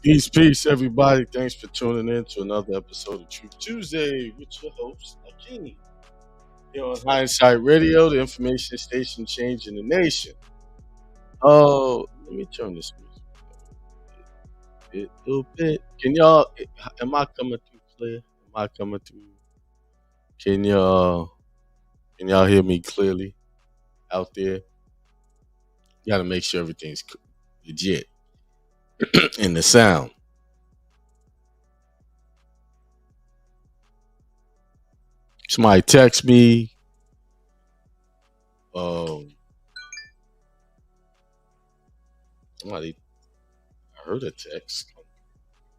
Peace, everybody. Thanks for tuning in to another episode of Truth Tuesday with your host, Akiem. Here on Hindsight Radio, the information station changing the nation. Oh, let me turn this music a little bit. Can y'all, am I coming through clear? Am I coming through? Can y'all, can y'all hear me clearly out there? Got to make sure everything's legit in the sound. Somebody text me. Um, somebody, I heard a text.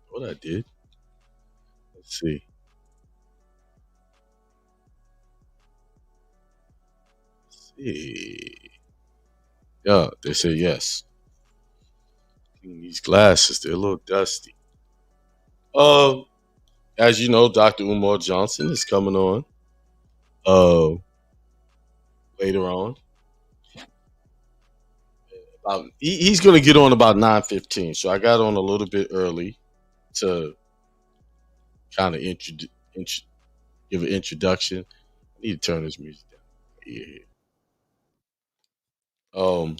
What I did. Let's see. See. Yeah, they say yes. These glasses, they're a little dusty. Um, as you know, Dr. Umar Johnson is coming on uh later on. He's gonna get on about 9:15. So I got on a little bit early to kind of int- give an introduction. I need to turn this music down. Yeah. Um.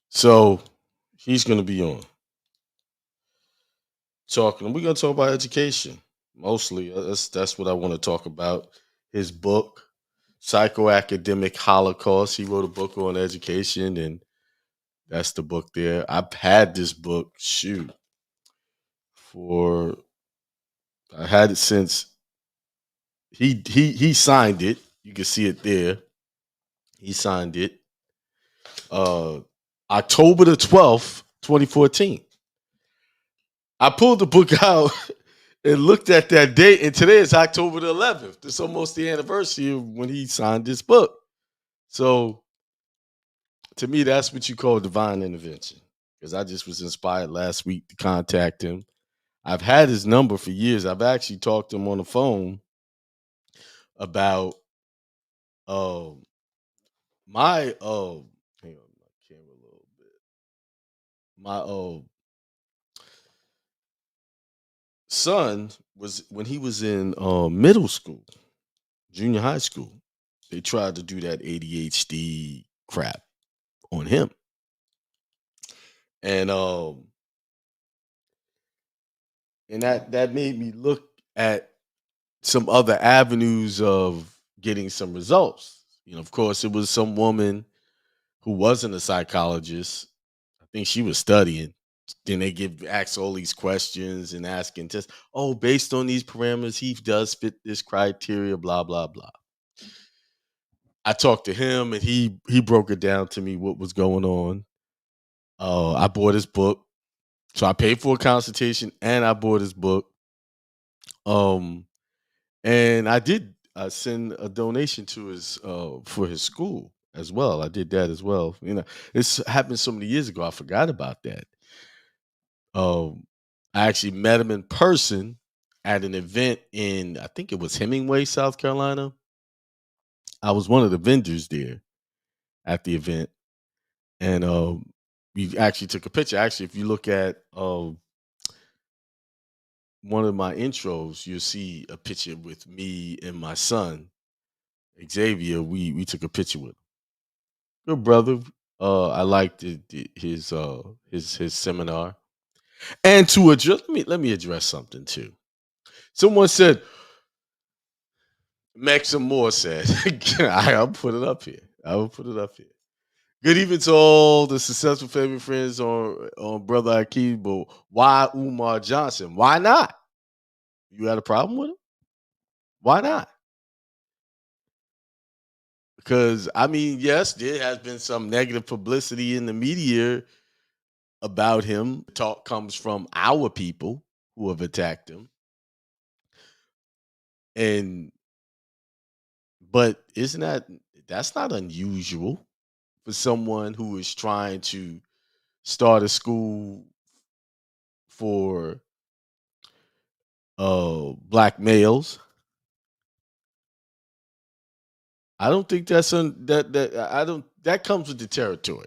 So he's gonna be on talking. We're gonna talk about education mostly. That's what I want to talk about. His book, Psychoacademic Holocaust. He wrote a book on education, and that's the book there. I've had this book, shoot, for I had it since he signed it. You can see it there. He signed it. Uh October the 12th, 2014. I pulled the book out and looked at that date, and today is October the 11th. It's almost the anniversary of when he signed this book. So to me, that's what you call divine intervention. Because I just was inspired last week to contact him. I've had his number for years. I've actually talked to him on the phone about um my hang on my camera a little bit. My son was when he was in middle school, junior high school. They tried to do that ADHD crap on him, and that made me look at some other avenues of getting some results. You know, of course, it was some woman who wasn't a psychologist. I think she was studying. Then they give ask all these questions and asking just, oh, based on these parameters, he does fit this criteria, blah, blah, blah. I talked to him and he broke it down to me what was going on. I bought his book. So I paid for a consultation and I bought his book. Um, and I did send a donation to his for his school as well. I did that as well. You know, this happened so many years ago. I forgot about that. I actually met him in person at an event in I think it was Hemingway, South Carolina. I was one of the vendors there at the event, and we actually took a picture. Actually, if you look at one of my intros, you'll see a picture with me and my son Xavier. We took a picture with him. Good brother. I liked his seminar. And to address let me address something too. Someone said, Maxim Moore said, I'll put it up here. I will put it up here. Good evening to all the successful family friends on Brother Akiem, but why Umar Johnson? Why not? You had a problem with him? Why not? Because I mean, yes, there has been some negative publicity in the media about him. Talk comes from our people who have attacked him. And but isn't that's not unusual for someone who is trying to start a school for black males. I don't think that's that I don't that comes with the territory.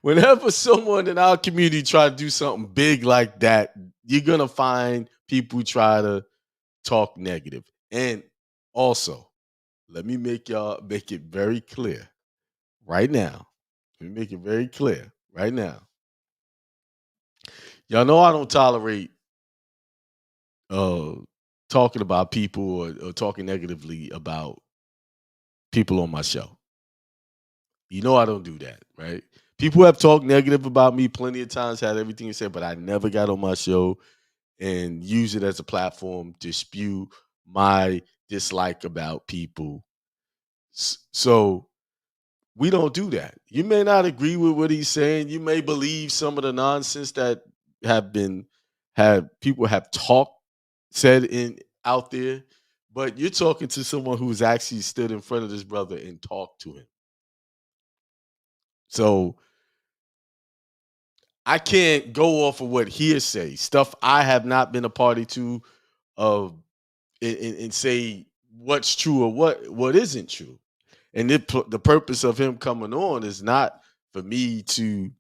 Whenever someone in our community try to do something big like that, you're gonna find people try to talk negative. And also, let me make it very clear right now. Let me make it very clear right now. Y'all know I don't tolerate uh talking about people or talking negatively about people on my show. You know I don't do that, right? People have talked negative about me plenty of times, had everything to say, but I never got on my show and use it as a platform to spew my dislike about people. So we don't do that. You may not agree with what he's saying. You may believe some of the nonsense that have been have people have talked said in out there, but you're talking to someone who's actually stood in front of this brother and talked to him. So I can't go off of what hearsay stuff I have not been a party to, uh, and say what's true or what isn't true. And the purpose of him coming on is not for me to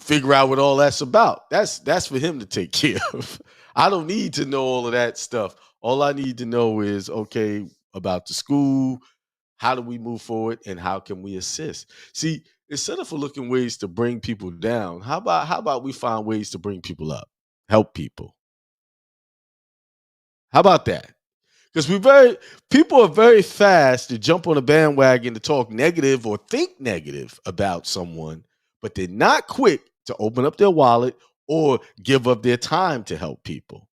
figure out what all that's about. That's for him to take care of. I don't need to know all of that stuff. All I need to know is okay about the school. How do we move forward, and how can we assist? See, instead of looking ways to bring people down, how about we find ways to bring people up, help people? How about that? Because people are very fast to jump on a bandwagon to talk negative or think negative about someone, but they're not quick to open up their wallet or give up their time to help people.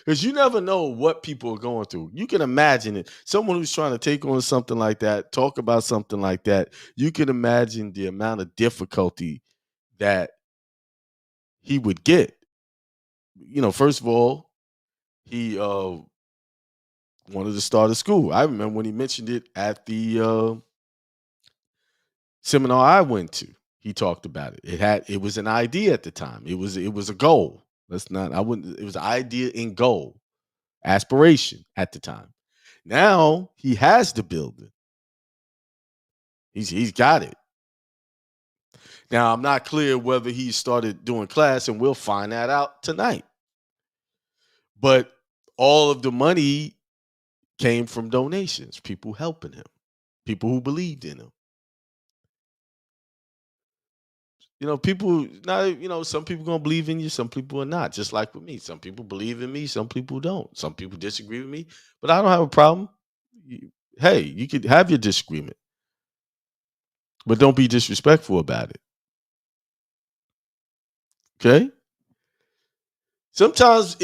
Because you never know what people are going through. You can imagine it. Someone who's trying to take on something like that, talk about something like that, you can imagine the amount of difficulty that he would get. First of all, he wanted to start a school. I remember when he mentioned it at the seminar I went to. He talked about it. It was an idea at the time. It was a goal. Let's not. I wouldn't. It was an idea and goal, aspiration at the time. Now he has the building. He's got it. Now I'm not clear whether he started doing class, and we'll find that out tonight. But all of the money came from donations, people helping him, people who believed in him. People now, some people gonna believe in you, some people are not. Just like with me. Some people believe in me, some people don't. Some people disagree with me, but I don't have a problem. Hey, you could have your disagreement, but don't be disrespectful about it. Okay? Sometimes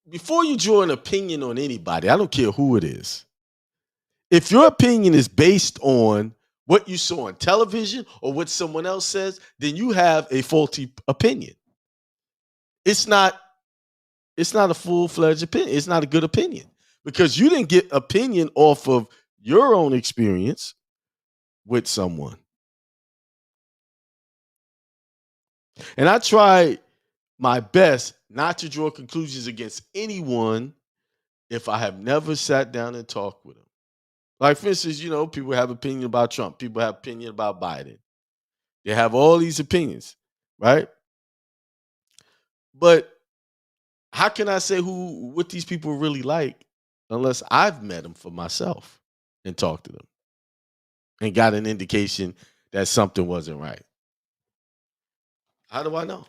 before you draw an opinion on anybody, I don't care who it is. If your opinion is based on what you saw on television or what someone else says, then you have a faulty opinion. It's not a full-fledged opinion. It's not a good opinion because you didn't get opinion off of your own experience with someone. And I try my best not to draw conclusions against anyone if I have never sat down and talked with them. Like, for instance, people have opinion about Trump. People have opinion about Biden. They have all these opinions, right? But how can I say what these people really like unless I've met them for myself and talked to them and got an indication that something wasn't right? How do I know?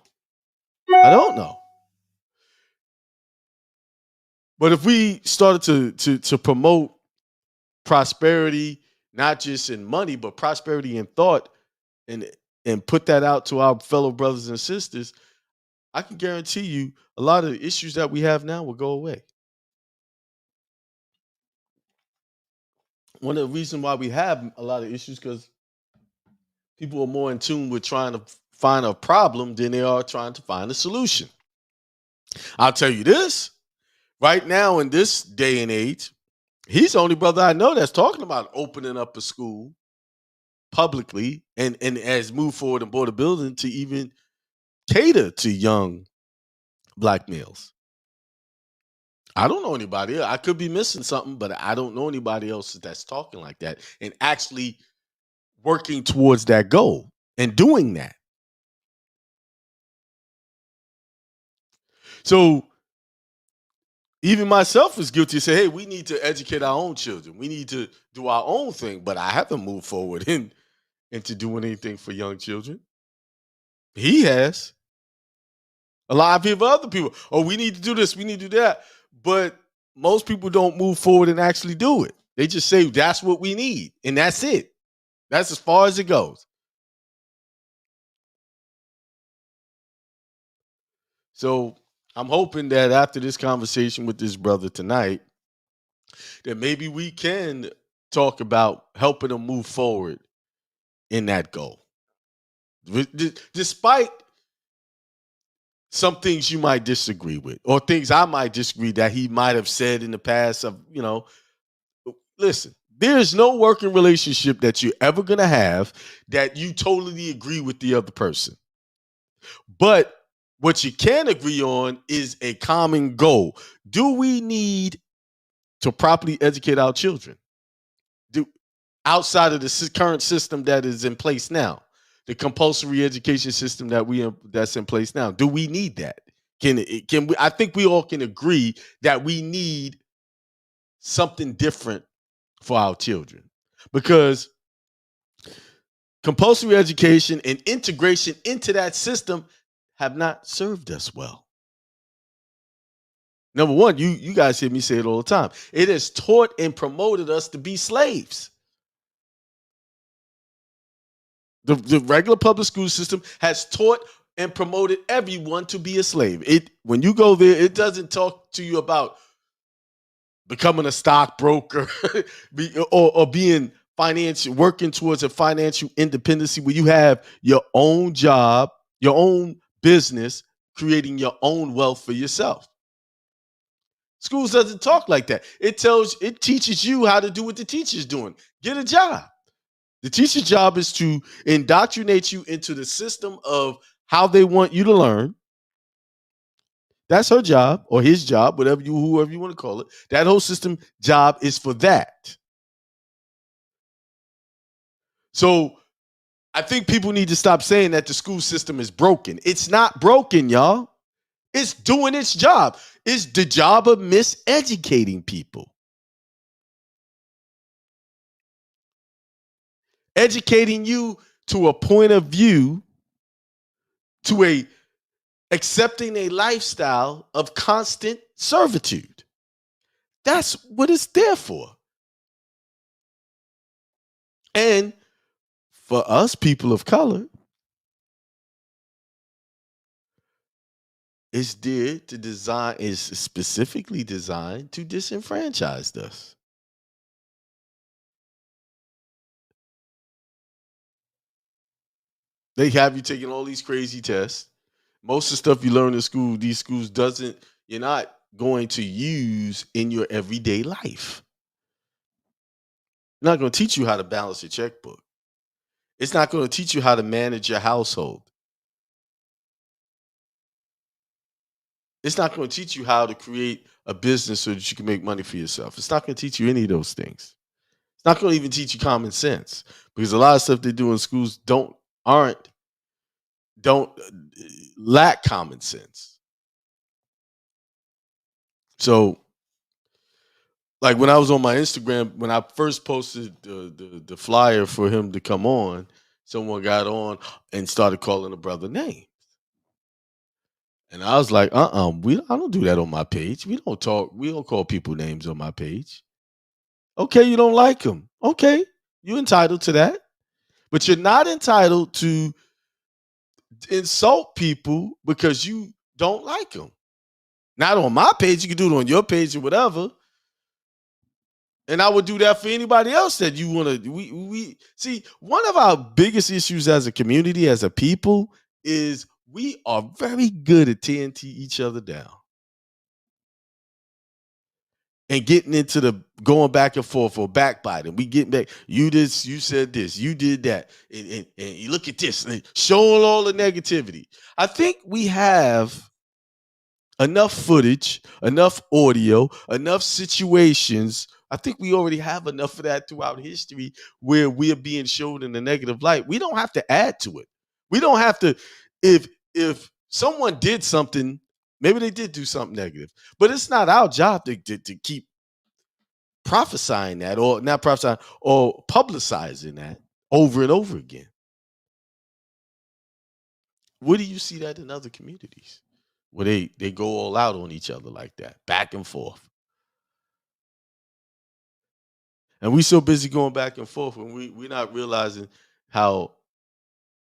I don't know. But if we started to promote prosperity, not just in money, but prosperity in thought, and put that out to our fellow brothers and sisters, I can guarantee you a lot of the issues that we have now will go away. One of the reasons why we have a lot of issues because people are more in tune with trying to find a problem than they are trying to find a solution. I'll tell you this, right now in this day and age, he's the only brother I know that's talking about opening up a school publicly and has moved forward and bought a building to even cater to young black males. I don't know anybody. I could be missing something, but I don't know anybody else that's talking like that and actually working towards that goal and doing that. So even myself is guilty to say, hey, we need to educate our own children. We need to do our own thing, but I haven't moved forward into doing anything for young children. He has. A lot of people, other people, oh, we need to do this, we need to do that. But most people don't move forward and actually do it. They just say that's what we need, and that's it. That's as far as it goes. So I'm hoping that after this conversation with this brother tonight, that maybe we can talk about helping them move forward in that goal. Despite some things you might disagree with, or things I might disagree that he might have said in the past listen, there's no working relationship that you're ever going to have that you totally agree with the other person. But what you can agree on is a common goal. Do we need to properly educate our children? Outside of the current system that is in place now, the compulsory education system that's in place now? Do we need that? Can we? I think we all can agree that we need something different for our children, because compulsory education and integration into that system have not served us well. Number one, you guys hear me say it all the time. It has taught and promoted us to be slaves. The regular public school system has taught and promoted everyone to be a slave. It When you go there, it doesn't talk to you about becoming a stockbroker or being financial, working towards a financial independency where you have your own job, your own business, creating your own wealth for yourself. Schools doesn't talk like that. It teaches you how to do what the teacher's doing. Get a job. The teacher's job is to indoctrinate you into the system of how they want you to learn. That's her job or his job, whoever you want to call it. That whole system job is for that. So I think people need to stop saying that the school system is broken. It's not broken, y'all. It's doing its job. It's the job of miseducating people. Educating you to a point of view, to accepting a lifestyle of constant servitude. That's what it's there for. And for us people of color, it's there to design, is specifically designed to disenfranchise us. They have you taking all these crazy tests. Most of the stuff you learn in school, these schools you're not going to use in your everyday life. They're not going to teach you how to balance your checkbook. It's not going to teach you how to manage your household. It's not going to teach you how to create a business so that you can make money for yourself. It's not going to teach you any of those things. It's not going to even teach you common sense, because a lot of stuff they do in schools don't lack common sense. So, like when I was on my Instagram, when I first posted the flyer for him to come on, someone got on and started calling a brother name. And I was like, I don't do that on my page. We don't call people names on my page. Okay, you don't like them. Okay, you're entitled to that. But you're not entitled to insult people because you don't like them. Not on my page. You can do it on your page or whatever. And I would do that for anybody else that you want to. We see, one of our biggest issues as a community, as a people, is we are very good at tearing each other down and getting into the going back and forth or backbiting. We get back. You this, you said this, you did that, and you look at this, and showing all the negativity. I think we have enough footage, enough audio, enough situations. I think we already have enough of that throughout history where we are being shown in a negative light. We don't have to add to it. We don't have to. If someone did something, maybe they did do something negative, but it's not our job to keep prophesying that, or not prophesying, or publicizing that over and over again. Where do you see that in other communities where they go all out on each other like that, back and forth? And we so busy going back and forth, and we're not realizing how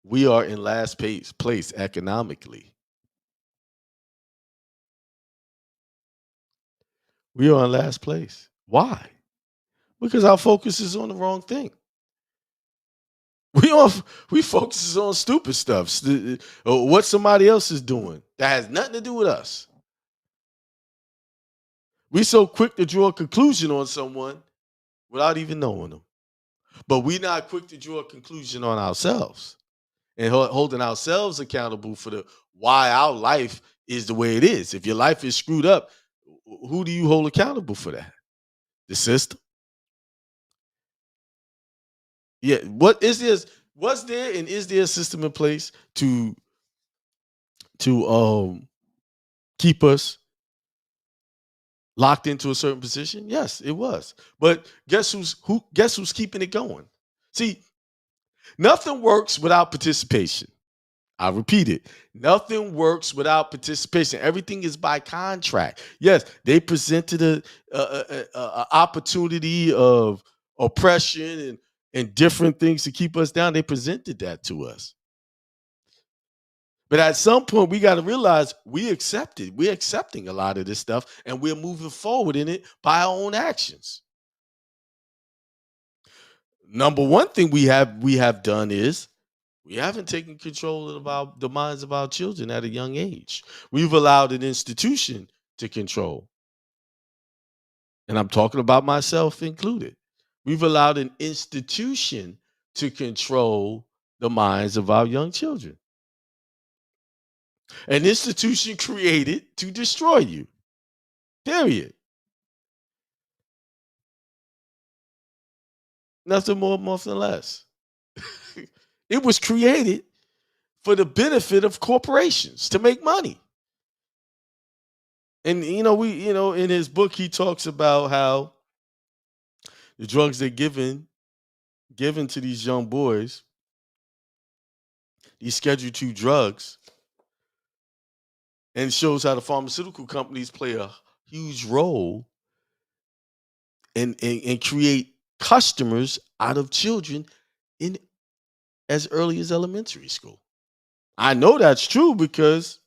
we are in last place economically. We are in last place. Why? Because our focus is on the wrong thing. We on we focuses on stupid stuff, or what somebody else is doing that has nothing to do with us. We so quick to draw a conclusion on someone without even knowing them, but we're not quick to draw a conclusion on ourselves and holding ourselves accountable for the why our life is the way it is. If your life is screwed up, who do you hold accountable for that? The system. Yeah. What is this? Was there and is there a system in place to keep us locked into a certain position? Yes, it was. But guess who's keeping it going? See, nothing works without participation. I repeat it. Nothing works without participation. Everything is by contract. Yes, they presented a opportunity of oppression and different things to keep us down. They presented that to us. But at some point, we got to realize we accepted. We're accepting a lot of this stuff, and we're moving forward in it by our own actions. Number one thing we have done is we haven't taken control of the minds of our children at a young age. We've allowed an institution to control, and I'm talking about myself included. We've allowed an institution to control the minds of our young children. An institution created to destroy you. Period. Nothing more, nothing less. It was created for the benefit of corporations to make money. And in his book, he talks about how the drugs they're given to these young boys, these Schedule II drugs, and shows how the pharmaceutical companies play a huge role and create customers out of children in as early as elementary school. I know that's true because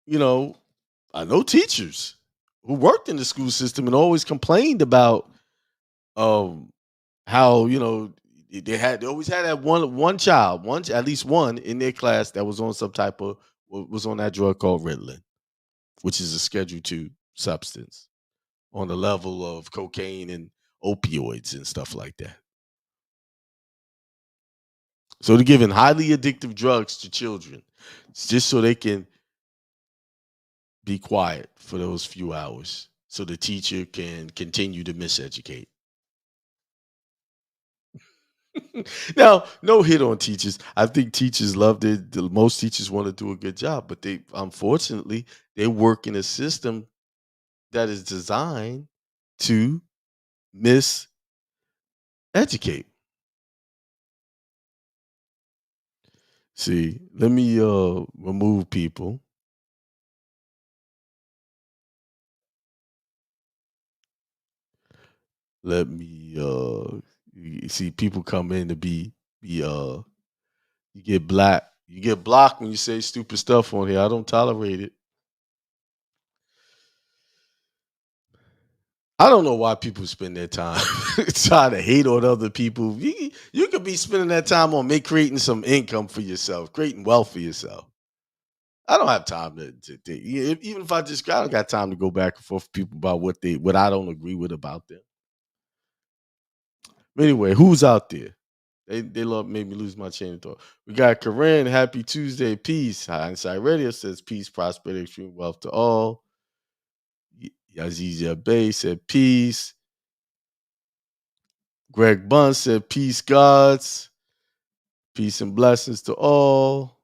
you know I know teachers who worked in the school system and always complained about um how they always had that one child, at least one in their class that was on some type of was on that drug called Ritalin, which is a Schedule II substance on the level of cocaine and opioids and stuff like that. So they're giving highly addictive drugs to children just so they can be quiet for those few hours so the teacher can continue to miseducate. Now, no hit on teachers. I think teachers loved it. Most teachers want to do a good job, but they unfortunately they work in a system that is designed to miseducate. See, let me remove people. Let me you see people come in to be you get black. You get blocked when you say stupid stuff on here. I don't tolerate it. I don't know why people spend their time trying to hate on other people. You could be spending that time on creating some income for yourself, creating wealth for yourself. I don't have time even if I don't got time to go back and forth with people about what I don't agree with about them. Anyway, who's out there? They love made me lose my chain of thought. We got Corinne, happy Tuesday, peace. Hindsight Radio says peace, prosperity, extreme wealth to all. Yazizia Bay said peace. Greg Bunn said peace, gods. Peace and blessings to all.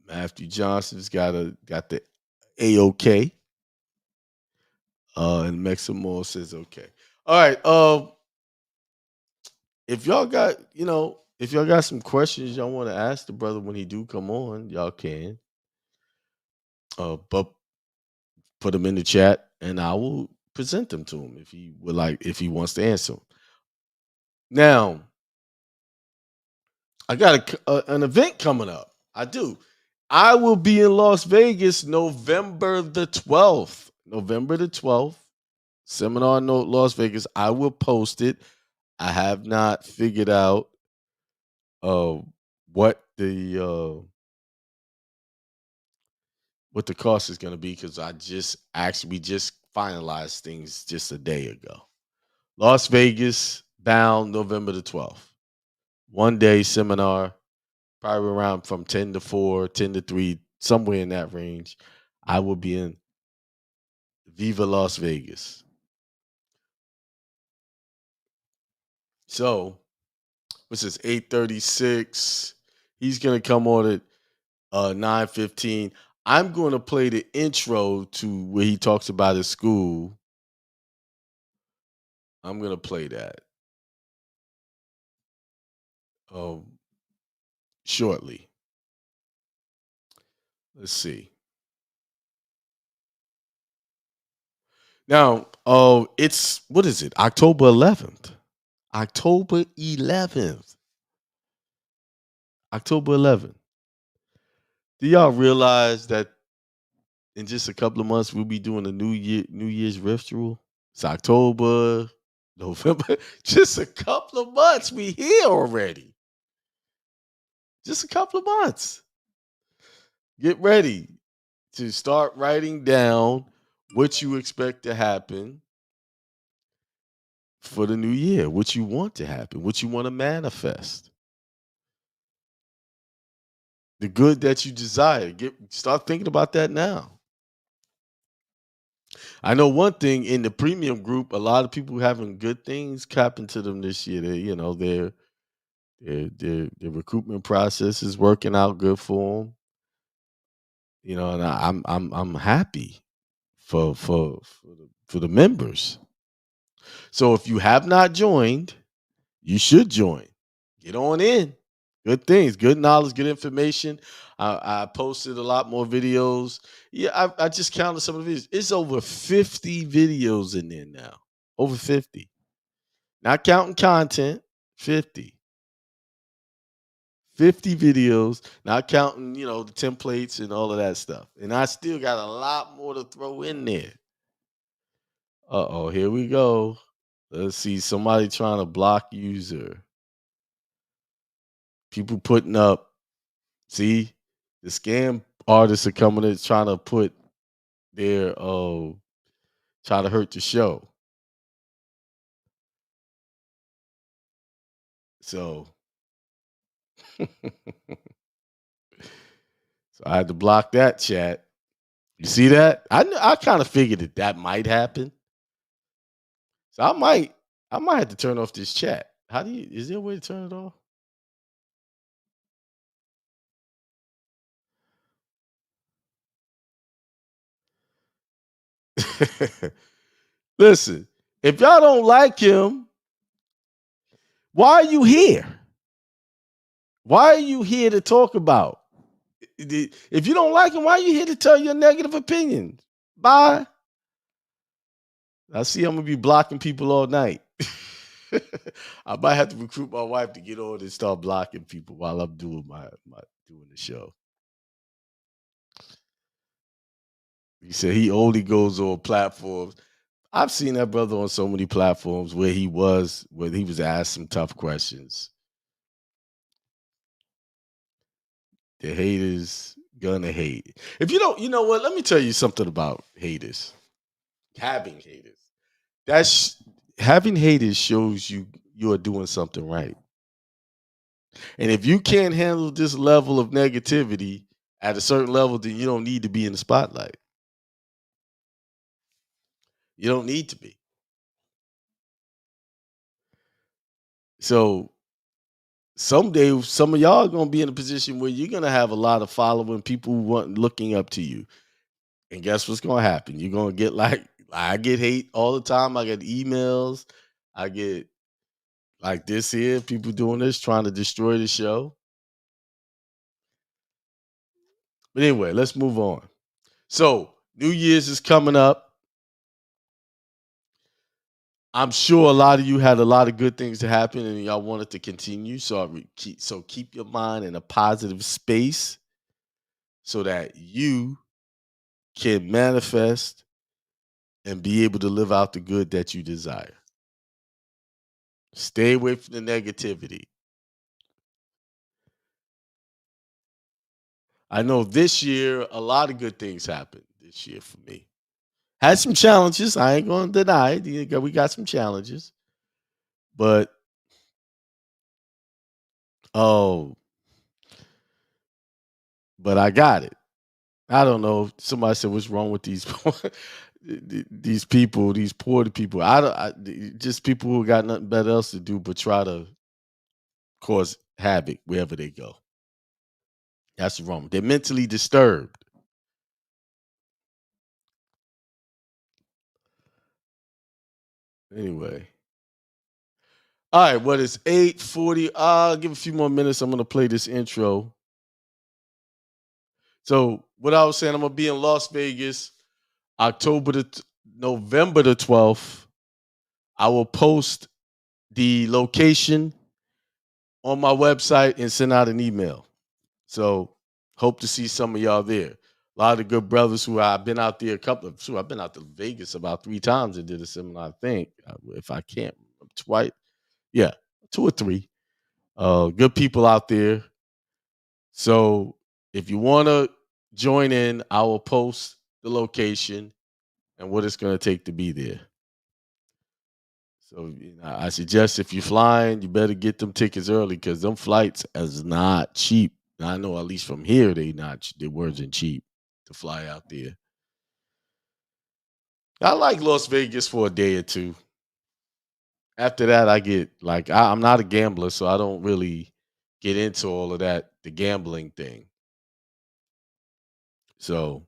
Matthew Johnson's got the A-OK. And Meximo says okay. All right. If y'all got, if y'all got some questions y'all want to ask the brother when he do come on, y'all can. But put them in the chat and I will present them to him if he wants to answer them. Now, I got an event coming up. I do. I will be in Las Vegas November the 12th. November the 12th. Seminar Note Las Vegas. I will post it. I have not figured out uh what the cost is going to be because we just finalized things just a day ago. Las Vegas bound November the 12th. 1 day seminar, probably around from 10 to 4, 10 to 3, somewhere in that range. I will be in Viva Las Vegas. So, what's this? 8:36. He's gonna come on at 9:15. I'm gonna play the intro to where he talks about his school. I'm gonna play that um shortly. Let's see. Now, it's what is it? October 11th. October 11th. October 11th. Do y'all realize that in just a couple of months we'll be doing a New Year's ritual? It's October, November, just a couple of months. We here already. Just a couple of months. Get ready to start writing down what you expect to happen for the new year, what you want to happen, what you want to manifest, the good that you desire. Start thinking about that now. I know one thing in the premium group, a lot of people having good things happen to them this year. Their recruitment process is working out good for them. And I'm happy for the members. So if you have not joined, you should join. Get on in. Good things, good knowledge, good information. I posted a lot more videos. Yeah, I just counted some of the videos. It's over 50 videos in there now. Over 50. Not counting content, 50. 50 videos, not counting, the templates and all of that stuff. And I still got a lot more to throw in there. Uh-oh, here we go. Let's see, somebody trying to block user. People putting up, see, the scam artists are coming in trying to put their, try to hurt the show. So, so I had to block that chat. You see that? I kind of figured that might happen. So I might have to turn off this chat. Is there a way to turn it off? Listen, if y'all don't like him, why are you here? Why are you here to talk about? If you don't like him, why are you here to tell your negative opinions? Bye. I see I'm gonna be blocking people all night. I might have to recruit my wife to get on and start blocking people while I'm doing my doing the show. He said he only goes on platforms. I've seen that brother on so many platforms where he was asked some tough questions. The haters gonna hate. If you don't, you know what? Let me tell you something about haters. Having haters. That's Having haters shows you are doing something right. And if you can't handle this level of negativity at a certain level, then you don't need to be in the spotlight. You don't need to be. So someday, some of y'all are gonna be in a position where you're gonna have a lot of following, people looking up to you. And guess what's gonna happen? You're gonna get like I get hate all the time. I get emails. I get like this here, people doing this, trying to destroy the show. But anyway, let's move on. So New Year's is coming up. I'm sure a lot of you had a lot of good things to happen and y'all wanted to continue. So keep your mind in a positive space so that you can manifest and be able to live out the good that you desire. Stay away from the negativity. I know this year a lot of good things happened this year for me. Had some challenges. I ain't gonna deny it. We got some challenges, but oh, but I got it. I don't know. Somebody said, "What's wrong with these?" these people, these poor people, just people who got nothing better else to do but try to cause havoc wherever they go. That's wrong. They're mentally disturbed. Anyway. All right, well, it's 8:40. I'll give a few more minutes. I'm gonna play this intro. So what I was saying, I'm gonna be in Las Vegas, November the 12th. I will post the location on my website and send out an email. So hope to see some of y'all there. A lot of good brothers who I've been out there a couple of. I've been out to Vegas about 3 times and did a seminar. I think if I can't twice, yeah, 2 or 3. Good people out there. So if you want to join in, I will post the location and what it's going to take to be there. So I suggest if you're flying, you better get them tickets early because them flights is not cheap. I know at least from here they wasn't cheap to fly out there. I like Las Vegas for a day or two. After that, I get like I'm not a gambler, so I don't really get into all of that, the gambling thing. So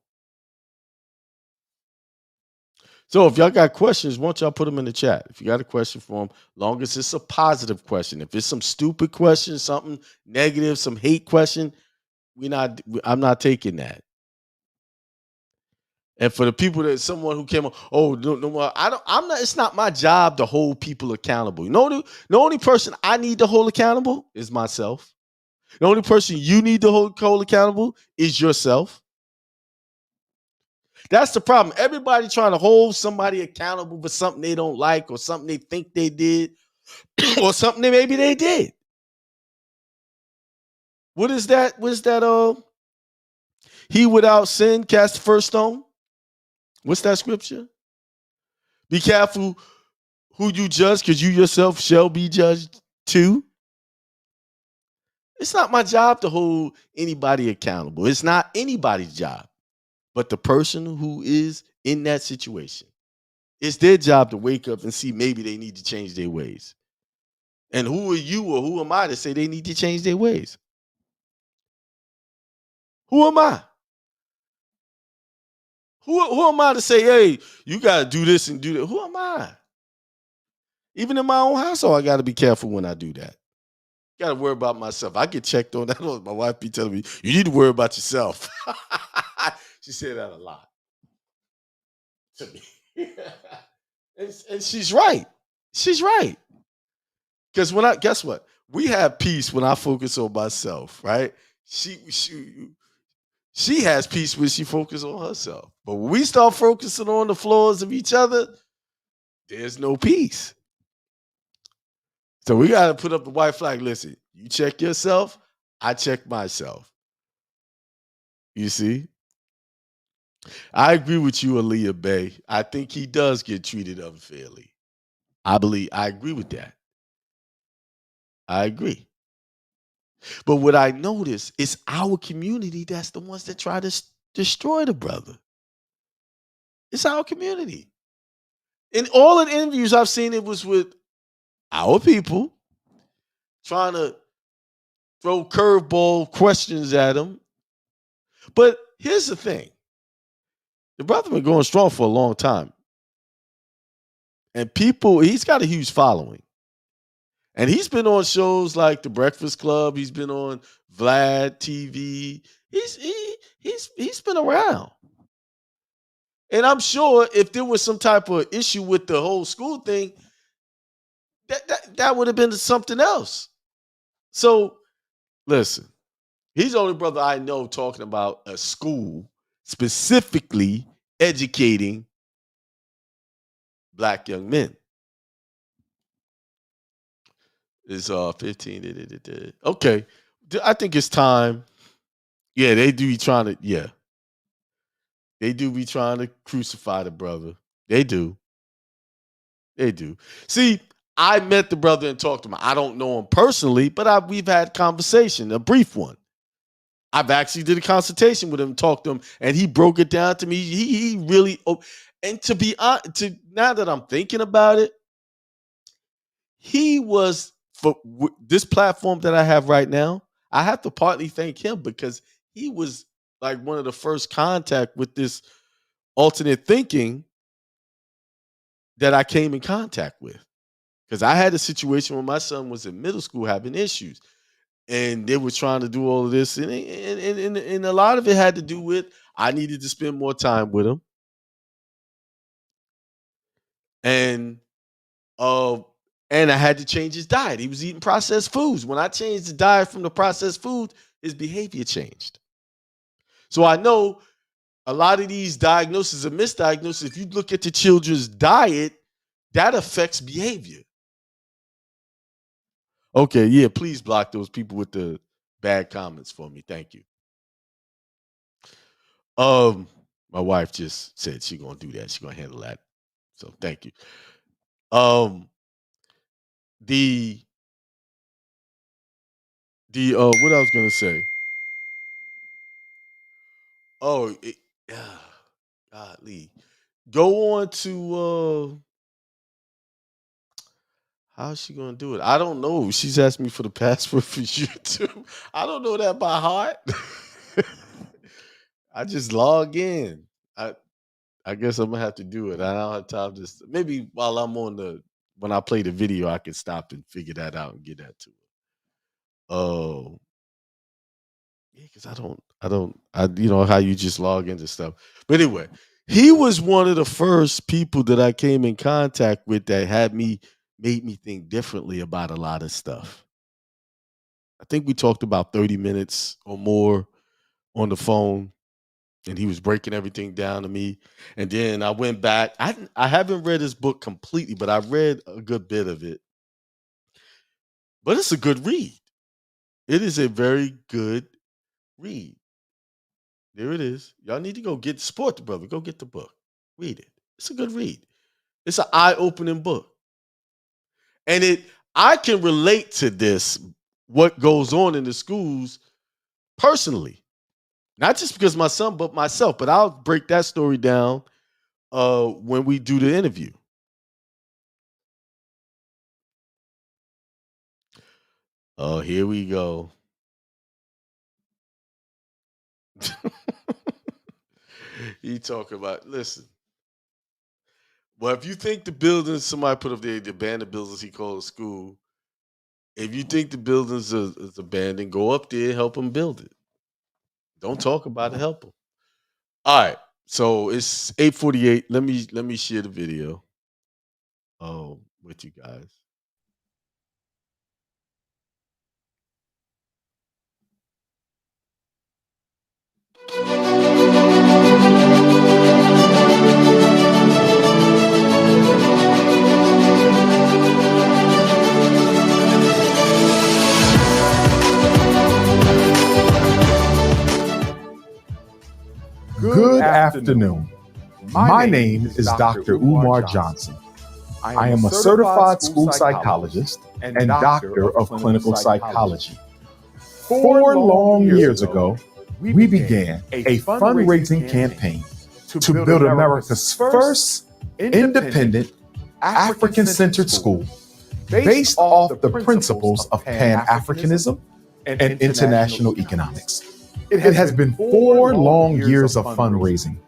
if y'all got questions, why don't y'all put them in the chat? If you got a question for them, long as it's a positive question. If it's some stupid question, something negative, some hate question, I'm not taking that. And for the people that someone who came on, oh no, I'm not. It's not my job to hold people accountable. You know, the only person I need to hold accountable is myself. The only person you need to hold accountable is yourself. That's the problem. Everybody trying to hold somebody accountable for something they don't like or something they think they did or something that maybe they did. What is that? What is that? He without sin cast the first stone. What's that scripture? Be careful who you judge, because you yourself shall be judged too. It's not my job to hold anybody accountable. It's not anybody's job, but the person who is in that situation. It's their job to wake up and see maybe they need to change their ways. And who are you or who am I to say they need to change their ways? Who am I? Who am I to say, hey, you got to do this and do that? Who am I? Even in my own household, I got to be careful when I do that. Got to worry about myself. I get checked on. That. My wife be telling me, you need to worry about yourself. She said that a lot to me. and she's right. She's right. Because guess what? We have peace when I focus on myself, right? She has peace when she focuses on herself. But when we start focusing on the flaws of each other, there's no peace. So we got to put up the white flag. Listen, you check yourself, I check myself. You see? I agree with you, Aaliyah Bay. I think he does get treated unfairly. I agree with that. I agree. But what I notice is our community that's the ones that try to destroy the brother. It's our community. In all the interviews I've seen, it was with our people trying to throw curveball questions at him. But here's the thing. The brother been going strong for a long time. And he's got a huge following. And he's been on shows like The Breakfast Club. He's been on Vlad TV. He's been around. And I'm sure if there was some type of issue with the whole school thing, that would have been something else. So listen, he's the only brother I know talking about a school specifically educating black young men. It's 15. Okay. I think it's time. Yeah, they do be trying to, yeah. They do be trying to crucify the brother. They do. They do. See, I met the brother and talked to him. I don't know him personally, but we've had conversation, a brief one. I've actually did a consultation with him, talked to him, and he broke it down to me. He really, and to be honest, now that I'm thinking about it, he was for this platform that I have right now. I have to partly thank him because he was like one of the first contact with this alternate thinking that I came in contact with. Because I had a situation where my son was in middle school having issues, and they were trying to do all of this, and a lot of it had to do with I needed to spend more time with him, and uh, and I had to change his diet. He was eating processed foods. When I changed the diet from the processed food, his behavior changed. So I know a lot of these diagnoses and misdiagnoses, if you look at the children's diet, that affects behavior. Okay, yeah, please block those people with the bad comments for me. Thank you. Um, my wife just said she's gonna do that. She's gonna handle that. So thank you. Um, the what I was gonna say. Oh, godly. Go on to how's she gonna do it? I don't know. She's asked me for the password for YouTube. I don't know that by heart. I just log in. I guess I'm gonna have to do it. I don't have time to. Maybe while I'm on when I play the video, I can stop and figure that out and get that to her. Oh, yeah, because you know how you just log into stuff. But anyway, he was one of the first people that I came in contact with that made me think differently about a lot of stuff. I think we talked about 30 minutes or more on the phone, and he was breaking everything down to me. And then I went back. I haven't read his book completely, but I read a good bit of it. But it's a good read. It is a very good read. There it is. Y'all need to go support the brother. Go get the book. Read it. It's a good read. It's an eye-opening book. And I can relate to this, what goes on in the schools personally. Not just because my son, but myself. But I'll break that story down when we do the interview. Oh, here we go. He talking about, listen. Well, if you think the buildings, somebody put up there, the abandoned buildings he called a school. If you think the buildings is abandoned, go up there and help them build it. Don't talk about it, help them. All right. So it's 8:48. Let me share the video with you guys. Good afternoon. My name is Dr. Umar Johnson. I am a certified school psychologist and doctor of clinical psychology. 4 long years ago, we began a fundraising campaign to build America's first independent African-centered school based off the principles of Pan-Africanism and international economics. It has been 4 long years of fundraising,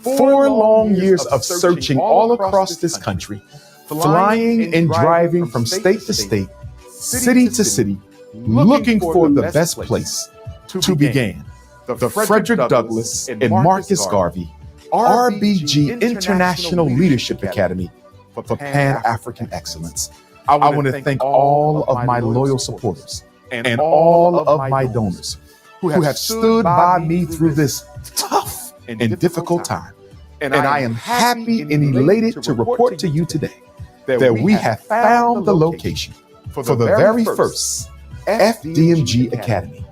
4 long years of searching all across this country, flying and driving from state to state, city to city, looking for the best place to begin. The Frederick Douglass and Marcus Garvey RBG International Leadership Academy for Pan-African Excellence. I want to thank all of my loyal supporters and all of my donors who have stood by me through this tough and difficult time. And I am happy and elated to report to you today that we have found the location for the very first FDMG Academy.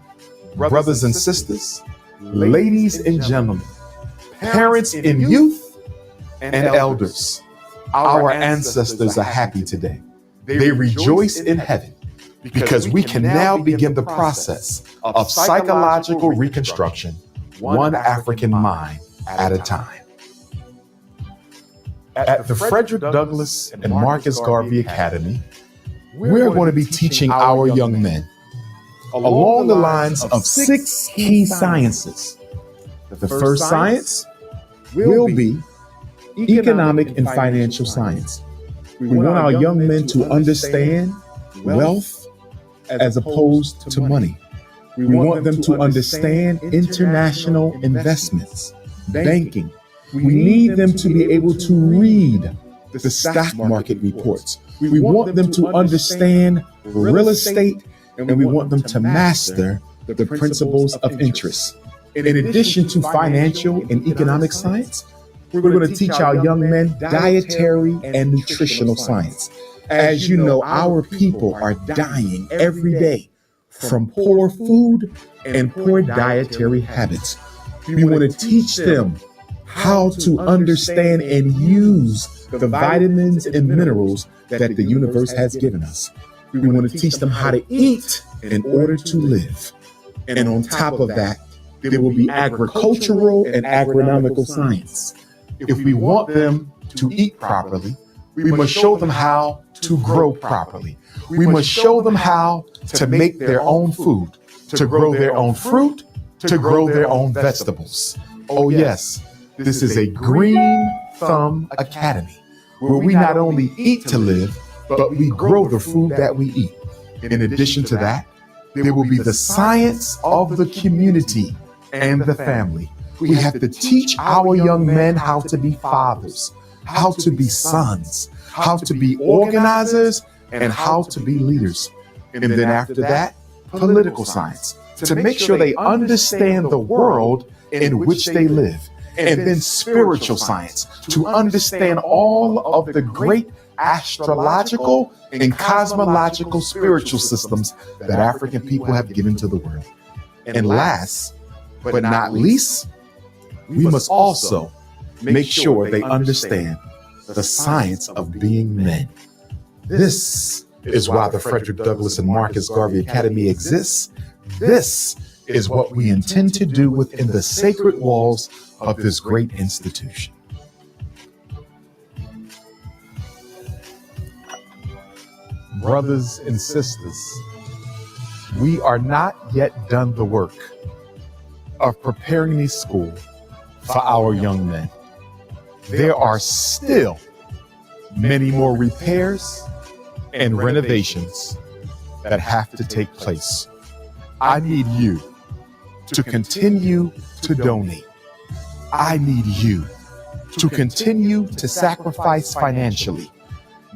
Brothers and sisters, ladies and gentlemen, parents and youth and elders, our ancestors are happy today. They rejoice in heaven because we can now begin the process of psychological reconstruction, one African mind at a time. At the Frederick Douglass and Marcus Garvey Academy, we're going to be teaching our young men along the lines of 6 key sciences. The first science will be economic and financial science. We want our young men to understand wealth as opposed to money. We want them to understand international investments, banking. We need them to be able to read the stock market reports. We want them to understand real estate, and we want them to master the principles of interest. In addition to financial and economic science, we're going to teach our young men dietary and nutritional science. As you know, our people are dying every day from poor food and poor dietary habits. We want to teach them how to understand and use the vitamins and minerals that the universe has given us. We want to teach them how to eat in order to live. And on top of that, there will be agricultural and agronomical science. If we want them to eat properly, we must show them how to grow properly. We must show them how to make their own food, to grow their own fruit, to grow their own vegetables. Oh yes, this is a Green Thumb Academy, where we not only eat to live, but we grow the food that we eat. In addition to that, there will be the science of the community and the family. We have to teach our young men how to be fathers, how to be sons, how to be organizers, and how to be leaders. And then after that, political science, to make sure they understand the world in which they live. And then spiritual science, to understand all of the great astrological and cosmological spiritual systems that African people have given to the world. And last but not least, we must also make sure they understand the science of being men. This is why the Frederick Douglass and Marcus Garvey Academy exists. This is what we intend to do within the sacred walls of this great institution. Brothers and sisters, we are not yet done the work of preparing this school for our young men. There are still many more repairs and renovations that have to take place. I need you to continue to donate. I need you to continue to sacrifice financially.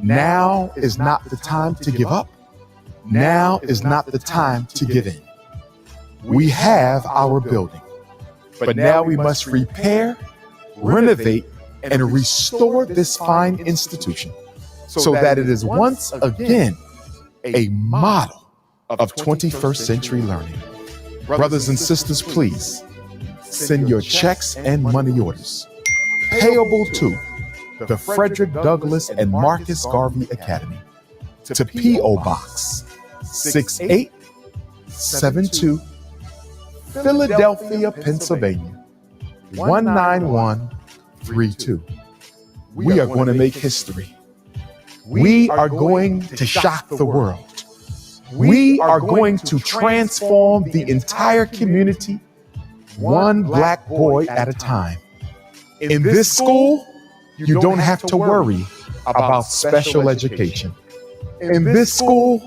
Now is not the time to give up. Now is not the time to give in. We have our building, but now we must repair, renovate, and restore this fine institution so that it is once again a model of 21st century learning. Brothers and sisters, please send your checks and money orders payable to the Frederick Douglass and Marcus Garvey Academy to P.O. Box 6872, Philadelphia, Pennsylvania 19132. We are going to make history. We are going to shock the world. We are going to transform the entire community, one black boy at a time. In this school, you don't have to worry about special education. In this school,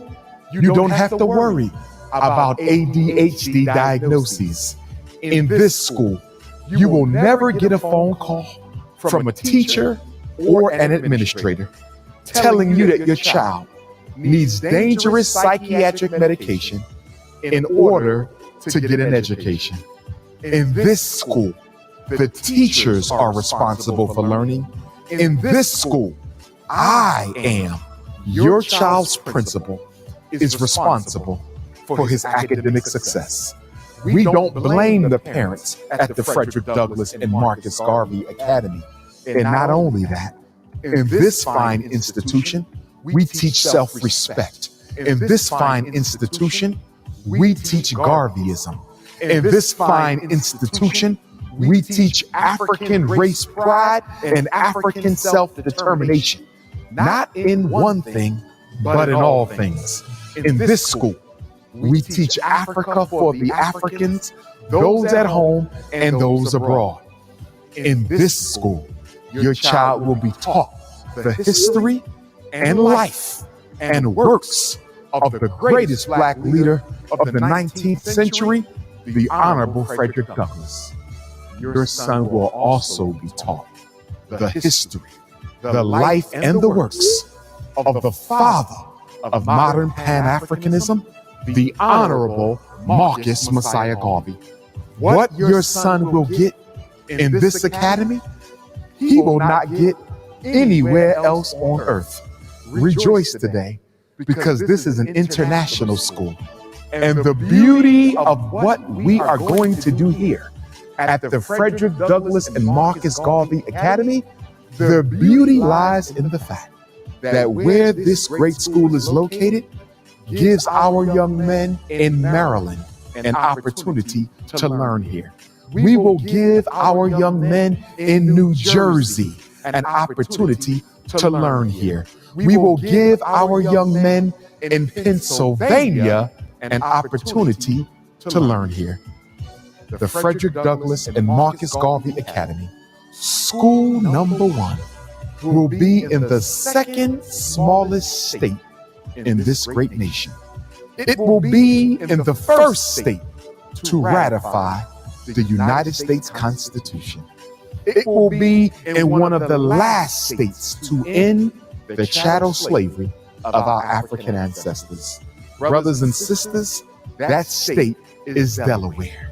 you don't have to worry about ADHD diagnoses. In this school, you will never get a phone call from a teacher or an administrator telling you that your child needs dangerous psychiatric medication in order to get an education. In this school, the teachers are responsible for learning. In this school, I am, your child's principal, is responsible for his academic success. We don't blame the parents at the Frederick Douglass and Marcus Garvey Academy. And not only that, in this fine institution, we teach self-respect. In this fine institution, we teach Garveyism. In this fine institution, we teach African race pride and African self-determination, not in one thing, but in all things. In this school, we teach Africa for the Africans, those at home and those abroad. In this school, your child will be taught the history and life and works of the greatest Black leader of the 19th century, the Honorable Frederick Douglass. Your son will also be taught the history, the life, and the works of the father of modern Pan-Africanism, the Honorable Marcus Messiah Garvey. What your son will get in this academy, he will not get anywhere else on earth. Rejoice today, because this is an international school. And the beauty of what we are going to do here at the Frederick Douglass and Marcus Garvey Academy, the beauty lies in the fact that where this great school is located gives our young men in Maryland an opportunity to learn here. We will give our young men in New Jersey an opportunity to learn here. We will give our young men in Pennsylvania an opportunity to learn here. The Frederick Douglass and Marcus Garvey Academy, school number 1, will be in the second smallest state in this great nation. It will be in the first state to ratify the United States Constitution. It will be in one of the last states to end the chattel slavery of our African ancestors. Brothers and sisters, that state is Delaware.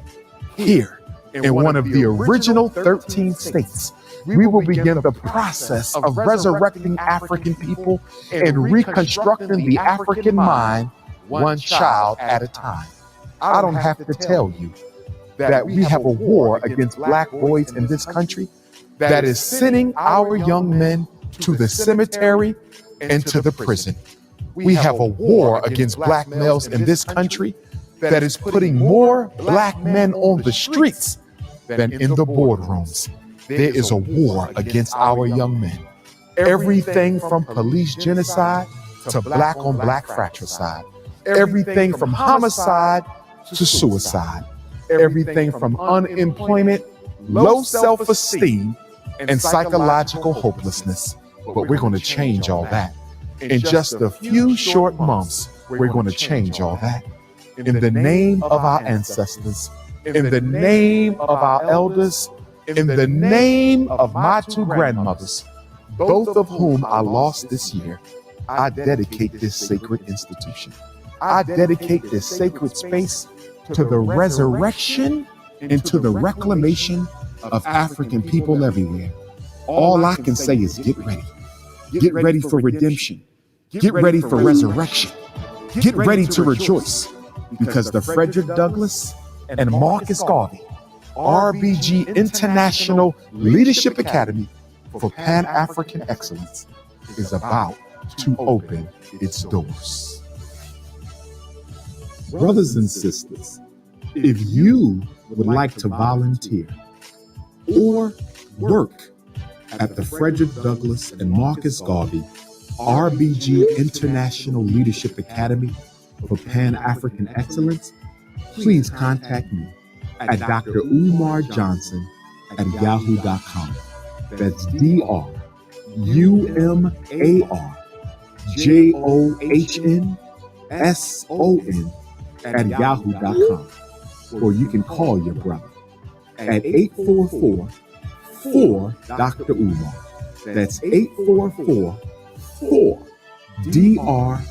Here, in one of the original 13 states, we will begin the process of resurrecting African people and reconstructing the African mind one child at a time. I don't have to tell you that we have a war against Black boys in this country that is sending our young men to the cemetery and to the prison. We have a war against Black males in this country that is putting more Black men on the streets than in the boardrooms. There is a war against our young men. Everything from police genocide to Black on Black fratricide. Everything from homicide to suicide. Everything from unemployment, low self-esteem, and psychological hopelessness. But we're going to change all that. In just a few short months, we're going to change all that. In the name of our ancestors, in the name of our elders, in the name of my 2 grandmothers, both of whom I lost this year, I dedicate this sacred institution. I dedicate this sacred space to the resurrection and to the reclamation of African people everywhere. All I can say is get ready. Get ready for redemption. Get ready for resurrection. Get ready to rejoice, because the Frederick Douglass and Marcus Garvey RBG International Leadership Academy for Pan-African Excellence is about to open its doors. Brothers and sisters, if you would like to volunteer or work at the Frederick Douglass and Marcus Garvey RBG International Leadership Academy for Pan-African Excellence, please contact me at Dr. Umar Johnson at yahoo.com. That's DrUmarJohnson at yahoo.com. Or you can call your brother at 844-4 Dr. Umar. That's 844-4 DrUmar.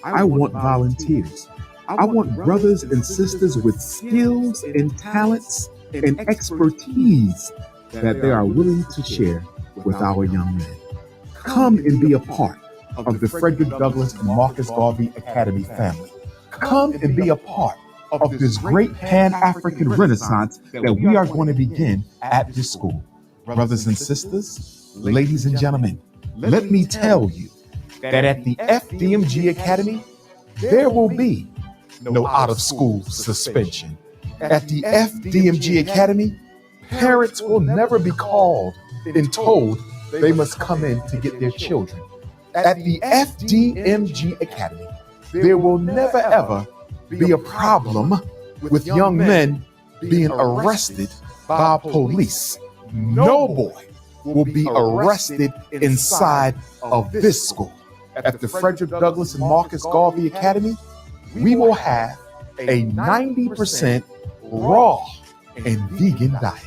I want volunteers. I want brothers and sisters with skills and talents and expertise that they are willing to share with our young men. Come and be a part of the Frederick Douglass and Marcus Garvey Academy family. Come and be a part of this great Pan-African Renaissance that we are going to begin at this school. Brothers and sisters, ladies and gentlemen, let me tell you that at the FDMG Academy, there will be no out-of-school suspension. At the FDMG Academy, parents will never be called and told they must come in to get their children. At the FDMG Academy, there will never ever be a problem with young men being arrested by police. No boy will be arrested inside of this school. At the Frederick Douglass and Marcus Garvey Academy, we will have a 90% raw and vegan diet.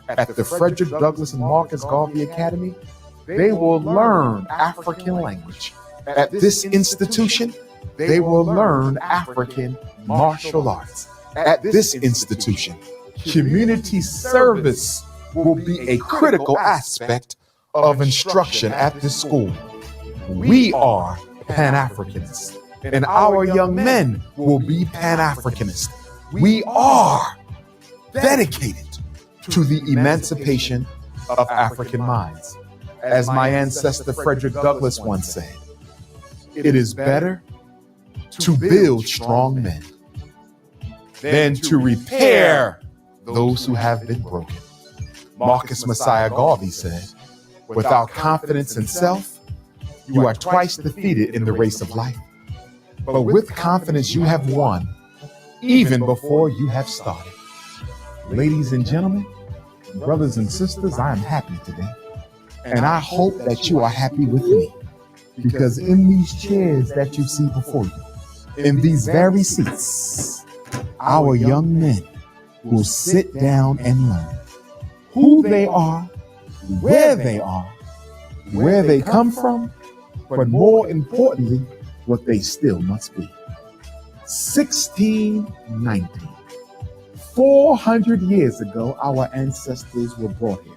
At the Frederick Douglass and Marcus Garvey Academy, they will learn African language. At this institution, they will learn African martial arts. At this institution, community service will be a critical aspect of instruction at this school. We are Pan-Africanists, and our young men will be Pan-Africanists. We are dedicated to the emancipation of African minds. As my ancestor Frederick Douglass once said, it is better to build strong men than to repair those who have been broken. Marcus Messiah Garvey said, without confidence in self, you are twice defeated in the race of life. But with confidence, you have won, even before you have started. Ladies and gentlemen, brothers and sisters, I am happy today. And I hope that you are happy with me. Because in these chairs that you see before you, in these very seats, our young men will sit down and learn who they are, where they come from, but more importantly, what they still must be. 1619. 400 years ago, our ancestors were brought here,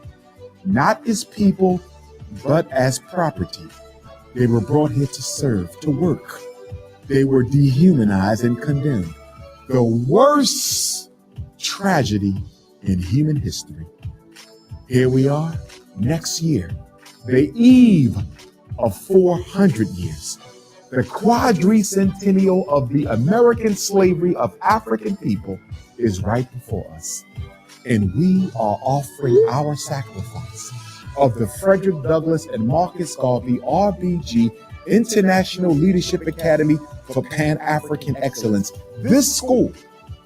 not as people, but as property. They were brought here to serve, to work. They were dehumanized and condemned. The worst tragedy in human history. Here we are, next year, the eve of 400 years, the quadricentennial of the American slavery of African people is right before us. And we are offering our sacrifice of the Frederick Douglass and Marcus Garvey RBG International Leadership Academy for Pan-African Excellence. This school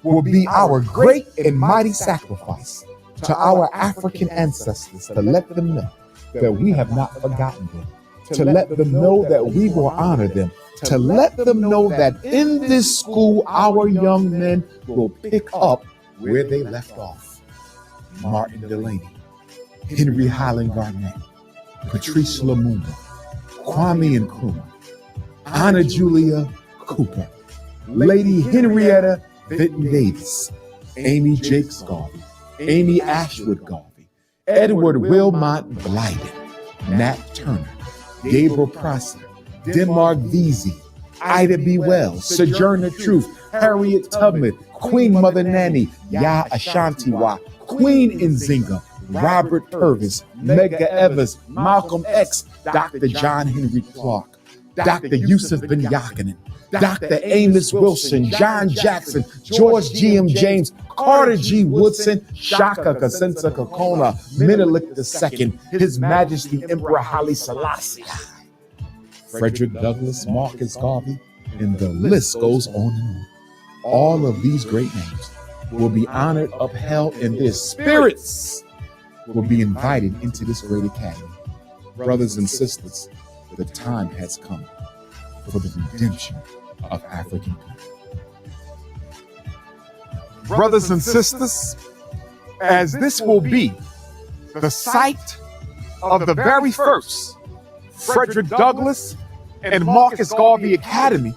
will be our great and mighty sacrifice to our African ancestors, to let them know that we have not forgotten them, to let them know that we will honor them, to let them know that in this school, our young men will pick up where they left off. Martin Delaney, Henry Highland Garnett, Patrice Lumumba, Kwame Nkrumah, Anna Julia Cooper, Lady Henrietta Vinton Davis, Amy Jakes Garvey, Amy Ashwood Garvey, Edward Wilmot Blyden, Nat Turner, Gabriel Prosser, Denmark Vesey, Ida B. Wells, Sojourner Truth, Harriet Tubman, Queen Mother Nanny, Ya Ashantiwa, Queen Nzinga, Robert Purvis, Medgar Evers, Malcolm X, Dr. John Henry Clark, Dr. Yusuf Ben Yakinen, Dr. Amos Wilson, John Jackson, George G.M. James, Carter G. Woodson, Shaka Kasensa Kakona, Menelik II, His Majesty Emperor Haile Selassie, Frederick Douglass, Marcus Garvey, and the list goes on and on. All of these great names will be honored, upheld, and their spirits will be invited into this great academy. Brothers and sisters, the time has come for the redemption of African people. Brothers and sisters, as this will be the site of the very first Frederick Douglass and Marcus Garvey Academy,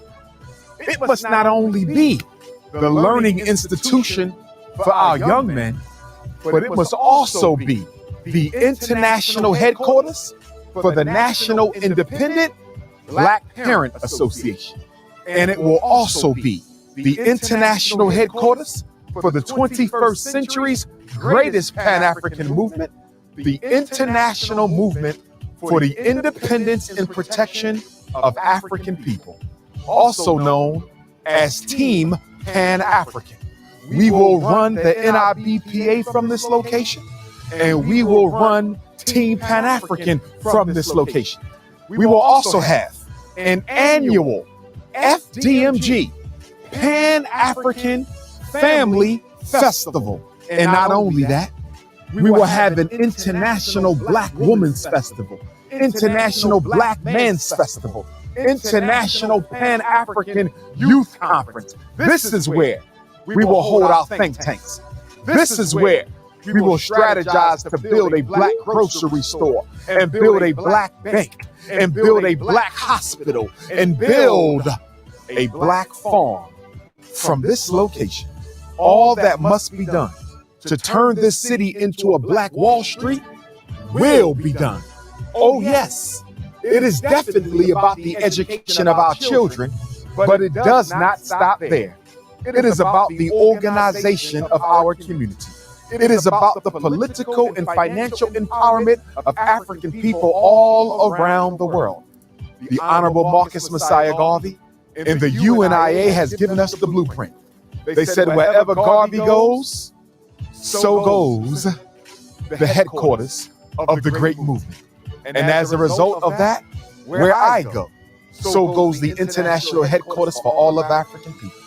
it must not only be the learning institution for our young men, but it must also be the international headquarters for the National Independent Black Parent Association. And it will also be the international headquarters for the 21st century's greatest Pan-African movement, the international movement for the independence and protection of African people, also known as Team Pan-African. We will run the NIBPA from this location, and we will run Team Pan-African from this location. We will also have an annual FDMG, Pan-African Family Festival. And not only that, we will have an International Black Women's Festival, International Black Men's Festival, International Pan-African Youth Conference. This is where we will hold our think tanks. This is where we will strategize to build a black grocery store and build a black bank and build a black hospital and build a black farm. From this location, all that must be done to turn this city into a black Wall Street will be done. Oh yes, it is definitely about the education of our children, but it does not stop there. It is about the organization of our community. It is about the political and financial empowerment of African people all around the world. The Honorable Marcus Messiah Garvey and the UNIA has given us the blueprint. They said wherever Garvey goes, so goes the headquarters of the great movement. And as a result of that, where I go, so goes the international headquarters for all of African people.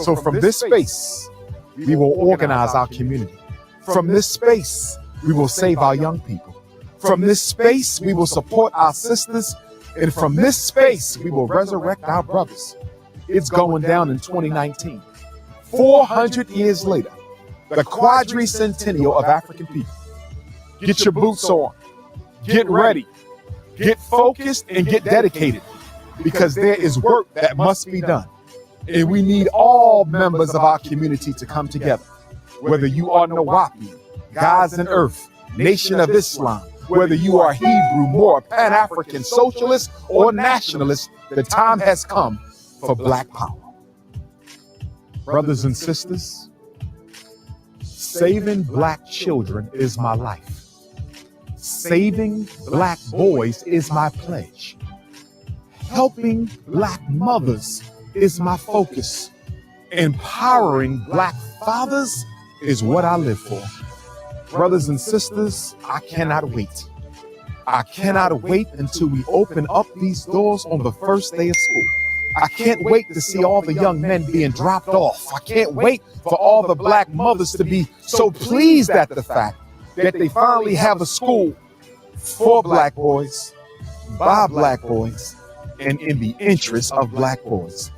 So from this space, we will organize our community. From this space, we will save our young people. From this space, we will support our sisters. And from this space, we will resurrect our brothers. It's going down in 2019. 400 years later, the quadricentennial of African people. Get your boots on, get ready, get focused, and get dedicated, because there is work that must be done. And we need all members of our community to come together. Whether you are Nawapi, Gods and Earth, Nation of Islam, whether you are Hebrew, Moor, Pan-African, Socialist, or Nationalist, the time has come for Black power. Brothers and sisters, saving Black children is my life. Saving Black boys is my pledge. Helping Black mothers is my focus. Empowering Black fathers is what I live for. Brothers and sisters, I cannot wait. I cannot wait until we open up these doors on the first day of school. I can't wait to see all the young men being dropped off. I can't wait for all the Black mothers to be so pleased at the fact that they finally have a school for Black boys, by Black boys, and in the interest of Black boys.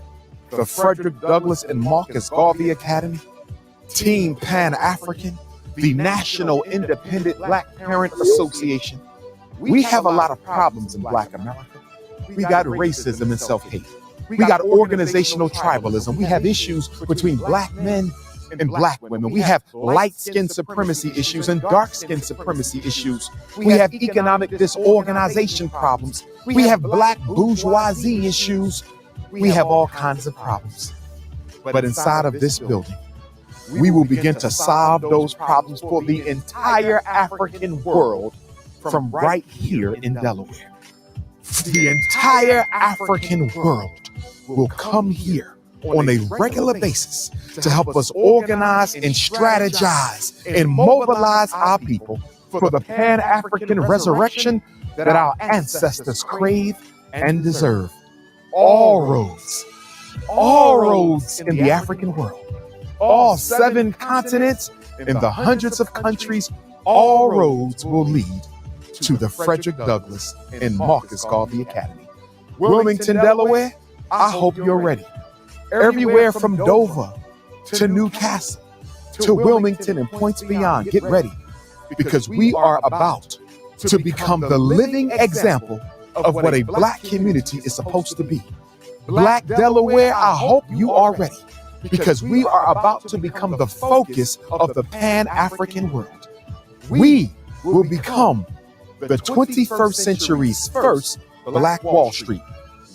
The Frederick Douglass and Marcus Garvey Academy, Team Pan-African, the National Independent Black Parent Association. We have a lot of problems in Black America. We got racism and self-hate. We got organizational tribalism. We have issues between Black men and Black women. We have light skin supremacy issues and dark skin supremacy issues. We have economic disorganization problems. We have Black bourgeoisie issues. We have all kinds of problems. But inside of this building, we will begin to solve those problems for the entire African world from right here in Delaware. The entire African world will come here on a regular basis to help us organize and strategize and mobilize our people for the Pan-African resurrection that our ancestors crave and deserve. All roads in the African world, all 7 continents and the hundreds of countries, all roads will lead to the Frederick Douglass and Marcus Garvey Academy. Wilmington, Delaware, I hope you're ready. Everywhere from Dover to Newcastle to Wilmington and points beyond, get ready, because we are about to become the living example of what a Black community is supposed to be. Black Delaware, I hope you are ready, because we are about to become the focus of the Pan-African world. We will become the 21st century's first Black Wall Street.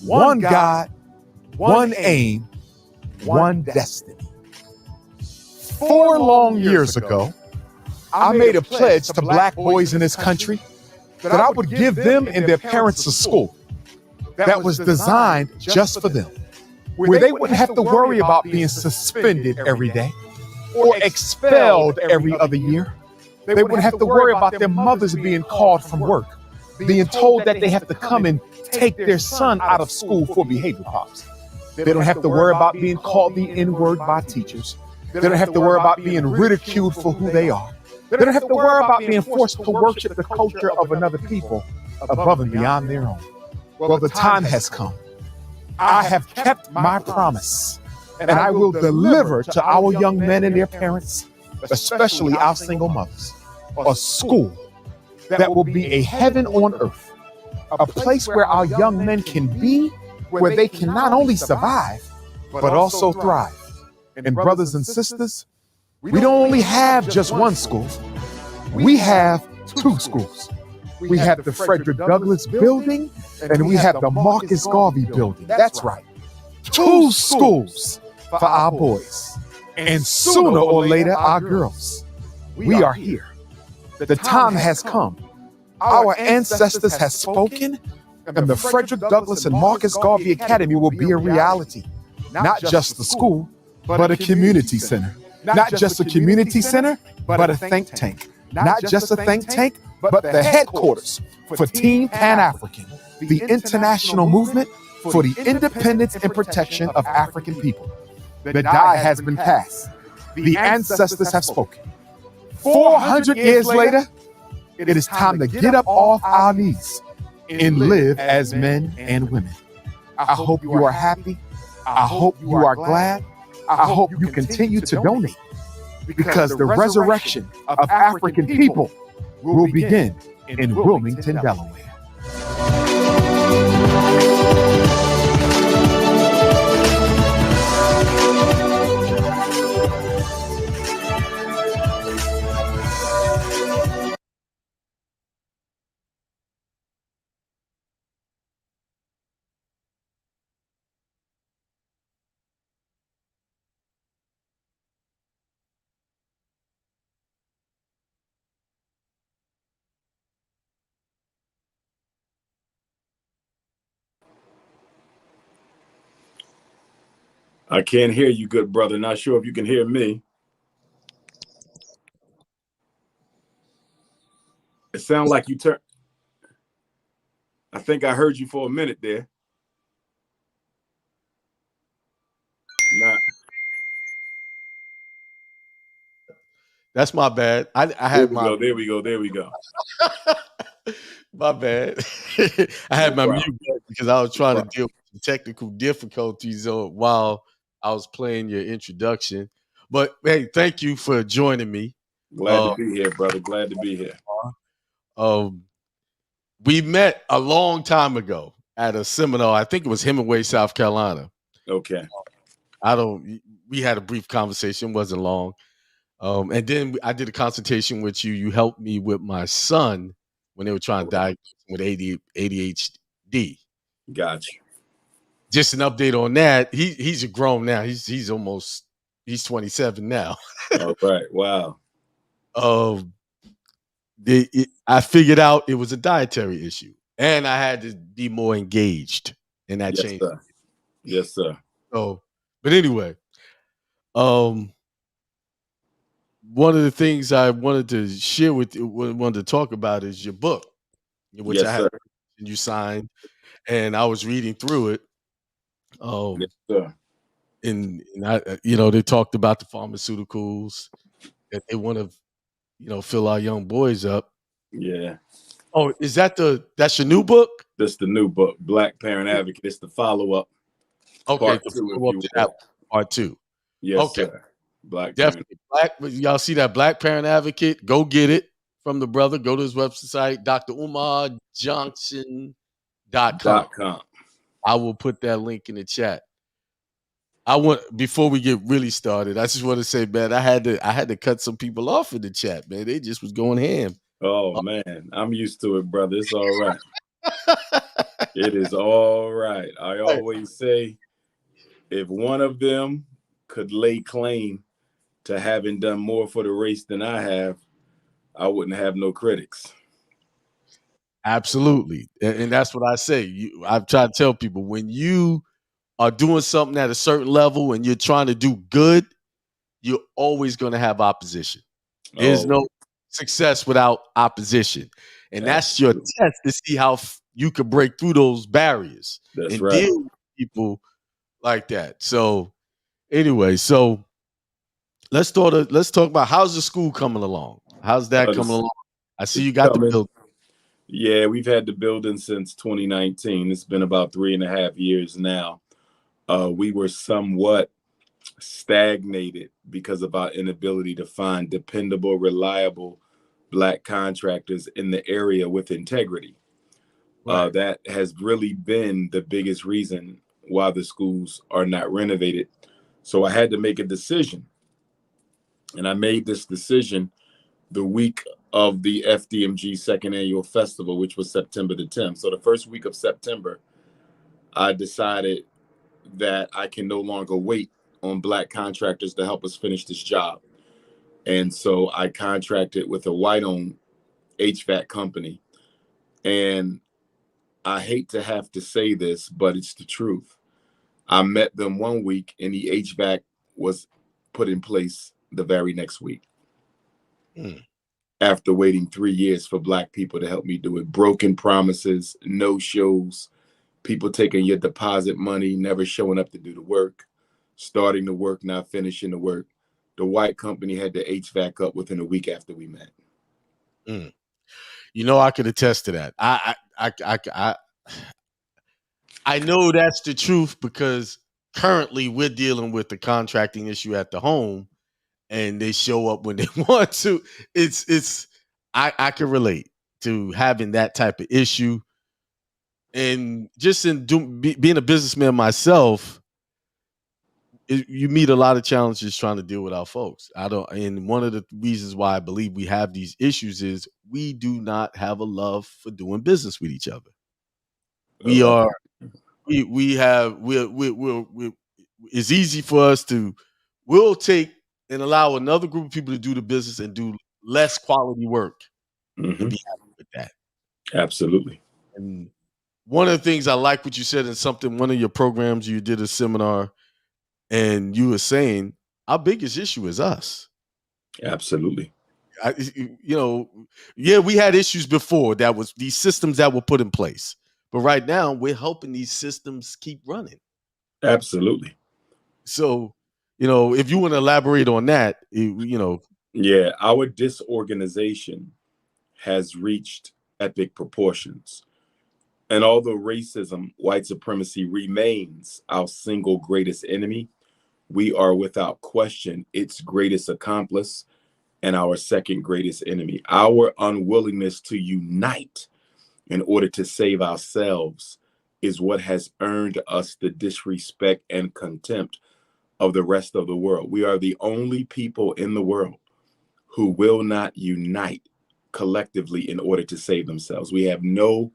One God, one aim, one destiny. 4 long years ago, I made a pledge to Black boys in this country that I would give them and their parents a school, that was designed just for them, where they wouldn't have to worry about being suspended every day or expelled every other year. They wouldn't have to worry about their mothers being called from work, being told that they have to come and take their son out of school for behavior problems. They don't have to worry about being called the N-word by teachers. They don't have to worry about being ridiculed for who they are. They don't have to worry about being forced to worship the culture of another people above and beyond their own. Well, the time has come. I have kept my promise, and I will deliver to our young men and their parents, especially our single mothers, a school that will be a heaven on earth, a place where our young men can be, where they can not only survive, but also thrive. And brothers and sisters, we don't only have just one school, we have two schools. We have the Frederick Douglass building, and we have the Marcus Garvey building. That's right. Two schools for our boys, and sooner or later, our girls. We are here. The time has come. Our ancestors have spoken, and the Frederick Douglass and Marcus Garvey Academy will be a reality. Not just a school, but a community center. Not just a community center, but a think tank. Not just a think tank, but the headquarters for Team Pan-African, the international movement for the independence and protection of African people. The die has been cast. The ancestors have spoken. 400 years later, it is time to get up off our knees and live as men and women. I hope you are happy. I hope you are glad. I hope you continue to donate, because the resurrection of African people will begin in Wilmington, Delaware. I can't hear you, good brother. Not sure if you can hear me. It sounds like you turned. I think I heard you for a minute there. Nah. That's my bad. I had my. There we go. My bad. I had my mute because I was trying to deal with technical difficulties while I was playing your introduction. But hey, thank you for joining me. Glad to be here, brother. Glad to be here. We met a long time ago at a seminar. I think it was Hemingway, South Carolina. Okay. We had a brief conversation, wasn't long. And then I did a consultation with you. You helped me with my son when they were trying to diagnose him with ADHD. Gotcha. Just an update on that. He's a grown now. He's 27 now. All right. Wow. I figured out it was a dietary issue, and I had to be more engaged in that change. Sir. Yes, sir. So, but anyway, one of the things I wanted to share with you, wanted to talk about, is your book, which I had and you signed, and I was reading through it. Yes, sir. And I, they talked about the pharmaceuticals that they want to, fill our young boys up. Yeah. Oh, that's your new book? That's the new book, Black Parent Advocate. It's the follow-up. Okay, part two. Yes, okay. Sir. Black Definitely. Y'all see that Black Parent Advocate? Go get it from the brother. Go to his website, drumarjohnson.com. I will put that link in the chat. Before we get really started, I just want to say, man, I had to cut some people off in the chat, man. They just was going ham. Oh man, I'm used to it, brother. It's all right. It is all right. I always say, if one of them could lay claim to having done more for the race than I have, I wouldn't have no critics. Absolutely. And that's what I say. I've tried to tell people, when you are doing something at a certain level and you're trying to do good, you're always going to have opposition. There's Oh, no success without opposition. And that's your absolutely. test to see how you can break through those barriers That's and right. deal with people like that. So anyway, so let's talk about, how's the school coming along? How's that coming It's, along? I see it's you got the coming. building. Yeah, we've had the building since 2019. It's been about 3.5 years now. We were somewhat stagnated because of our inability to find dependable, reliable Black contractors in the area with integrity. Right. That has really been the biggest reason why the schools are not renovated. So I had to make a decision. And I made this decision the week of the FDMG second annual festival, which was September the 10th. So the first week of September, I decided that I can no longer wait on Black contractors to help us finish this job. And so I contracted with a white-owned HVAC company. And I hate to have to say this, but it's the truth. I met them one week and the HVAC was put in place the very next week. Mm. After waiting 3 years for Black people to help me do it. Broken promises, no shows, people taking your deposit money, never showing up to do the work, starting the work, not finishing the work. The white company had the HVAC up within a week after we met. Mm. I could attest to that. I know that's the truth, because currently we're dealing with the contracting issue at the home, and they show up when they want to. I can relate to having that type of issue, and just being a businessman myself, you meet a lot of challenges trying to deal with our folks. And one of the reasons why I believe we have these issues is we do not have a love for doing business with each other. We Uh, are we have we're it's easy for us to, we'll take and allow another group of people to do the business and do less quality work and mhm, be happy with that. absolutely. And one of the things I like what you said in one of your programs, you did a seminar, and you were saying our biggest issue is us. Absolutely. I, yeah, we had issues before, that was these systems that were put in place, but right now we're helping these systems keep running. Absolutely. So, if you want to elaborate on that, Yeah, our disorganization has reached epic proportions. And although racism, white supremacy remains our single greatest enemy, we are without question its greatest accomplice and our second greatest enemy. Our unwillingness to unite in order to save ourselves is what has earned us the disrespect and contempt of the rest of the world. We are the only people in the world who will not unite collectively in order to save themselves. We have no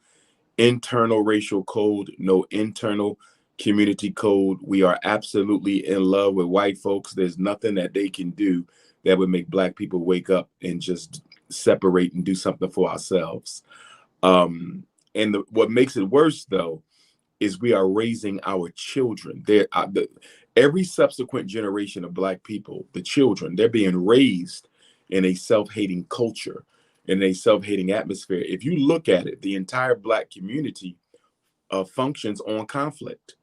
internal racial code, no internal community code. We are absolutely in love with white folks. There's nothing that they can do that would make Black people wake up and just separate and do something for ourselves. What makes it worse, though, is we are raising our children. Every subsequent generation of Black people, the children, they're being raised in a self-hating culture, in a self-hating atmosphere. If you look at it, the entire Black community functions on conflict.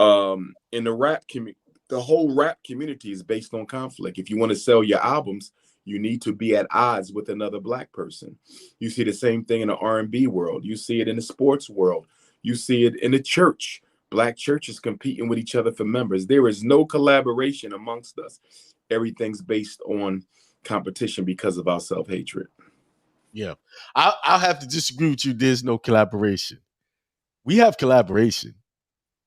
In the rap community, the whole rap community is based on conflict. If you want to sell your albums, you need to be at odds with another Black person. You see the same thing in the R&B world. You see it in the sports world. You see it in the church. Black churches competing with each other for members. There is no collaboration amongst us. Everything's based on competition because of our self-hatred. Yeah, I'll have to disagree with you. There's no collaboration. We have collaboration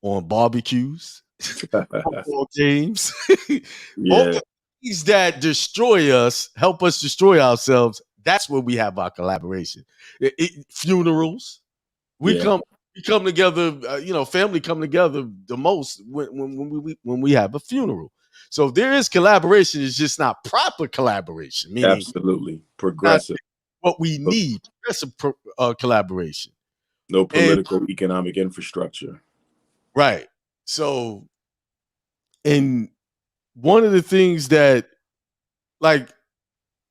on barbecues, football games, all Yeah, the things that destroy us, help us destroy ourselves. That's where we have our collaboration. Funerals, we yeah, come we come together. Family come together the most when we have a funeral. So there is collaboration. It's just not proper collaboration, meaning absolutely. not Progressive. what we need. That's a collaboration. No And political, economic infrastructure. right. So, and one of the things that, like,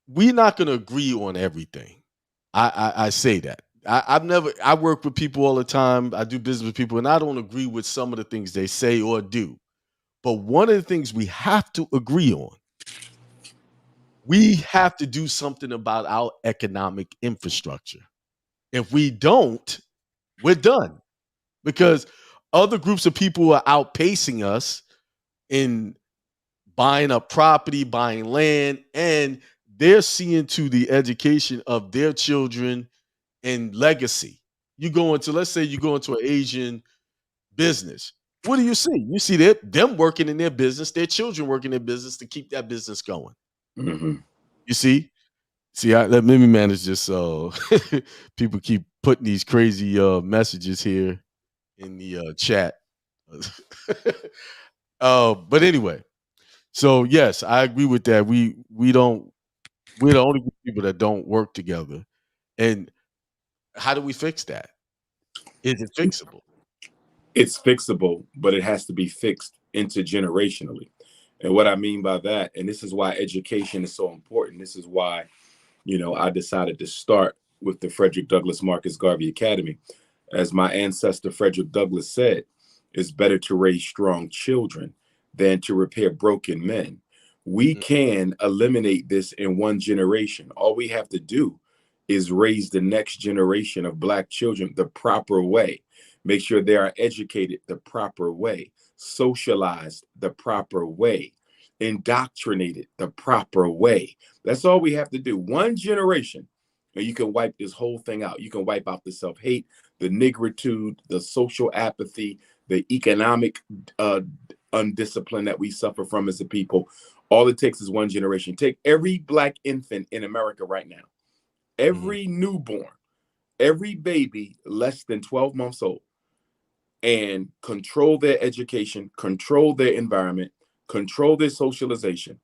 we're not going to agree on everything. I say that. I work with people all the time. I do business with people, and I don't agree with some of the things they say or do. But one of the things we have to agree on, we have to do something about our economic infrastructure. If we don't, we're done, because other groups of people are outpacing us in buying up property, buying land, and they're seeing to the education of their children and legacy. You go into, let's say you go into an Asian business. What do you see? You see them working in their business, their children working in their business to keep that business going. Mm-hmm. You see? Let me manage this. So people keep putting these crazy messages here in the chat. But anyway, so yes, I agree with that. We're the only group of people that don't work together. And how do we fix that? Is it fixable? It's fixable, but it has to be fixed intergenerationally. And what I mean by that, and this is why education is so important. This is why, I decided to start with the Frederick Douglass Marcus Garvey Academy. As my ancestor Frederick Douglass said, it's better to raise strong children than to repair broken men. We can eliminate this in one generation. All we have to do is raise the next generation of Black children the proper way. Make sure they are educated the proper way, socialized the proper way, indoctrinated the proper way. That's all we have to do. One generation, and you can wipe this whole thing out. You can wipe out the self-hate, the nigritude, the social apathy, the economic undiscipline that we suffer from as a people. All it takes is one generation. Take every Black infant in America right now, every newborn, every baby less than 12 months old, and control their education, control their environment, control their socialization.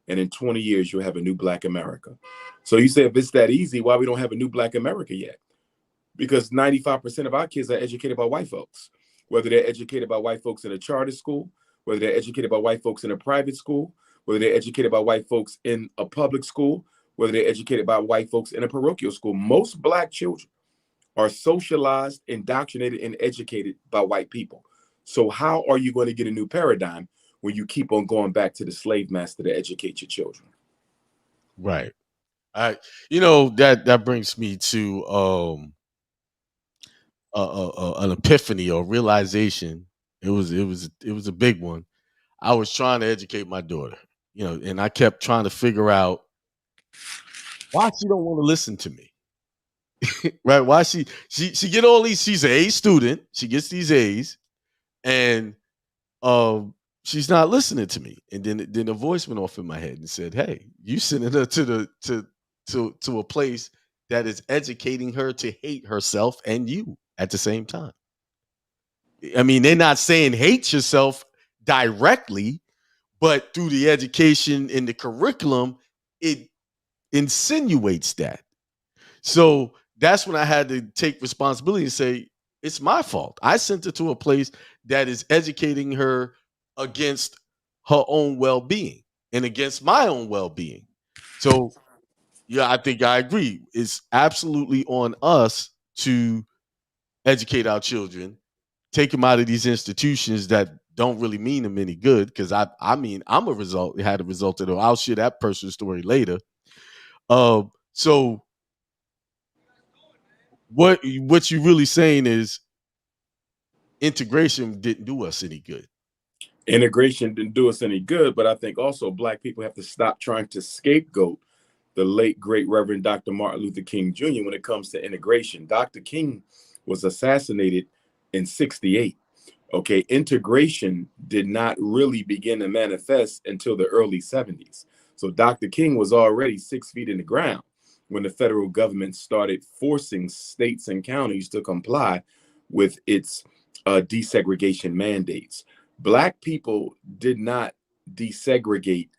And in 20 years, you'll have a new Black America. So you say, if it's that easy, why we don't have a new Black America yet? Because 95% of our kids are educated by white folks, whether they're educated by white folks in a charter school, whether they're educated by white folks in a private school, whether they're educated by white folks in a public school, whether they're educated by white folks in a parochial school. Most Black children are socialized, indoctrinated, and educated by white people. So how are you going to get a new paradigm when you keep on going back to the slave master to educate your children? Right. That brings me to an epiphany or realization. It was a big one. I was trying to educate my daughter, and I kept trying to figure out why she don't want to listen to me. Right? Why she get all these? She's an A student. She gets these A's, and she's not listening to me. And then a voice went off in my head and said, "Hey, you sending her to a place that is educating her to hate herself and you at the same time." I mean, they're not saying hate yourself directly, but through the education and the curriculum, it insinuates that. So that's when I had to take responsibility and say, it's my fault. I sent her to a place that is educating her against her own well-being and against my own well-being. So, yeah, I think I agree. It's absolutely on us to educate our children, take them out of these institutions that don't really mean them any good. Because I'm had a result of it. I'll share that personal story later. So what you're really saying is integration didn't do us any good. Integration didn't do us any good, but I think also Black people have to stop trying to scapegoat the late, great Reverend Dr. Martin Luther King Jr. when it comes to integration. Dr. King was assassinated in 1968. Okay, integration did not really begin to manifest until the early 1970s. So Dr. King was already 6 feet in the ground when the federal government started forcing states and counties to comply with its desegregation mandates. Black people did not desegregate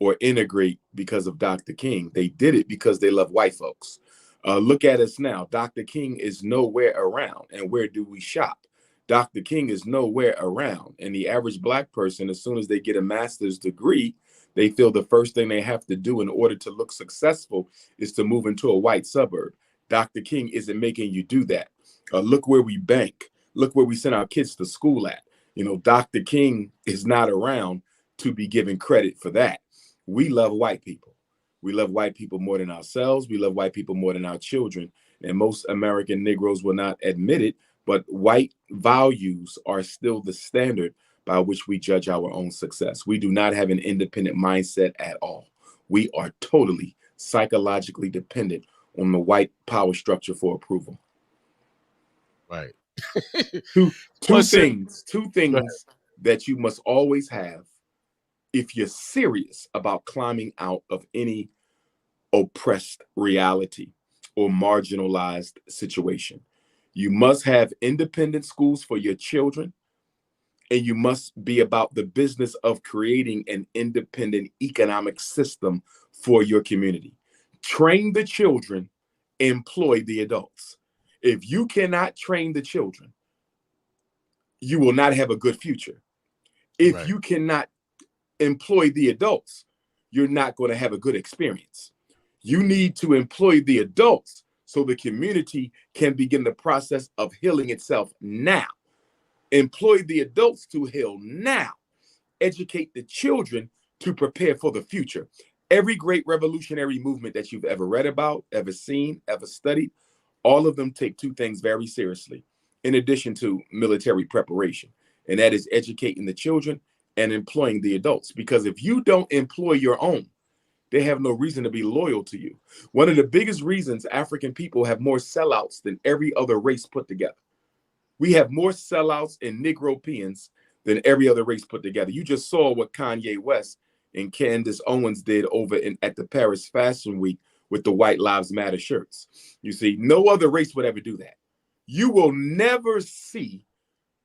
or integrate because of Dr. King. They did it because they love white folks. Look at us now. Dr. King is nowhere around. And where do we shop? Dr. King is nowhere around. And the average Black person, as soon as they get a master's degree, they feel the first thing they have to do in order to look successful is to move into a white suburb. Dr. King isn't making you do that. Look where we bank. Look where we send our kids to school at. Dr. King is not around to be given credit for that. We love white people. We love white people more than ourselves. We love white people more than our children. And most American Negroes will not admit it, but white values are still the standard by which we judge our own success. We do not have an independent mindset at all. We are totally psychologically dependent on the white power structure for approval. Right. Two things that you must always have if you're serious about climbing out of any oppressed reality or marginalized situation. You must have independent schools for your children, and you must be about the business of creating an independent economic system for your community. Train the children, employ the adults. If you cannot train the children, you will not have a good future. If you cannot employ the adults, you're not going to have a good experience. You need to employ the adults so the community can begin the process of healing itself now. Employ the adults to heal now. Educate the children to prepare for the future. Every great revolutionary movement that you've ever read about, ever seen, ever studied, all of them take two things very seriously, in addition to military preparation, and that is educating the children and employing the adults. Because if you don't employ your own, they have no reason to be loyal to you. One of the biggest reasons African people have more sellouts than every other race put together. We have more sellouts and Negropeans than every other race put together. You just saw what Kanye West and Candace Owens did over at the Paris Fashion Week with the White Lives Matter shirts. You see, no other race would ever do that. You will never see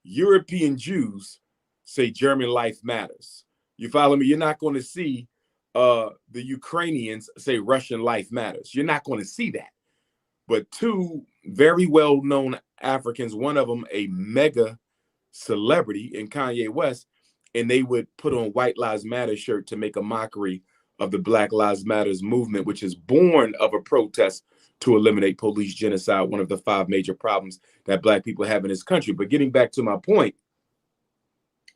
European Jews say German life matters. You follow me? You're not going to see the Ukrainians say Russian life matters. You're not going to see that. But two very well-known Africans, one of them a mega celebrity in Kanye West, and they would put on White Lives Matter shirt to make a mockery of the Black Lives Matters movement, which is born of a protest to eliminate police genocide, one of the 5 major problems that Black people have in this country. But getting back to my point,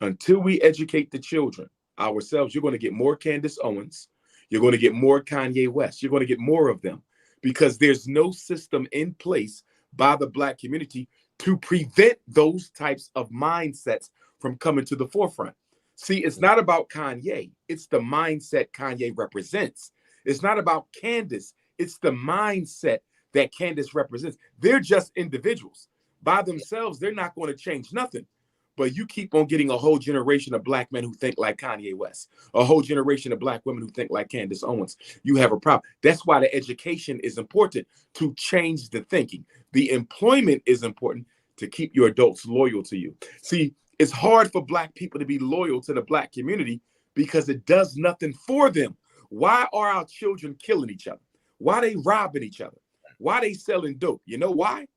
until we educate the children ourselves, you're going to get more Candace Owens. You're going to get more Kanye West. You're going to get more of them because there's no system in place by the Black community to prevent those types of mindsets from coming to the forefront. See, it's not about Kanye. It's the mindset Kanye represents. It's not about Candace. It's the mindset that Candace represents. They're just individuals. By themselves, they're not going to change nothing. But you keep on getting a whole generation of Black men who think like Kanye West, a whole generation of Black women who think like Candace Owens. You have a problem. That's why the education is important to change the thinking. The employment is important to keep your adults loyal to you. See, it's hard for Black people to be loyal to the Black community because it does nothing for them. Why are our children killing each other? Why are they robbing each other? Why are they selling dope? You know why?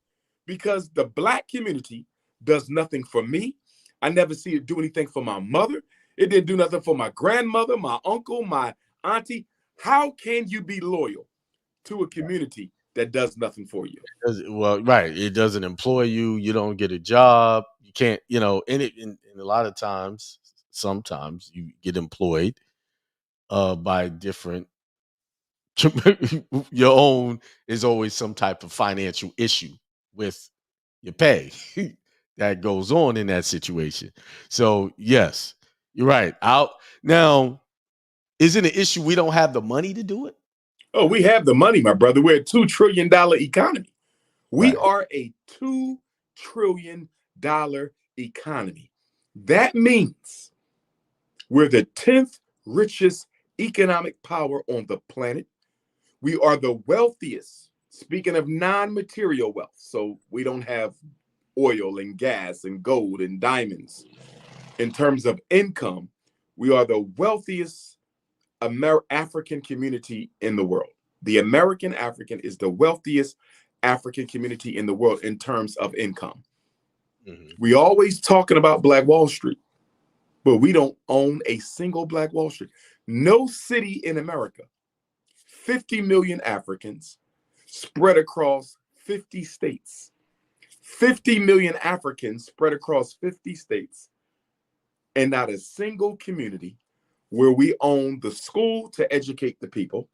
Because the Black community does nothing for me. I never see it do anything for my mother. It didn't do nothing for my grandmother, my uncle, my auntie. How can you be loyal to a community that does nothing for you? Well, right. It doesn't employ you. You don't get a job. You can't, and a lot of times, sometimes you get employed by different, your own is always some type of financial issue with your pay that goes on in that situation. So yes, you're right. Out now, is it an issue we don't have the money to do it? Oh, we have the money, my brother. We're a $2 trillion economy. We are a $2 trillion economy. That means we're the 10th richest economic power on the planet. We are the wealthiest, speaking of non-material wealth. So we don't have oil and gas and gold and diamonds. In terms of income, we are the wealthiest African community in the world. The American African is the wealthiest African community in the world in terms of income. We always talking about Black Wall Street, but we don't own a single Black Wall Street. No city in America, 50 million Africans spread across 50 states. 50 million Africans spread across 50 states, and not a single community where we own the school to educate the people,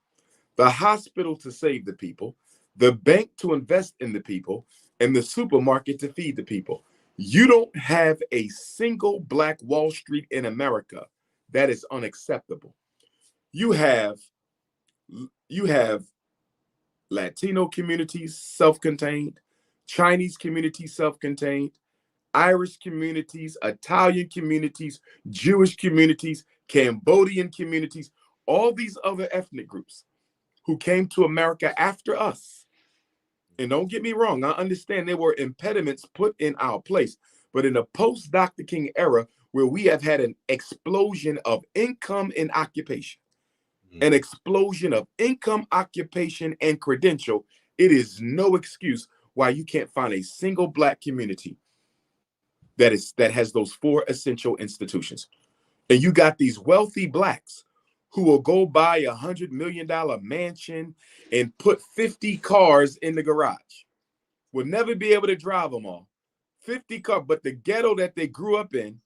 the hospital to save the people, the bank to invest in the people, and the supermarket to feed the people. You don't have a single Black Wall Street in America. That is unacceptable. You have Latino communities self-contained, Chinese communities self-contained, Irish communities, Italian communities, Jewish communities, Cambodian communities, all these other ethnic groups who came to America after us. And don't get me wrong, I understand there were impediments put in our place, but in the post-Dr. King era, where we have had an explosion of income and occupation, an explosion of income, occupation, and credential, it is no excuse why you can't find a single Black community that has those four essential institutions. And you got these wealthy Blacks who will go buy $100 million mansion and put 50 cars in the garage. Will never be able to drive them all. 50 cars, but the ghetto that they grew up in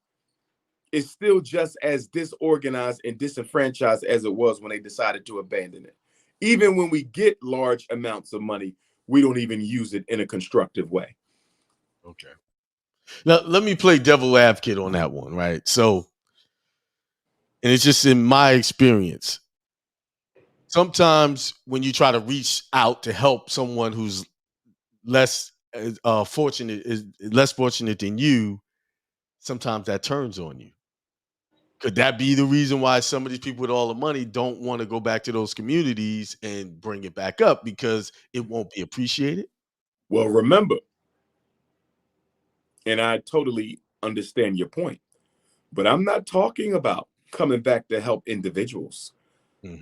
is still just as disorganized and disenfranchised as it was when they decided to abandon it. Even when we get large amounts of money, we don't even use it in a constructive way. Okay. Now, let me play devil advocate on that one, right? So, and it's just in my experience, sometimes when you try to reach out to help someone who's less fortunate than you, sometimes that turns on you. Could that be the reason why some of these people with all the money don't want to go back to those communities and bring it back up because it won't be appreciated? Well, remember, and I totally understand your point, but I'm not talking about coming back to help individuals.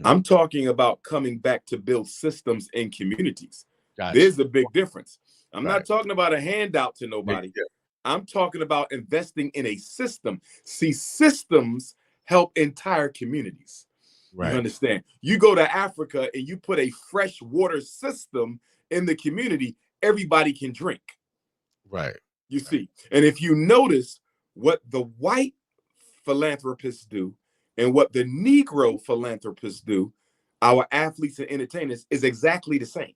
I'm talking about coming back to build systems in communities. Gotcha. There's a big difference. I'm not talking about a handout to nobody. Yeah. I'm talking about investing in a system. See, systems help entire communities. Right. You understand? You go to Africa and you put a fresh water system in the community, everybody can drink. Right. You see, and if you notice what the white philanthropists do and what the Negro philanthropists do, our athletes and entertainers, is exactly the same.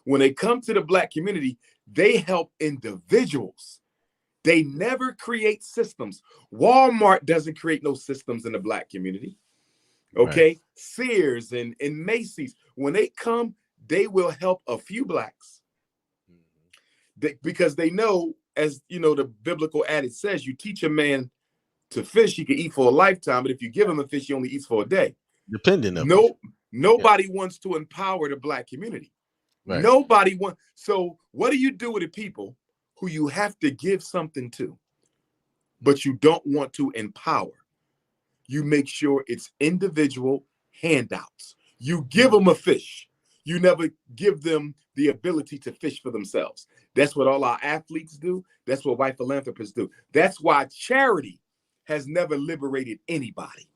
When they come to the Black community, they help individuals. They never create systems. Walmart doesn't create no systems in the Black community. Okay. Right. Sears and Macy's, when they come, they will help a few Blacks. Because they know, as you know, the biblical adage says, you teach a man to fish, he can eat for a lifetime, but if you give him a fish, he only eats for a day. Depending on nobody wants to empower the Black community. Right. Nobody wants. So what do you do with the people who you have to give something to, but you don't want to empower? You make sure it's individual handouts. You give them a fish. You never give them the ability to fish for themselves. That's what all our athletes do. That's what white philanthropists do. That's why charity has never liberated anybody.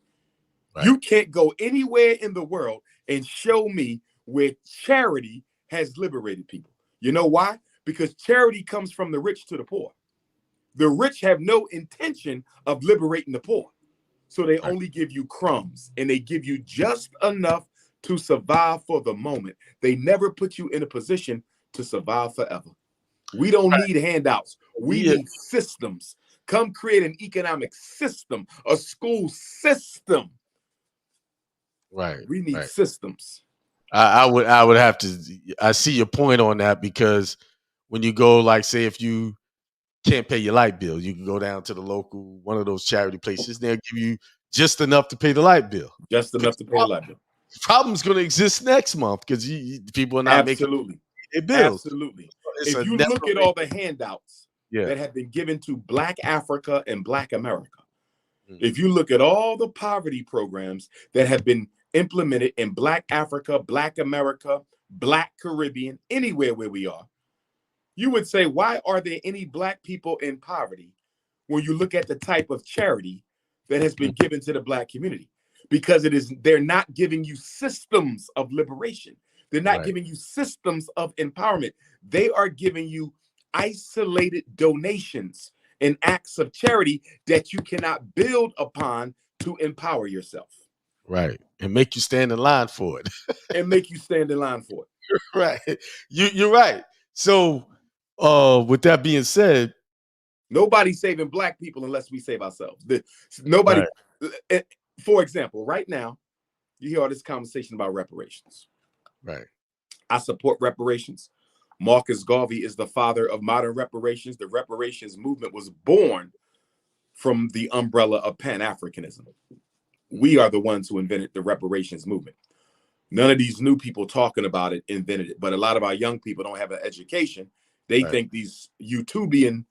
Right. You can't go anywhere in the world and show me where charity has liberated people. You know why? Because charity comes from the rich to the poor. The rich have no intention of liberating the poor. So they only give you crumbs, and they give you just enough to survive for the moment. They never put you in a position to survive forever. We don't need handouts. We need systems. Come create an economic system, a school system. Right. We need systems. I would have to. I see your point on that, because when you go, like, say, if you can't pay your light bill, you can go down to the local one of those charity places. They'll give you just enough to pay the light bill. Just enough to pay the light bill. The problem's going to exist next month because people are not making their bills. Absolutely. If you look at all the handouts that have been given to Black Africa and Black America, if you look at all the poverty programs that have been implemented in Black Africa, Black America, Black Caribbean, anywhere where we are, you would say, why are there any Black people in poverty when you look at the type of charity that has been given to the Black community? Because they're not giving you systems of liberation. They're not giving you systems of empowerment. They are giving you isolated donations and acts of charity that you cannot build upon to empower yourself. Right. And make you stand in line for it. And make you stand in line for it. Right. You're right. So with that being said, nobody's saving Black people unless we save ourselves. Nobody, for example, right now, you hear all this conversation about reparations. Right. I support reparations. Marcus Garvey is the father of modern reparations. The reparations movement was born from the umbrella of Pan-Africanism. We are the ones who invented the reparations movement. None of these new people talking about it invented it, but a lot of our young people don't have an education. They think these YouTubian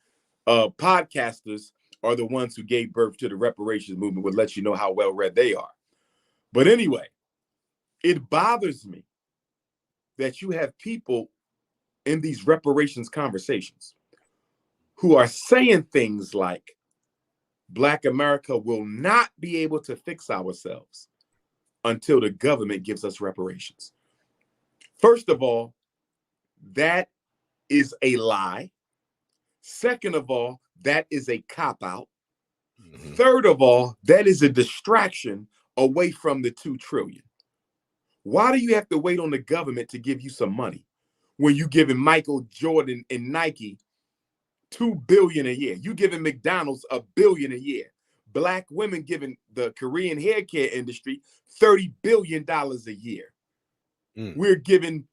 podcasters are the ones who gave birth to the reparations movement, would let you know how well read they are. But anyway, it bothers me that you have people in these reparations conversations who are saying things like, Black America will not be able to fix ourselves until the government gives us reparations. First of all, that is a lie. Second of all, that is a cop-out. Mm-hmm. Third of all, that is a distraction away from the $2 trillion. Why do you have to wait on the government to give you some money when you're giving Michael Jordan and Nike $2 billion a year? You giving McDonald's $1 billion a year. Black women giving the Korean hair care industry $30 billion a year. We're giving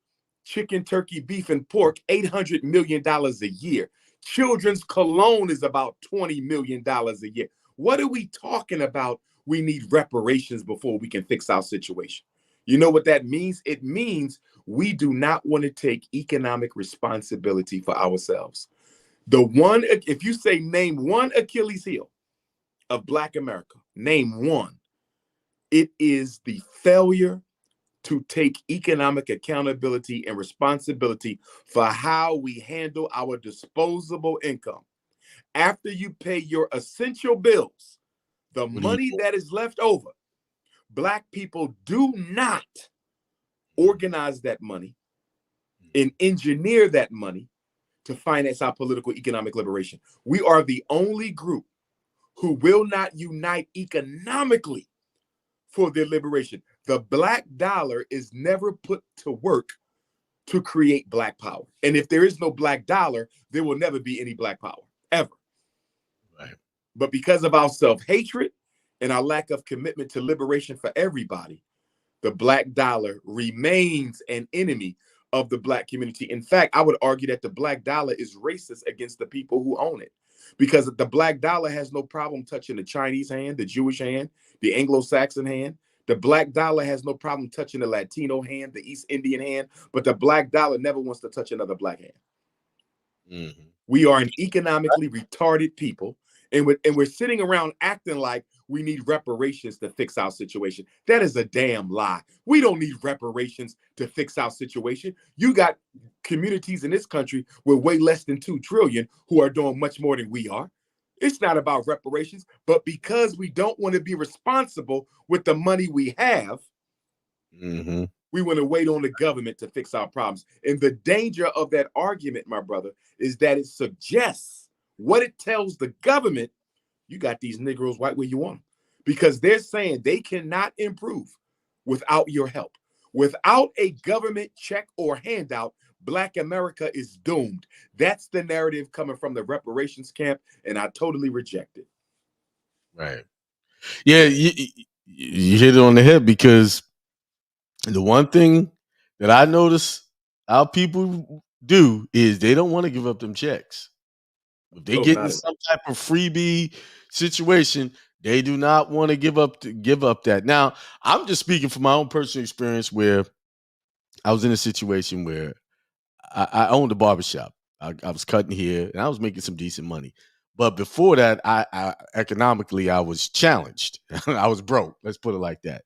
chicken, turkey, beef, and pork $800 million a year. Children's cologne is about $20 million a year. What are we talking about? We need reparations before we can fix our situation. You know what that means? It means we do not want to take economic responsibility for ourselves. If you say name one Achilles heel of Black America, name one, it is the failure to take economic accountability and responsibility for how we handle our disposable income. After you pay your essential bills, the money that is left over, Black people do not organize that money and engineer that money to finance our political economic liberation. We are the only group who will not unite economically for their liberation. The Black dollar is never put to work to create Black power. And if there is no Black dollar, there will never be any Black power, ever. Right. But because of our self-hatred and our lack of commitment to liberation for everybody, the Black dollar remains an enemy of the Black community. In fact, I would argue that the Black dollar is racist against the people who own it, because the Black dollar has no problem touching the Chinese hand, the Jewish hand, the Anglo-Saxon hand. The Black dollar has no problem touching the Latino hand, the East Indian hand, but the Black dollar never wants to touch another Black hand. Mm-hmm. We are an economically retarded people, and we're sitting around acting like we need reparations to fix our situation. That is a damn lie. We don't need reparations to fix our situation. You got communities in this country with way less than $2 trillion who are doing much more than we are. It's not about reparations, but because we don't want to be responsible with the money we have, we want to wait on the government to fix our problems. And the danger of that argument, my brother, is that it suggests what it tells the government: you got these Negroes right where you want them, because they're saying they cannot improve without your help. Without a government check or handout, Black America is doomed. That's the narrative coming from the reparations camp, and I totally reject it. Right. Yeah, you hit it on the head, because the one thing that I notice our people do is they don't want to give up them checks. If they get in some type of freebie situation, they do not want to give up that. Now, I'm just speaking from my own personal experience, where I was in a situation where I owned a barbershop. I was cutting hair and I was making some decent money. But before that, I economically, I was challenged. I was broke. Let's put it like that.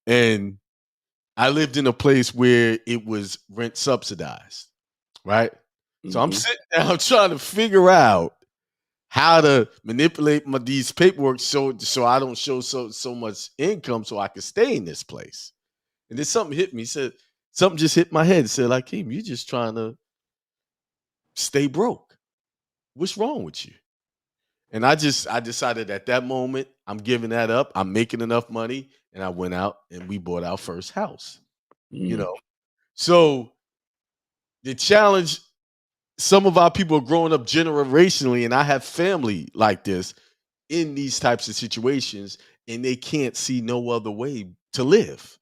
And I lived in a place where it was rent subsidized, right? So I'm sitting down trying to figure out how to manipulate these paperwork so I don't show so much income so I can stay in this place. And then something hit me. Said something just hit my head. It said, Akiem, you just trying to stay broke. What's wrong with you? And I decided at that moment, I'm giving that up. I'm making enough money. And I went out and we bought our first house. You know. So the challenge, some of our people are growing up generationally, and I have family like this in these types of situations, and they can't see no other way to live.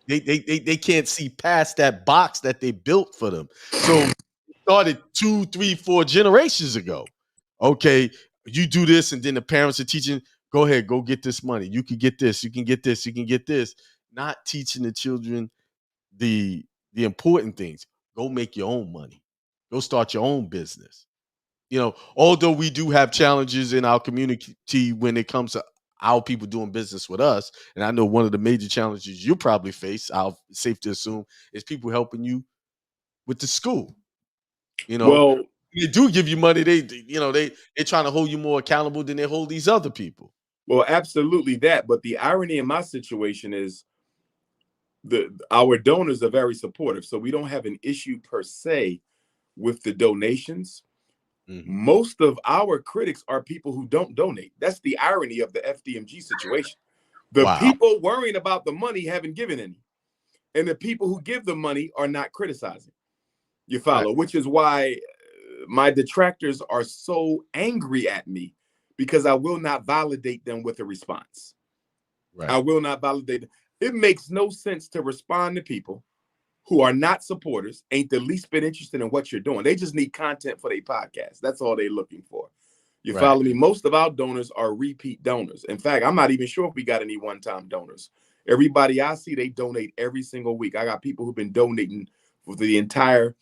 They can't see past that box that they built for them. So it started 2, 3, 4 generations ago. Okay, you do this, and then the parents are teaching, go ahead, go get this money. You can get this, you can get this, you can get this. Not teaching the children the important things. Go make your own money. Go start your own business. You know, although we do have challenges in our community when it comes to our people doing business with us, and I know one of the major challenges you probably face, I'll safe to assume, is people helping you with the school. You know, Well, they do give you money. They're trying to hold you more accountable than they hold these other people. well, absolutely that. But the irony in my situation is our donors are very supportive, so we don't have an issue per se with the donations. Most of our critics are people who don't donate. That's the irony of the FDMG situation. The Wow. people worrying about the money haven't given any, and the people who give the money are not criticizing. You follow? Right. Which is why my detractors are so angry at me, because I will not validate them with a response. Right. I will not validate them. It makes no sense to respond to people who are not supporters, ain't the least bit interested in what you're doing. They just need content for their podcast. That's all they're looking for. You follow me? Most of our donors are repeat donors. In fact, I'm not even sure if we got any one-time donors. Everybody I see, they donate every single week. I got people who've been donating for the entire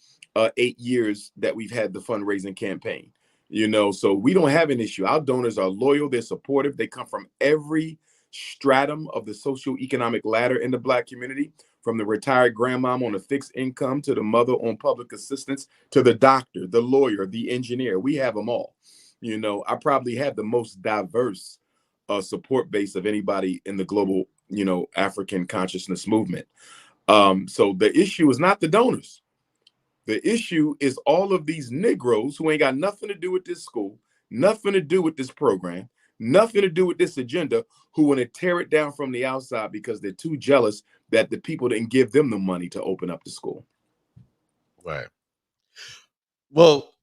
8 years that we've had the fundraising campaign. You know, so we don't have an issue. Our donors are loyal. They're supportive. They come from every stratum of the socioeconomic ladder in the Black community, from the retired grandmom on a fixed income to the mother on public assistance to the doctor, the lawyer, the engineer. We have them all. You know, I probably have the most diverse support base of anybody in the global, African consciousness movement. So the issue is not the donors. The issue is all of these Negroes who ain't got nothing to do with this school, nothing to do with this program, nothing to do with this agenda, who want to tear it down from the outside because they're too jealous that the people didn't give them the money to open up the school. Right. Well,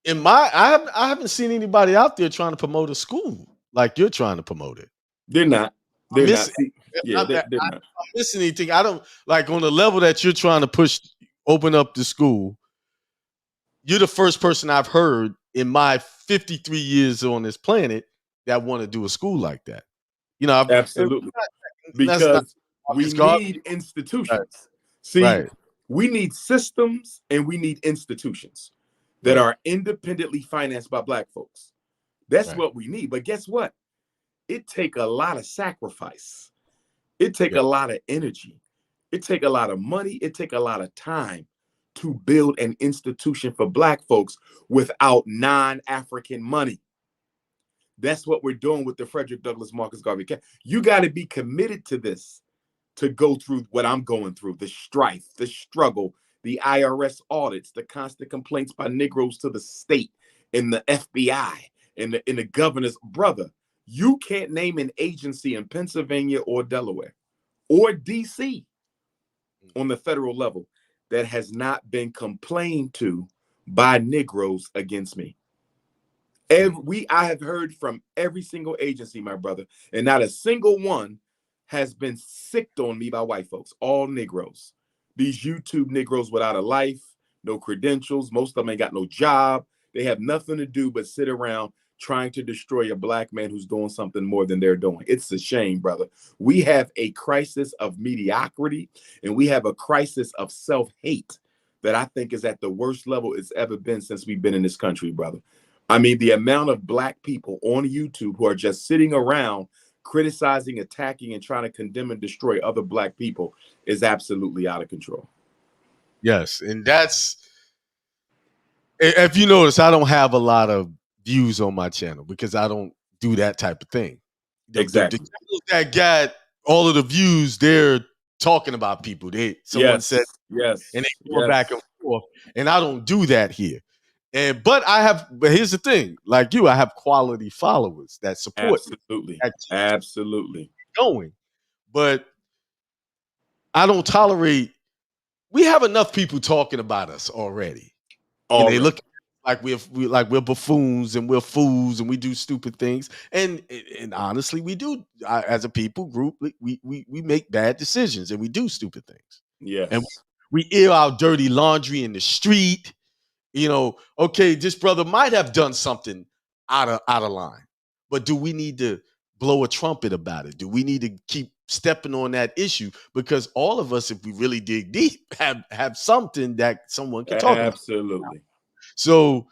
I haven't seen anybody out there trying to promote a school like you're trying to promote it. They're not. They're not. Yeah, they're not. I'm missing anything. I don't like on the level that you're trying to push, open up the school. You're the first person I've heard in my 53 years on this planet that want to do a school like that. You know, absolutely, because we need institutions. See, we need systems and we need institutions that are independently financed by Black folks. That's what we need. But guess what? It take a lot of sacrifice. It take a lot of energy. It take a lot of money. It take a lot of time to build an institution for Black folks without non-African money. That's what we're doing with the Frederick Douglass Marcus Garvey. You got to be committed to this to go through what I'm going through, the strife, the struggle, the IRS audits, the constant complaints by Negroes to the state and the FBI and the governor's brother. You can't name an agency in Pennsylvania or Delaware or DC on the federal level that has not been complained to by Negroes against me. I have heard from every single agency, my brother, and not a single one has been sicked on me by white folks, all Negroes. These YouTube Negroes without a life, no credentials, most of them ain't got no job. They have nothing to do but sit around trying to destroy a Black man who's doing something more than they're doing. It's a shame, brother. We have a crisis of mediocrity, and we have a crisis of self-hate that I think is at the worst level it's ever been since we've been in this country, brother. I mean, the amount of Black people on YouTube who are just sitting around criticizing, attacking, and trying to condemn and destroy other Black people is absolutely out of control. Yes, and that's, if you notice, I don't have a lot of views on my channel because I don't do that type of thing. Exactly. The channels that got all of the views, they're talking about people. Someone said, yes, and they go back and forth, and I don't do that here. But here's the thing, like you, I have quality followers that support absolutely, me, absolutely going. But I don't tolerate. We have enough people talking about us already. And they look like we're buffoons and we're fools and we do stupid things. And honestly, we do, as a people group, we make bad decisions and we do stupid things. Yes. And we air our dirty laundry in the street. Okay, this brother might have done something out of line, but do we need to blow a trumpet about it? Do we need to keep stepping on that issue? Because all of us, if we really dig deep, have something that someone can talk about. Absolutely. So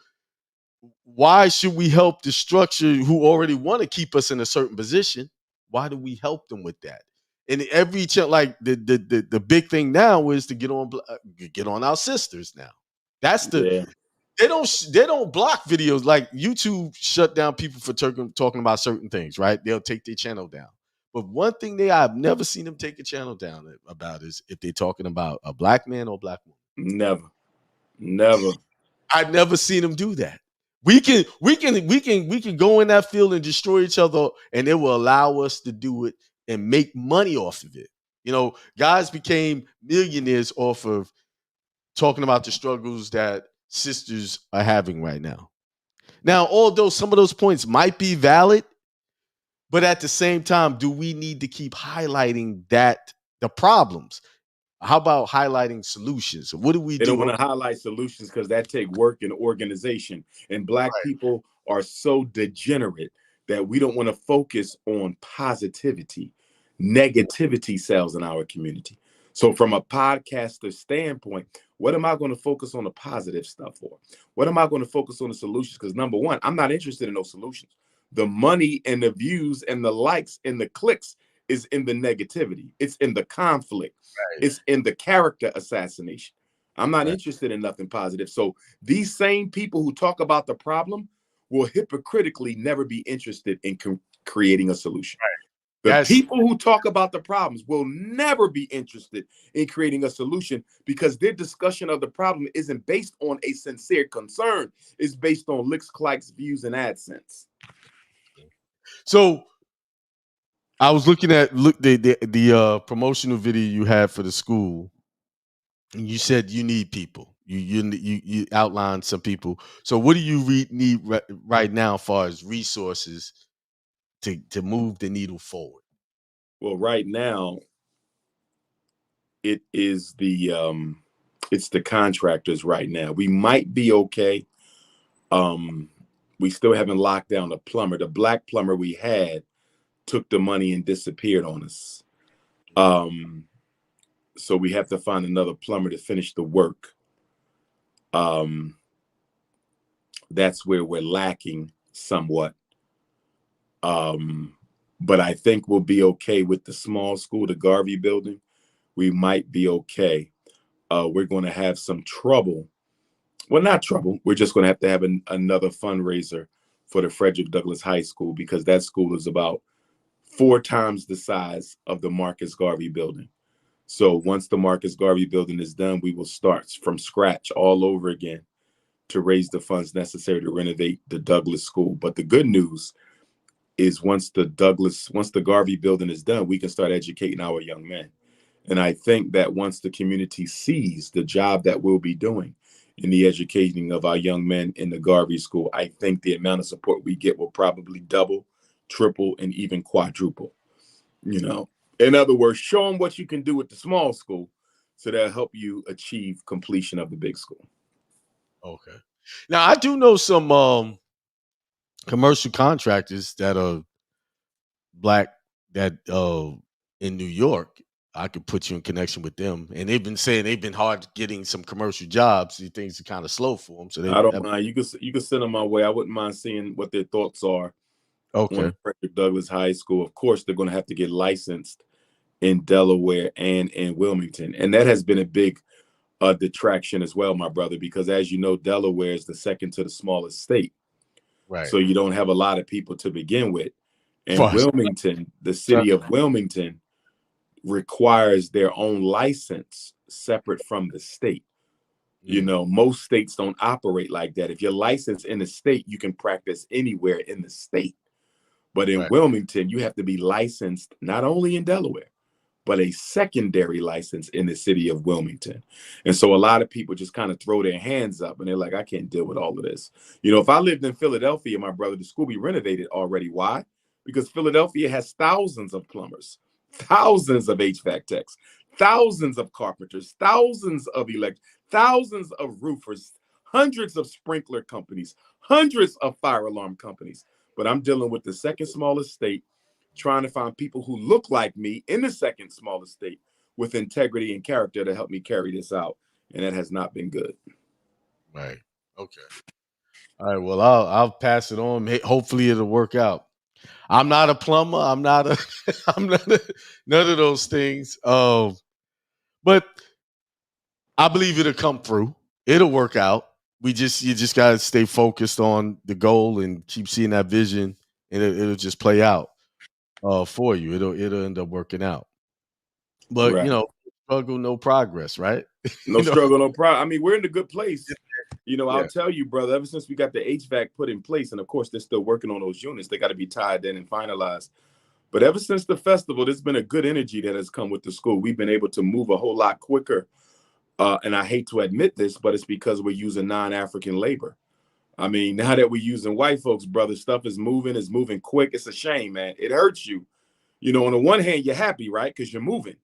why should we help the structure who already want to keep us in a certain position? Why do we help them with that? And every like the big thing now is to get on our sisters now. That's they don't block videos. Like YouTube shut down people for talking about certain things, right? They'll take their channel down. But one thing I've never seen them take a channel down about is if they're talking about a Black man or Black woman. Never. I've never seen them do that. We can go in that field and destroy each other, and it will allow us to do it and make money off of it. Guys became millionaires off of talking about the struggles that sisters are having right now. Now, although some of those points might be valid, but at the same time, do we need to keep highlighting the problems? How about highlighting solutions? What do we do? They don't want to highlight solutions because that take work and organization. And Black people are so degenerate that we don't want to focus on positivity. Negativity sells in our community. So from a podcaster standpoint, what am I going to focus on the positive stuff for? What am I going to focus on the solutions? Because number one, I'm not interested in those solutions. The money and the views and the likes and the clicks is in the negativity. It's in the conflict. Right. It's in the character assassination. I'm not interested in nothing positive. So these same people who talk about the problem will hypocritically never be interested in creating a solution. Right. The people who talk about the problems will never be interested in creating a solution because their discussion of the problem isn't based on a sincere concern. It's based on licks, clicks, views, and AdSense. So I was looking at the promotional video you had for the school, and you said you need people. You outlined some people. So what do you need right now as far as resources to move the needle forward? Well, right now, it is it's the contractors right now. We might be okay. We still haven't locked down the plumber. The Black plumber we had took the money and disappeared on us. So we have to find another plumber to finish the work. That's where we're lacking somewhat. But I think we'll be okay with the small school, the Garvey building. We might be okay. We're going to have some trouble. Well, not trouble. We're just going to have another fundraiser for the Frederick Douglass High School because that school is about 4 times the size of the Marcus Garvey building. So once the Marcus Garvey building is done, we will start from scratch all over again to raise the funds necessary to renovate the Douglass School. But the good news is once the Garvey building is done, we can start educating our young men. And I think that once the community sees the job that we'll be doing in the educating of our young men in the Garvey School, I think the amount of support we get will probably double, triple, and even quadruple. In other words, show them what you can do with the small school so that'll help you achieve completion of the big school. Okay. Now, I do know some commercial contractors that are Black that in New York. I could put you in connection with them, and they've been saying they've been hard getting some commercial jobs. These things are kind of slow for them. So I don't mind. You can send them my way. I wouldn't mind seeing what their thoughts are Okay. on Frederick Douglass High School. Of course, they're going to have to get licensed in Delaware and in Wilmington. And that has been a big detraction as well, my brother, because as you know, Delaware is the second to the smallest state. Right. So you don't have a lot of people to begin with. And First. Wilmington, the city of Wilmington, requires their own license separate from the state. You know, most states don't operate like that. If you're licensed in the state, you can practice anywhere in the state. But in Wilmington, you have to be licensed not only in Delaware, but a secondary license in the city of Wilmington. And so a lot of people just kind of throw their hands up and they're like, I can't deal with all of this. You know, if I lived in Philadelphia, my brother, the school be renovated already. Why? Because Philadelphia has thousands of plumbers, thousands of HVAC techs, thousands of carpenters, thousands of thousands of roofers, hundreds of sprinkler companies, hundreds of fire alarm companies. But I'm dealing with the second smallest state, trying to find people who look like me in the second smallest state with integrity and character to help me carry this out. And that has not been good. Right. Okay. All right. Well, I'll pass it on. Hopefully it'll work out. I'm not a plumber. I'm not a none of those things. But I believe it'll come through. It'll work out. You just gotta stay focused on the goal and keep seeing that vision, and it'll just play out for you. It'll end up working out. But Right. struggle, no progress, right? No struggle, no problem. I mean, we're in a good place. You know, Yeah. I'll tell you, brother, ever since we got the HVAC put in place, and of course, they're still working on those units. They got to be tied in and finalized. But ever since the festival, there's been a good energy that has come with the school. We've been able to move a whole lot quicker. And I hate to admit this, but it's because we're using non-African labor. I mean, now that we're using white folks, brother, stuff is moving quick. It's a shame, man. It hurts you. You know, on the one hand, you're happy, right? Because you're moving.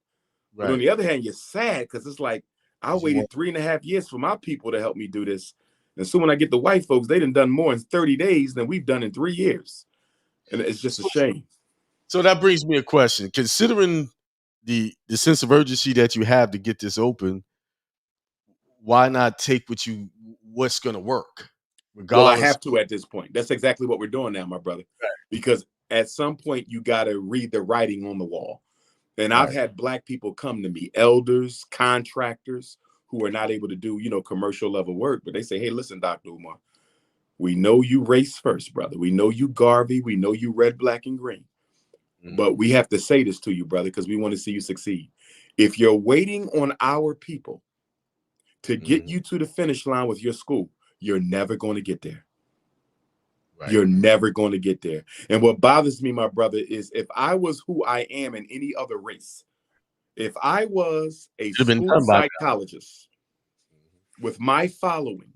But on the other hand, you're sad because it's like, I waited 3.5 years for my people to help me do this. And so when I get the white folks, they done more in 30 days than we've done in 3 years. And it's just a shame. So that brings me a question. Considering the sense of urgency that you have to get this open, why not take what's going to work? Well, I Regardless. have to at this point. That's exactly what we're doing now, my brother. Right. Because at some point, you got to read the writing on the wall. And I've had Black people come to me, elders, contractors who are not able to do, commercial level work. But they say, hey, listen, Dr. Umar, we know you race first, brother. We know you Garvey. We know you red, black, and green. But we have to say this to you, brother, because we want to see you succeed. If you're waiting on our people to get you to the finish line with your school, you're never going to get there. Right. You're never going to get there. And what bothers me, my brother, is if I was who I am in any other race, if I was a school psychologist with my following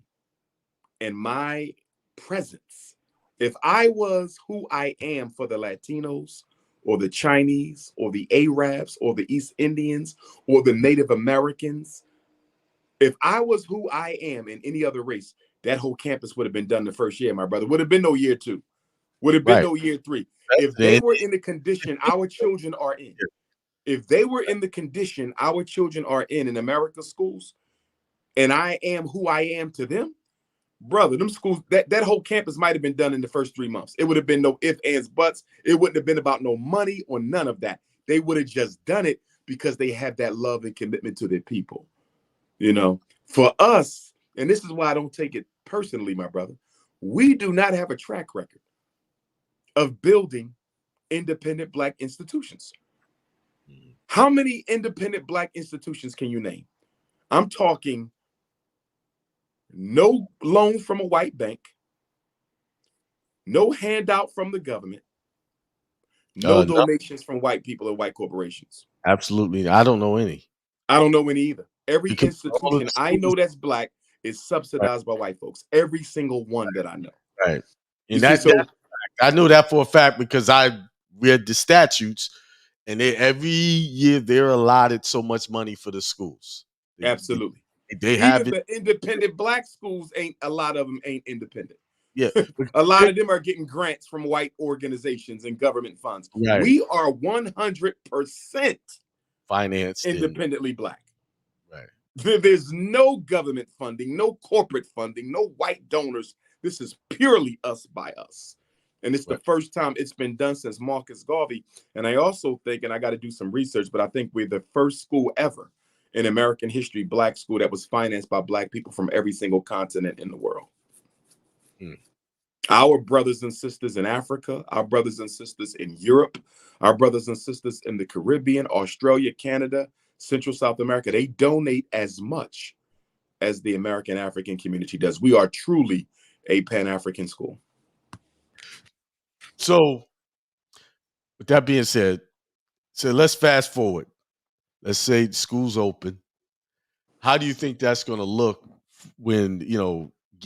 and my presence, if I was who I am for the Latinos or the Chinese or the Arabs or the East Indians or the Native Americans, if I was who I am in any other race, that whole campus would have been done the first year, my brother. Would have been no year 2. Would have been no year 3. If they were in the condition our children are in, if they were in the condition our children are in America's schools, and I am who I am to them, brother, them schools, that whole campus might have been done in the first 3 months. It would have been no ifs, ands, buts. It wouldn't have been about no money or none of that. They would have just done it because they have that love and commitment to their people. For us, and this is why I don't take it personally, my brother, we do not have a track record of building independent Black institutions. How many independent Black institutions can you name? I'm talking no loan from a white bank, no handout from the government, no donations from white people or white corporations. Absolutely. I don't know any. I don't know any either. Every institution I know that's Black is subsidized by white folks. Every single one that I know. Right. And I knew that for a fact because I read the statutes, and every year they're allotted so much money for the schools. Absolutely. They have even the independent Black schools a lot of them ain't independent. Yeah. A lot of them are getting grants from white organizations and government funds. Right. We are 100% financed independently Black. Right. There's no government funding, no corporate funding, no white donors. This is purely us by us. And it's the first time it's been done since Marcus Garvey. And I also think, and I got to do some research, but I think we're the first school ever in American history, Black school, that was financed by Black people from every single continent in the world. Our brothers and sisters in Africa, our brothers and sisters in Europe, our brothers and sisters in the Caribbean, Australia, Canada, Central South America, they donate as much as the American African community does. We are truly a Pan-African school. So, with that being said, so let's fast forward. Let's say school's open. How do you think that's going to look when,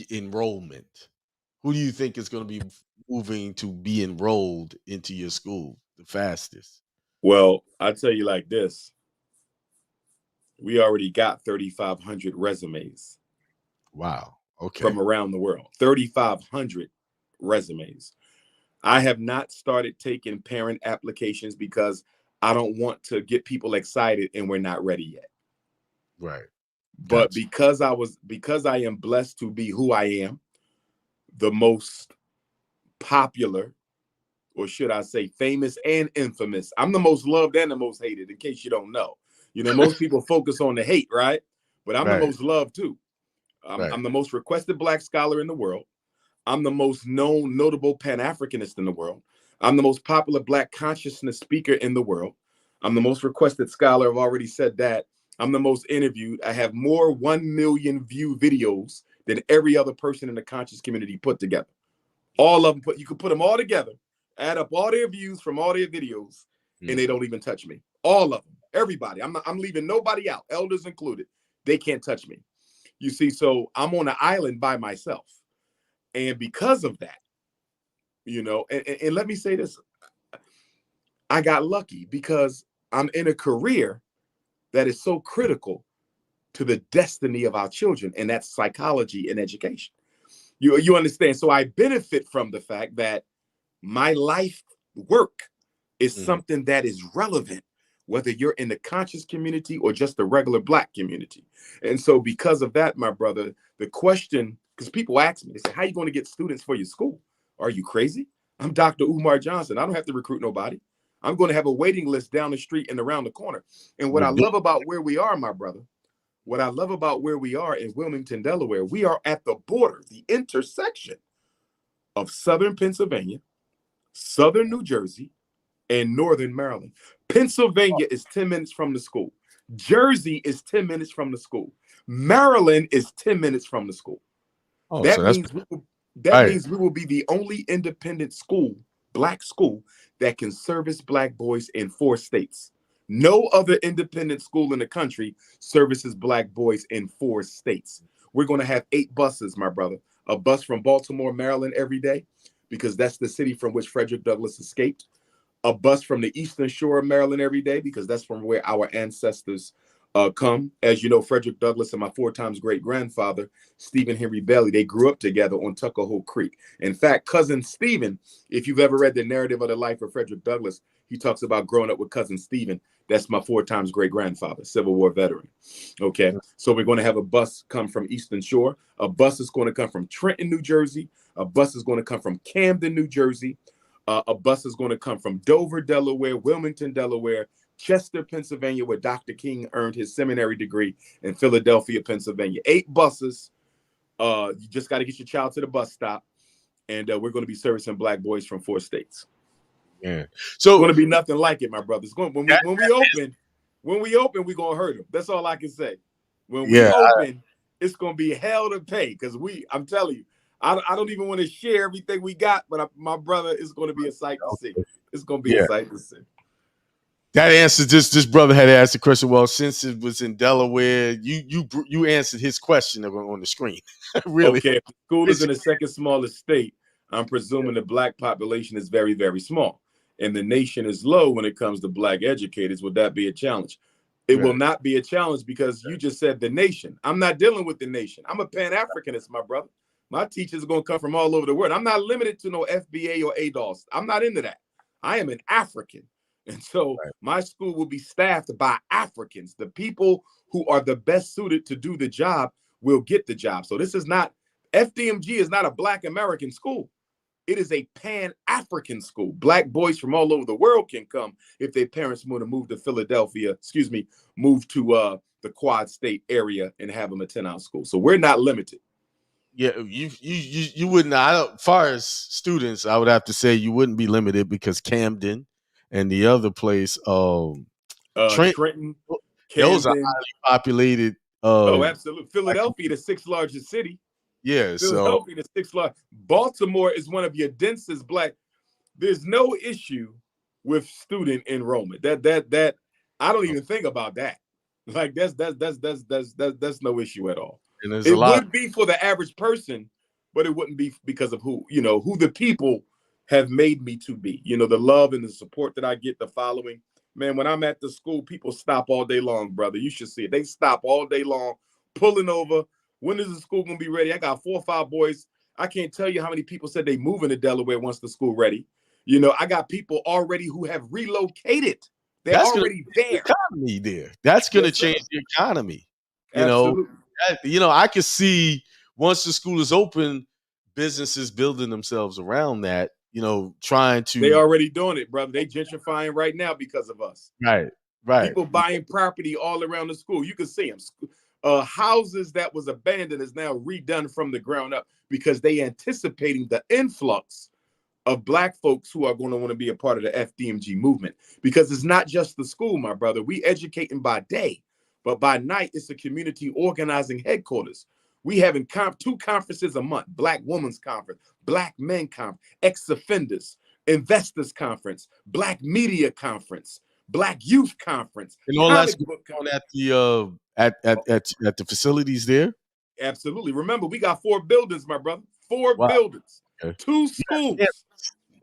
enrollment? Who do you think is going to be moving to be enrolled into your school the fastest? Well, I tell you like this. We already got 3,500 resumes. Wow. Okay. From around the world. 3,500 resumes. I have not started taking parent applications because I don't want to get people excited and we're not ready yet. Right. But because I am blessed to be who I am, the most popular, or should I say famous and infamous. I'm the most loved and the most hated, in case you don't know. Most people focus on the hate, right? But I'm the most loved too. I'm the most requested Black scholar in the world. I'm the most known, notable Pan-Africanist in the world. I'm the most popular Black consciousness speaker in the world. I'm the most requested scholar. I've already said that. I'm the most interviewed. I have more 1 million view videos than every other person in the conscious community put together. All of them, you could put them all together, add up all their views from all their videos, and they don't even touch me. All of them, everybody. I'm leaving nobody out, elders included. They can't touch me. You see, so I'm on an island by myself. And because of that, and let me say this, I got lucky because I'm in a career that is so critical to the destiny of our children, and that's psychology and education. You understand? So I benefit from the fact that my life work is something that is relevant, whether you're in the conscious community or just the regular Black community. And so because of that, my brother, the question, because people ask me, they say, how are you going to get students for your school? Are you crazy? I'm Dr. Umar Johnson. I don't have to recruit nobody. I'm going to have a waiting list down the street and around the corner. And what I love about where we are, my brother, what I love about where we are in Wilmington, Delaware, we are at the border, the intersection of Southern Pennsylvania, Southern New Jersey, and Northern Maryland. Pennsylvania is 10 minutes from the school. Jersey is 10 minutes from the school. Maryland is 10 minutes from the school. Oh, that so means we will be the only independent school, Black school, that can service Black boys in 4 states. No other independent school in the country services Black boys in 4 states. We're going to have 8 buses, my brother. A bus from Baltimore, Maryland every day, because that's the city from which Frederick Douglass escaped. A bus from the Eastern Shore of Maryland every day, because that's from where our ancestors come. As you know, Frederick Douglass and my 4 times great-grandfather, Stephen Henry Bailey, they grew up together on Tuckahoe Creek. In fact, cousin Stephen, if you've ever read the narrative of the life of Frederick Douglass, he talks about growing up with cousin Stephen. That's my 4 times great-grandfather, Civil War veteran. Okay, so we're going to have a bus come from Eastern Shore. A bus is going to come from Trenton, New Jersey. A bus is going to come from Camden, New Jersey. A bus is going to come from Dover, Delaware, Wilmington, Delaware, Chester, Pennsylvania, where Dr. King earned his seminary degree, in Philadelphia, Pennsylvania. 8 buses. You just got to get your child to the bus stop, and we're going to be servicing Black boys from 4 states. Yeah, so it's going to be nothing like it, my brother. It's going when we open, we're going to hurt them. That's all I can say. When we open, it's going to be hell to pay, because I'm telling you. I don't even want to share everything we got, but my brother, is going to be a sight to see. It's going to be a sight to see. That answer, this brother had asked the question. Well, since it was in Delaware, you answered his question on the screen. Really? Okay. If the school is in the second smallest state, I'm presuming the Black population is very, very small, and the nation is low when it comes to Black educators. Would that be a challenge? It will not be a challenge, because you just said the nation. I'm not dealing with the nation. I'm a Pan-Africanist, my brother. My teachers are going to come from all over the world. I'm not limited to no FBA or ADOS. I'm not into that. I am an African. And so my school will be staffed by Africans. The people who are the best suited to do the job will get the job. So this is not, FDMG is not a Black American school. It is a Pan African school. Black boys from all over the world can come if their parents want to move to Philadelphia, move to the Quad State area and have them attend our school. So we're not limited. Yeah, you wouldn't. As far as students, I would have to say you wouldn't be limited because Camden and the other place, Trenton, those are Camden. highly populated. Oh, absolutely. Philadelphia, the sixth largest city. Yeah, Philadelphia, the sixth largest. Baltimore is one of your densest black. There's no issue with student enrollment. That I don't even think about that. Like that's no issue at all. And there's It a lot. would be for the average person, but it wouldn't be because of who the people have made me to be. The love and the support that I get, the following. Man, when I'm at the school, people stop all day long, brother. You should see it. They stop all day long, pulling over. When is the school gonna be ready? I got 4 or 5 boys. I can't tell you how many people said they moving to Delaware once the school ready. I got people already who have relocated. They're already there. Economy there. That's going to change the economy. Absolutely. I could see once the school is open, businesses building themselves around that. Trying to. They already doing it, brother. They gentrifying right now because of us. Right. People buying property all around the school. You can see them. Houses that was abandoned is now redone from the ground up because they anticipating the influx of black folks who are going to want to be a part of the FDMG movement, because it's not just the school, my brother. We educating by day, but by night it's a community organizing headquarters. We having 2 conferences a month: Black Women's Conference, Black Men Conference, Ex-Offenders, Investors Conference, Black Media Conference, Black Youth Conference. And all that's going on at the facilities there. Absolutely. Remember, we got 4 buildings, my brother. 4 buildings, okay. 2 schools.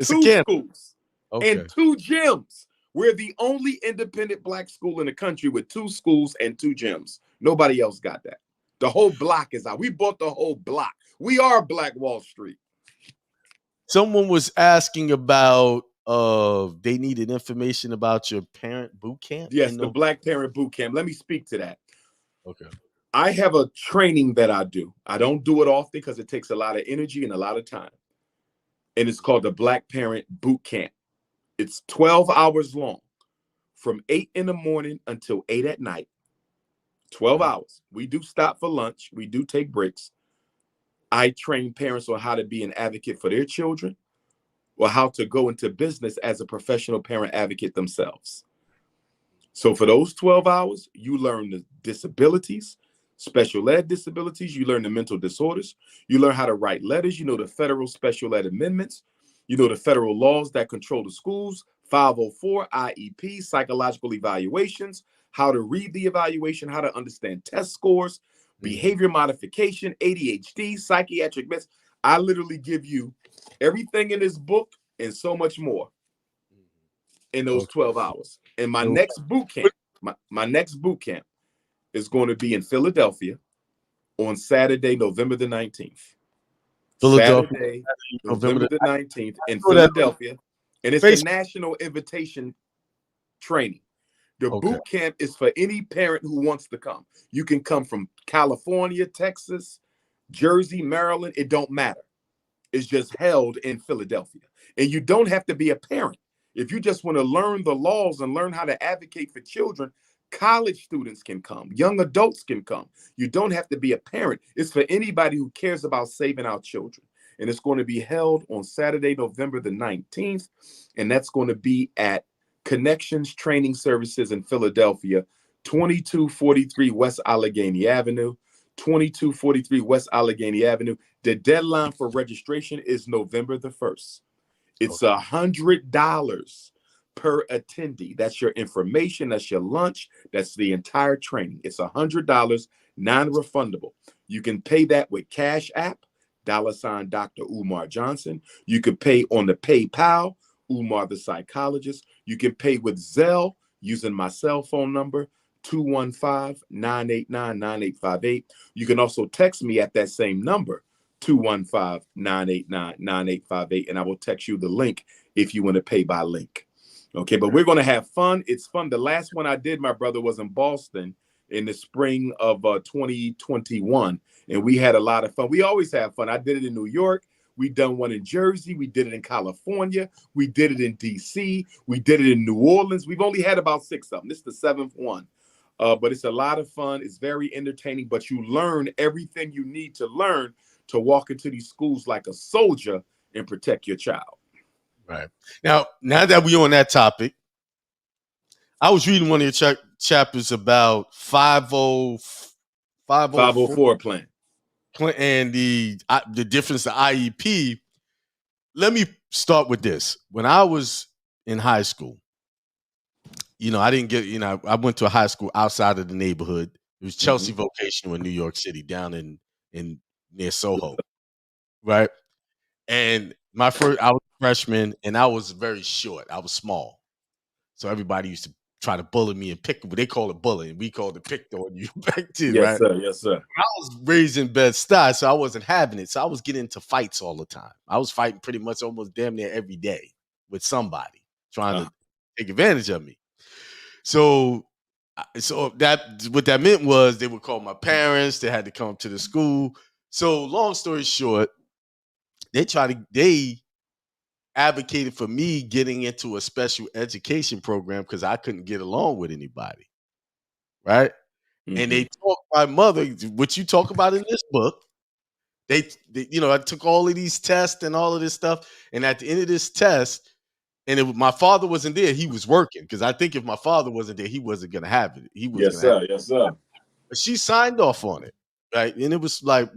It's 2 schools, and 2 gyms. We're the only independent black school in the country with 2 schools and 2 gyms. Nobody else got that. The whole block is out. We bought the whole block. We are Black Wall Street. Someone was asking about they needed information about your parent boot camp. Yes, the Black Parent Boot Camp. Let me speak to that. Okay. I have a training that I do. I don't do it often because it takes a lot of energy and a lot of time. And it's called the Black Parent Boot Camp. It's 12 hours long, from 8 in the morning until 8 at night. 12 hours. We do stop for lunch. We do take breaks. I train parents on how to be an advocate for their children, or how to go into business as a professional parent advocate themselves. So for those 12 hours, you learn the disabilities, special ed disabilities. You learn the mental disorders. You learn how to write letters. The federal special ed amendments. The federal laws that control the schools, 504, IEP, psychological evaluations, how to read the evaluation, how to understand test scores, behavior modification, ADHD, psychiatric meds. I literally give you everything in this book and so much more in those 12 hours. And my next boot camp, my next boot camp is going to be in Philadelphia on Saturday, November the 19th. Saturday, November the 19th in Philadelphia. And it's a national invitation training. The boot camp is for any parent who wants to come. You can come from California, Texas, Jersey, Maryland. It don't matter. It's just held in Philadelphia. And you don't have to be a parent. If you just want to learn the laws and learn how to advocate for children, college students can come. Young adults can come. You don't have to be a parent. It's for anybody who cares about saving our children. And it's going to be held on Saturday, November the 19th. And that's going to be at Connections Training Services in Philadelphia, 2243 West Allegheny Avenue, 2243 West Allegheny Avenue. The deadline for registration is November the 1st. It's $100 per attendee. That's your information. That's your lunch. That's the entire training. It's $100, non-refundable. You can pay that with Cash App, $ Dr. Umar Johnson. You can pay on the PayPal, Umar the Psychologist. You can pay with Zelle using my cell phone number, 215-989-9858. You can also text me at that same number, 215-989-9858, and I will text you the link if you want to pay by link. Okay, but we're going to have fun. It's fun. The last one I did, my brother, was in Boston in the spring of 2021, and we had a lot of fun. We always have fun. I did it in New York. We done one in Jersey. We did it in California. We did it in DC. We did it in New Orleans. We've only had about 6 of them. This is the 7th one. But it's a lot of fun. It's very entertaining, but you learn everything you need to learn to walk into these schools like a soldier and protect your child. Right. Now that we're on that topic, I was reading one of your chapters about 504 plan. And the difference to IEP. Let me start with this. When I was in high school, I didn't get, I went to a high school outside of the neighborhood. It was Chelsea Vocational in New York City, down in near Soho, right? And I was a freshman, and I was very short. I was small, so everybody used to try to bully me and pick. They call it bullying. We called it picked on you back then, yes, right? Sir. Yes, sir. I was raised in Bed-Stuy, so I wasn't having it. So I was getting into fights all the time. I was fighting pretty much almost damn near every day with somebody trying to take advantage of me. So that what that meant was they would call my parents. They had to come to the school. So long story short, they advocated for me getting into a special education program because I couldn't get along with anybody, right? And they taught my mother what you talk about in this book. They I took all of these tests and all of this stuff, and at the end of this test, and my father wasn't there. He was working because I think if my father wasn't there, he wasn't gonna have it. He was yes, sir. Yes, sir. But she signed off on it, right? And it was like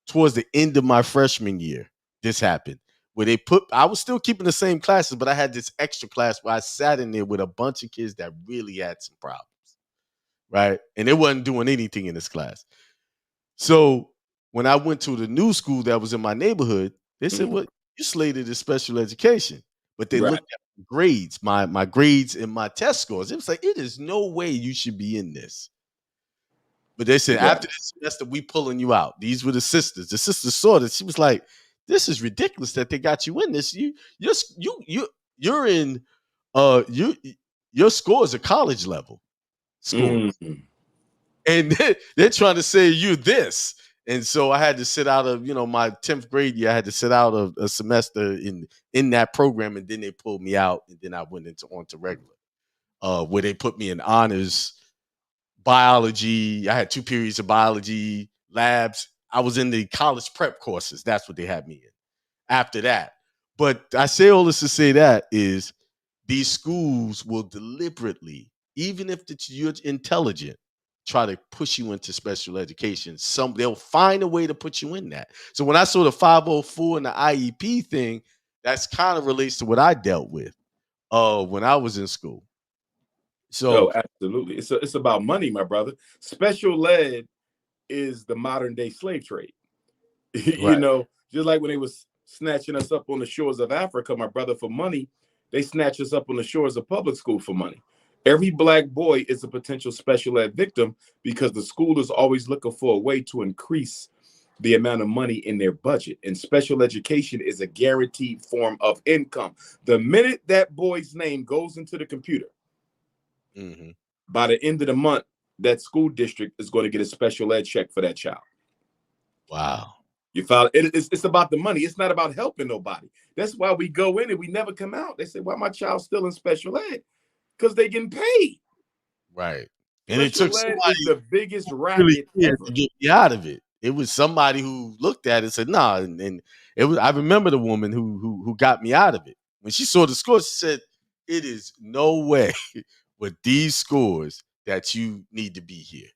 towards the end of my freshman year, this happened. Where I was still keeping the same classes, but I had this extra class where I sat in there with a bunch of kids that really had some problems, right? And they wasn't doing anything in this class. So when I went to the new school that was in my neighborhood, they said, "Well, you slated as special education," but they looked at grades, my grades and my test scores. It was like, it is no way you should be in this. But they said, after this semester, we pulling you out. These were the sisters. The sisters saw this. She was like, "This is ridiculous that they got you in this. You're in your score is a college level score." And they're trying to say you're this. And so I had to sit out of, my 10th grade year, I had to sit out of a semester in that program, and then they pulled me out, and then I went on to regular, where they put me in honors biology. I had 2 periods of biology, labs. I was in the college prep courses. That's what they had me in after that. But I say all this to say that is these schools will deliberately, even if you're intelligent, try to push you into special education. They'll find a way to put you in that. So when I saw the 504 and the IEP thing, that's kind of relates to what I dealt with when I was in school. So absolutely. It's about money, my brother. Special ed is the modern day slave trade. Just like when they was snatching us up on the shores of Africa, my brother, for money, they snatch us up on the shores of public school for money. Every black boy is a potential special ed victim because the school is always looking for a way to increase the amount of money in their budget. And special education is a guaranteed form of income. The minute that boy's name goes into the computer, by the end of the month, that school district is going to get a special ed check for that child. Wow. You follow? It's about the money. It's not about helping nobody. That's why we go in and we never come out. They say, "Why my child's still in special ed?" Because they getting paid. Right. And it took somebody the biggest racket ever to get me out of it. It was somebody who looked at it and said, "Nah." And it was. I remember the woman who got me out of it. When she saw the scores, she said, "It is no way with these scores that you need to be here."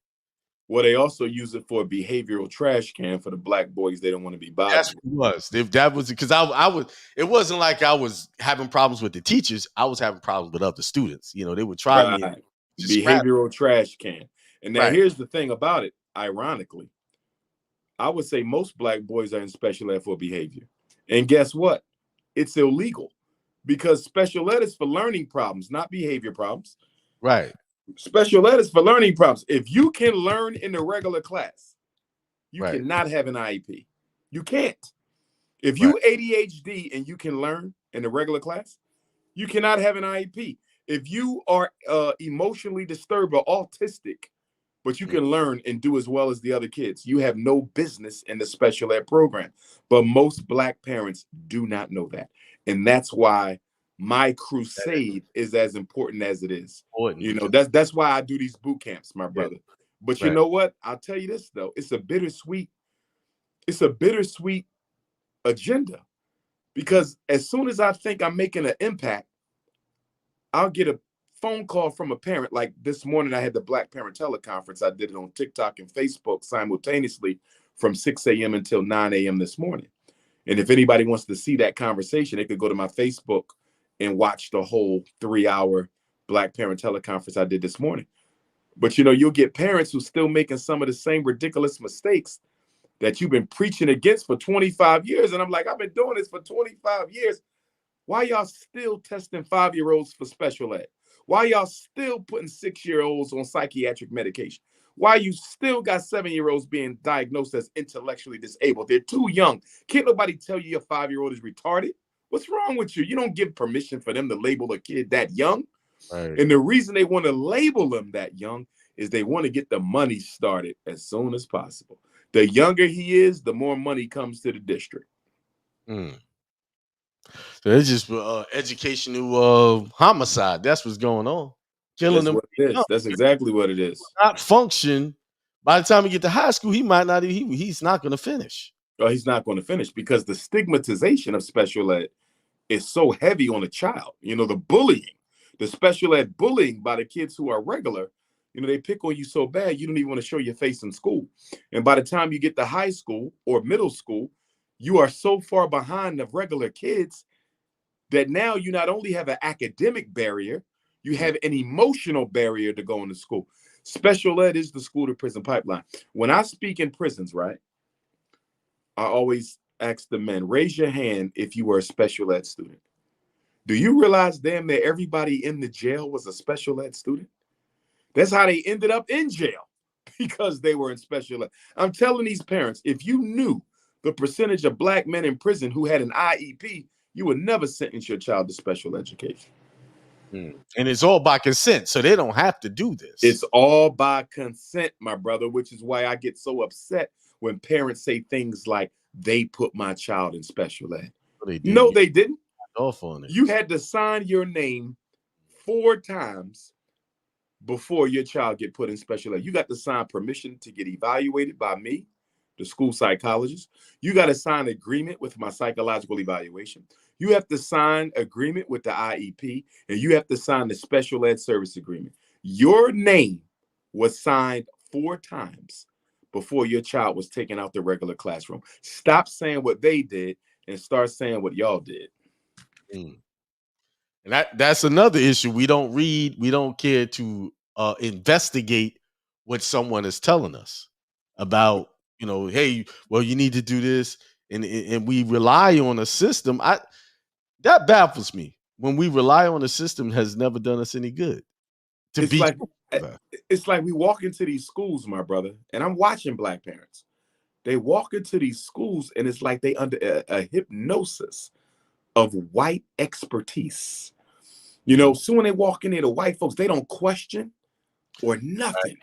Well, they also use it for a behavioral trash can for the black boys they don't want to be bothered. That's what it was. If that was because I was. It wasn't like I was having problems with the teachers. I was having problems with other students. They would try me. Behavioral trash can. And now here's the thing about it. Ironically, I would say most black boys are in special ed for behavior. And guess what? It's illegal because special ed is for learning problems, not behavior problems. Right. Special ed is for learning problems. If you can learn in a regular class, you cannot have an IEP. You can't. If you ADHD and you can learn in a regular class, you cannot have an IEP. If you are emotionally disturbed or autistic but you can learn and do as well as the other kids. You have no business in the special ed program. But most Black parents do not know that. And that's why my crusade is as important as it is. You know, that's why I do these boot camps, my brother. But you know what? I'll tell you this, though. It's a bittersweet agenda, because as soon as I think I'm making an impact, I'll get a phone call from a parent. Like this morning, I had the Black Parent Teleconference. I did it on TikTok and Facebook simultaneously from 6 a.m. until 9 a.m. this morning. And if anybody wants to see that conversation, they could go to my Facebook and watch the whole 3-hour Black Parent Teleconference I did this morning. But, you know, you'll get parents who still making some of the same ridiculous mistakes that you've been preaching against for 25 years. And I'm like, I've been doing this for 25 years. Why y'all still testing 5-year-olds for special ed? Why y'all still putting 6-year-olds on psychiatric medication? Why you still got 7-year-olds being diagnosed as intellectually disabled? They're too young. Can't nobody tell you your 5-year-old is retarded. What's wrong with you? You don't give permission for them to label a kid that young. Right. And the reason they want to label them that young is they want to get the money started as soon as possible. The younger he is, the more money comes to the district. So it's just educational homicide. That's what's going on. Killing them. That's exactly what it is. Not function. By the time he get to high school, he might not. He's not going to finish. Well, he's not going to finish because the stigmatization of special ed is so heavy on a child. You know, the bullying, the special ed bullying by the kids who are regular. You know, they pick on you so bad, you don't even want to show your face in school. And by the time you get to high school or middle school, you are so far behind the regular kids that now you not only have an academic barrier, you have an emotional barrier to go into school. Special ed is the school to prison pipeline. When I speak in prisons, right, I always ask the men, raise your hand if you were a special ed student. Do you realize damn near everybody in the jail was a special ed student? That's how they ended up in jail, because they were in special ed. I'm telling these parents, if you knew the percentage of Black men in prison who had an IEP, you would never sentence your child to special education. And it's all by consent, so they don't have to do this. It's all by consent, my brother, which is why I get so upset when parents say things like, they put my child in special ed. No, they didn't. You had to sign your name 4 times before your child get put in special ed. You got to sign permission to get evaluated by me, the school psychologist. You got to sign agreement with my psychological evaluation. You have to sign agreement with the IEP, and you have to sign the special ed service agreement. Your name was signed 4 times before your child was taken out the regular classroom. Stop saying what they did and start saying what y'all did. And that's another issue. We don't read, we don't care to investigate what someone is telling us about, you know, hey, well, you need to do this. And we rely on a system. That baffles me. When we rely on a system, has never done us any good. It's like we walk into these schools, my brother, and I'm watching Black parents. They walk into these schools and it's like they under a hypnosis of white expertise. You know, so when they walk in there, the white folks, they don't question or nothing.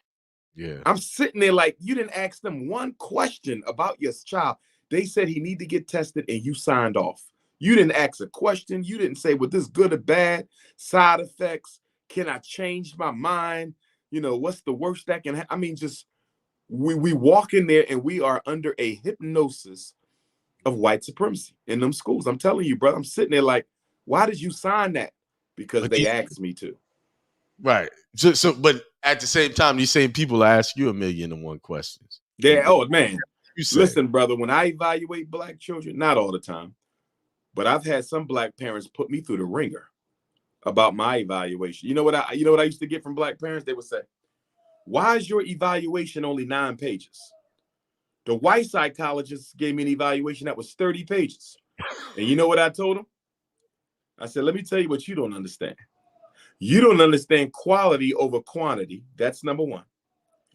Yeah. I'm sitting there like, you didn't ask them one question about your child. They said he need to get tested and you signed off. You didn't ask a question. You didn't say, well, this good or bad, side effects. Can I change my mind? You know, what's the worst that can happen? I mean, just we walk in there and we are under a hypnosis of white supremacy in them schools. I'm telling you, brother, I'm sitting there like, why did you sign that? Because they asked me to. Right. So, but at the same time, these same people ask you 1,000,001 questions. Oh, man. Listen, brother, when I evaluate Black children, not all the time, but I've had some Black parents put me through the ringer about my evaluation. You know what I used to get from Black parents? They would say, why is your evaluation only 9 pages? The white psychologist gave me an evaluation that was 30 pages. And you know what I told them? I said, let me tell you what you don't understand. You don't understand quality over quantity. That's number 1.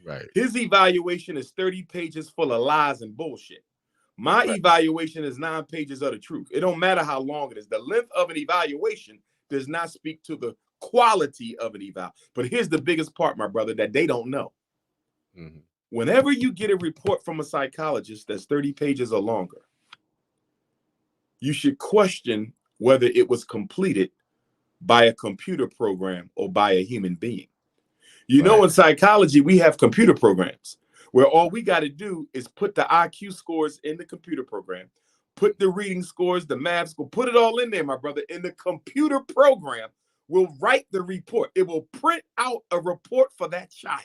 Right. His evaluation is 30 pages full of lies and bullshit. My evaluation is 9 pages of the truth. It don't matter how long it is. The length of an evaluation does not speak to the quality of an eval. But here's the biggest part, my brother, that they don't know. Mm-hmm. Whenever you get a report from a psychologist that's 30 pages or longer, you should question whether it was completed by a computer program or by a human being. You know, in psychology, we have computer programs where all we got to do is put the IQ scores in the computer program, put the reading scores, the math score, put it all in there, my brother. And the computer program will write the report. It will print out a report for that child.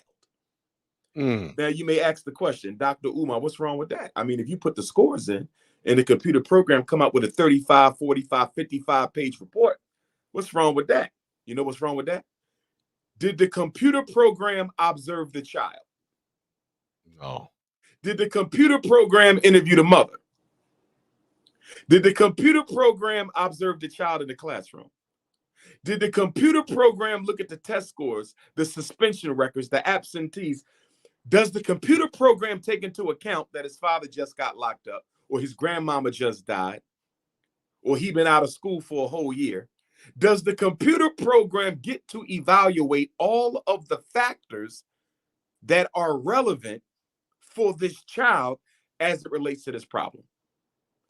Now, you may ask the question, Dr. Umar, what's wrong with that? I mean, if you put the scores in and the computer program come out with a 35, 45, 55-page report, what's wrong with that? You know what's wrong with that? Did the computer program observe the child? No. Did the computer program interview the mother? Did the computer program observe the child in the classroom? Did the computer program look at the test scores, the suspension records, the absentees? Does the computer program take into account that his father just got locked up, or his grandmama just died, or he been out of school for a whole year? Does the computer program get to evaluate all of the factors that are relevant for this child as it relates to this problem?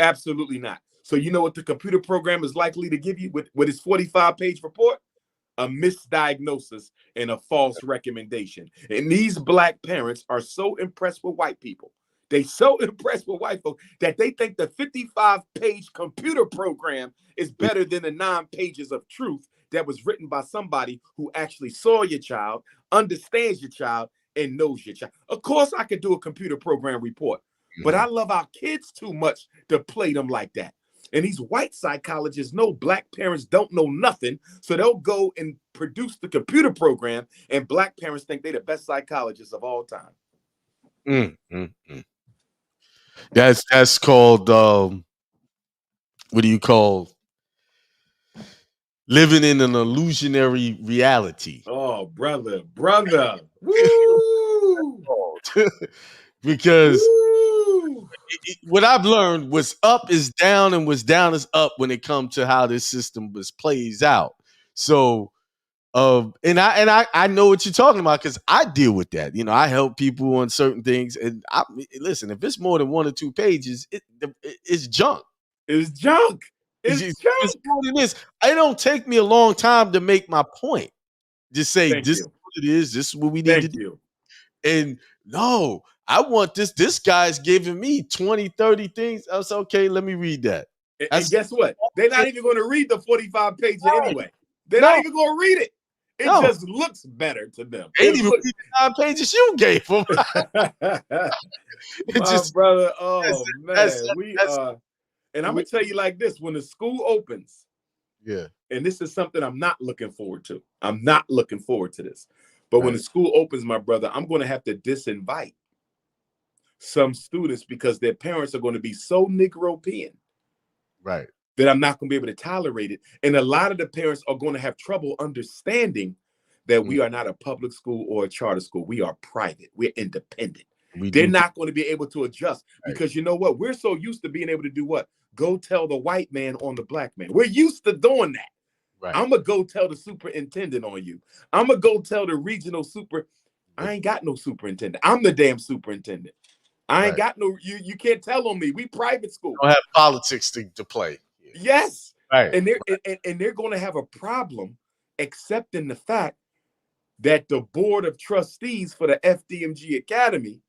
Absolutely not. So you know what the computer program is likely to give you with its 45-page report? A misdiagnosis and a false recommendation. And these black parents are so impressed with white people. They so impressed with white folks that they think the 55-page computer program is better than the 9 pages of truth that was written by somebody who actually saw your child, understands your child, and knows your child. Of course, I could do a computer program report, but I love our kids too much to play them like that. And these white psychologists know black parents don't know nothing, so they'll go and produce the computer program, and black parents think they're the best psychologists of all time. That's called what do you call living in an illusionary reality? Oh, brother. Woo! Because Woo! what I've learned, what's up is down and what's down is up when it comes to how this system plays out. So and I know what you're talking about because I deal with that. You know, I help people on certain things, and listen, if it's more than 1 or 2 pages, it's junk. It's junk. It's junk. It's more than this. It don't take me a long time to make my point. Just say this is what it is. This is what we need to do. And no, I want this. This guy's giving me 20, 30 things. I was okay. Let me read that. And guess what? They're not even going to read the 45 pages anyway. They're not even going to read it. It just looks better to them. They didn't even read the 9 pages you gave them. Brother, oh man, and I'm gonna tell you like this: when the school opens, and this is something I'm not looking forward to. I'm not looking forward to this. But when the school opens, my brother, I'm going to have to disinvite some students because their parents are going to be so Negropean, that I'm not going to be able to tolerate it. And a lot of the parents are going to have trouble understanding that we are not a public school or a charter school. We are private. We're independent. They're not going to be able to adjust because you know what? We're so used to being able to do what? Go tell the white man on the black man. We're used to doing that. I'm going to go tell the superintendent on you. I'm going to go tell the regional I ain't got no superintendent. I'm the damn superintendent. I ain't got no, you can't tell on me. We private school. Don't have politics to play. Yes. And they're going to have a problem accepting the fact that the board of trustees for the FDMG Academy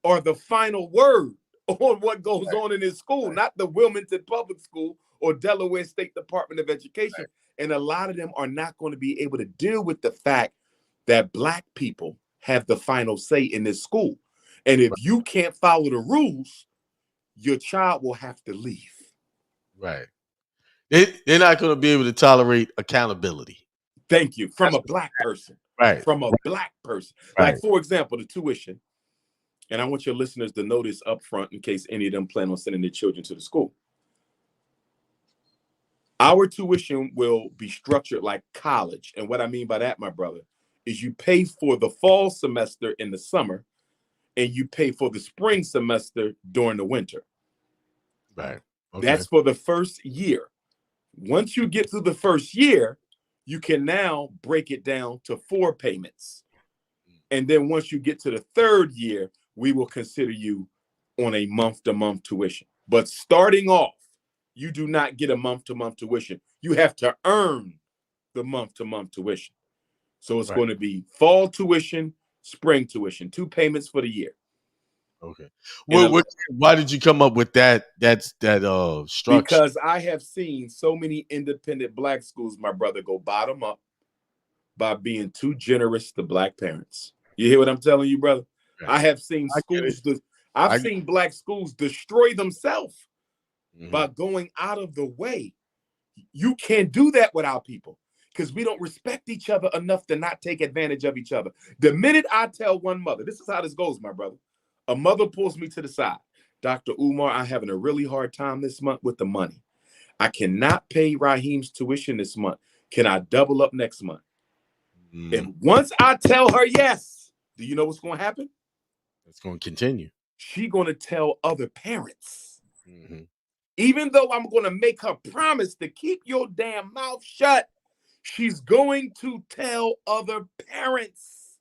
are the final word on what goes on in this school, not the Wilmington Public School or Delaware State Department of Education. And a lot of them are not going to be able to deal with the fact that black people have the final say in this school. And if you can't follow the rules, your child will have to leave. They're not going to be able to tolerate accountability. Thank you. From a black person. From a black person. Like, for example, the tuition. And I want your listeners to know this up front in case any of them plan on sending their children to the school. Our tuition will be structured like college. And what I mean by that, my brother, is you pay for the fall semester in the summer and you pay for the spring semester during the winter. That's for the first year. Once you get through the first year, you can now break it down to 4 payments. And then once you get to the third year, we will consider you on a month-to-month tuition. But starting off, you do not get a month-to-month tuition. You have to earn the month-to-month tuition. So it's going to be fall tuition, spring tuition, 2 payments for the year. Okay. Why did you come up with that structure? Because I have seen so many independent Black schools, my brother, go bottom up by being too generous to Black parents. You hear what I'm telling you, brother? Right. I have seen I've seen Black schools destroy themselves by going out of the way. You can't do that with our people because we don't respect each other enough to not take advantage of each other. The minute I tell one mother, this is how this goes, my brother. A mother pulls me to the side. Dr. Umar, I'm having a really hard time this month with the money. I cannot pay Raheem's tuition this month. Can I double up next month? And once I tell her yes, do you know what's going to happen? It's going to continue. She's going to tell other parents. Even though I'm going to make her promise to keep your damn mouth shut, she's going to tell other parents.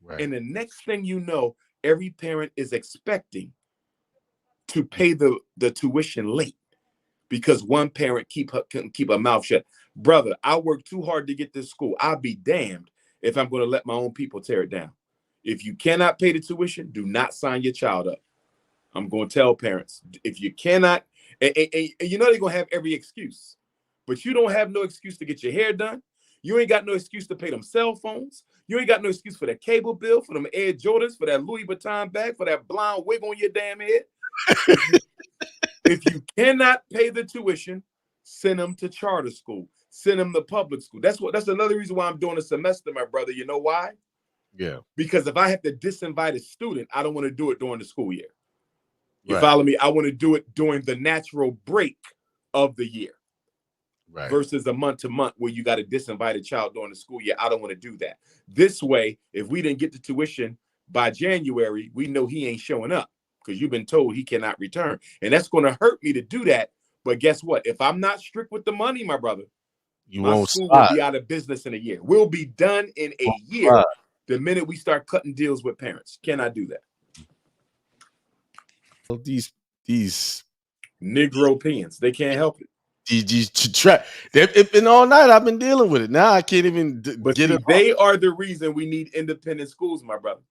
Right. And the next thing you know, every parent is expecting to pay the tuition late because one parent can keep her mouth shut. Brother, I worked too hard to get this school. I'll be damned if I'm going to let my own people tear it down. If you cannot pay the tuition, do not sign your child up. I'm going to tell parents, if you cannot, and you know they're going to have every excuse, but you don't have no excuse to get your hair done. You ain't got no excuse to pay them cell phones. You ain't got no excuse for that cable bill, for them Air Jordans, for that Louis Vuitton bag, for that blonde wig on your damn head. If you cannot pay the tuition, send them to charter school. Send them to public school. That's another reason why I'm doing a semester, my brother. You know why? Yeah. Because if I have to disinvite a student, I don't want to do it during the school year. You follow me? I want to do it during the natural break of the year. Right. Versus a month to month where you got to disinvite a child during the school year. I don't want to do that. This way, if we didn't get the tuition by January, we know he ain't showing up because you've been told he cannot return. And that's going to hurt me to do that. But guess what? If I'm not strict with the money, my brother, my school will be out of business in a year. We'll be done in a year the minute we start cutting deals with parents. Can I do that? Well, these Negro pens, they can't help it. It's been all night. I've been dealing with it. Now I can't even get it. They are the reason we need independent schools, my brother,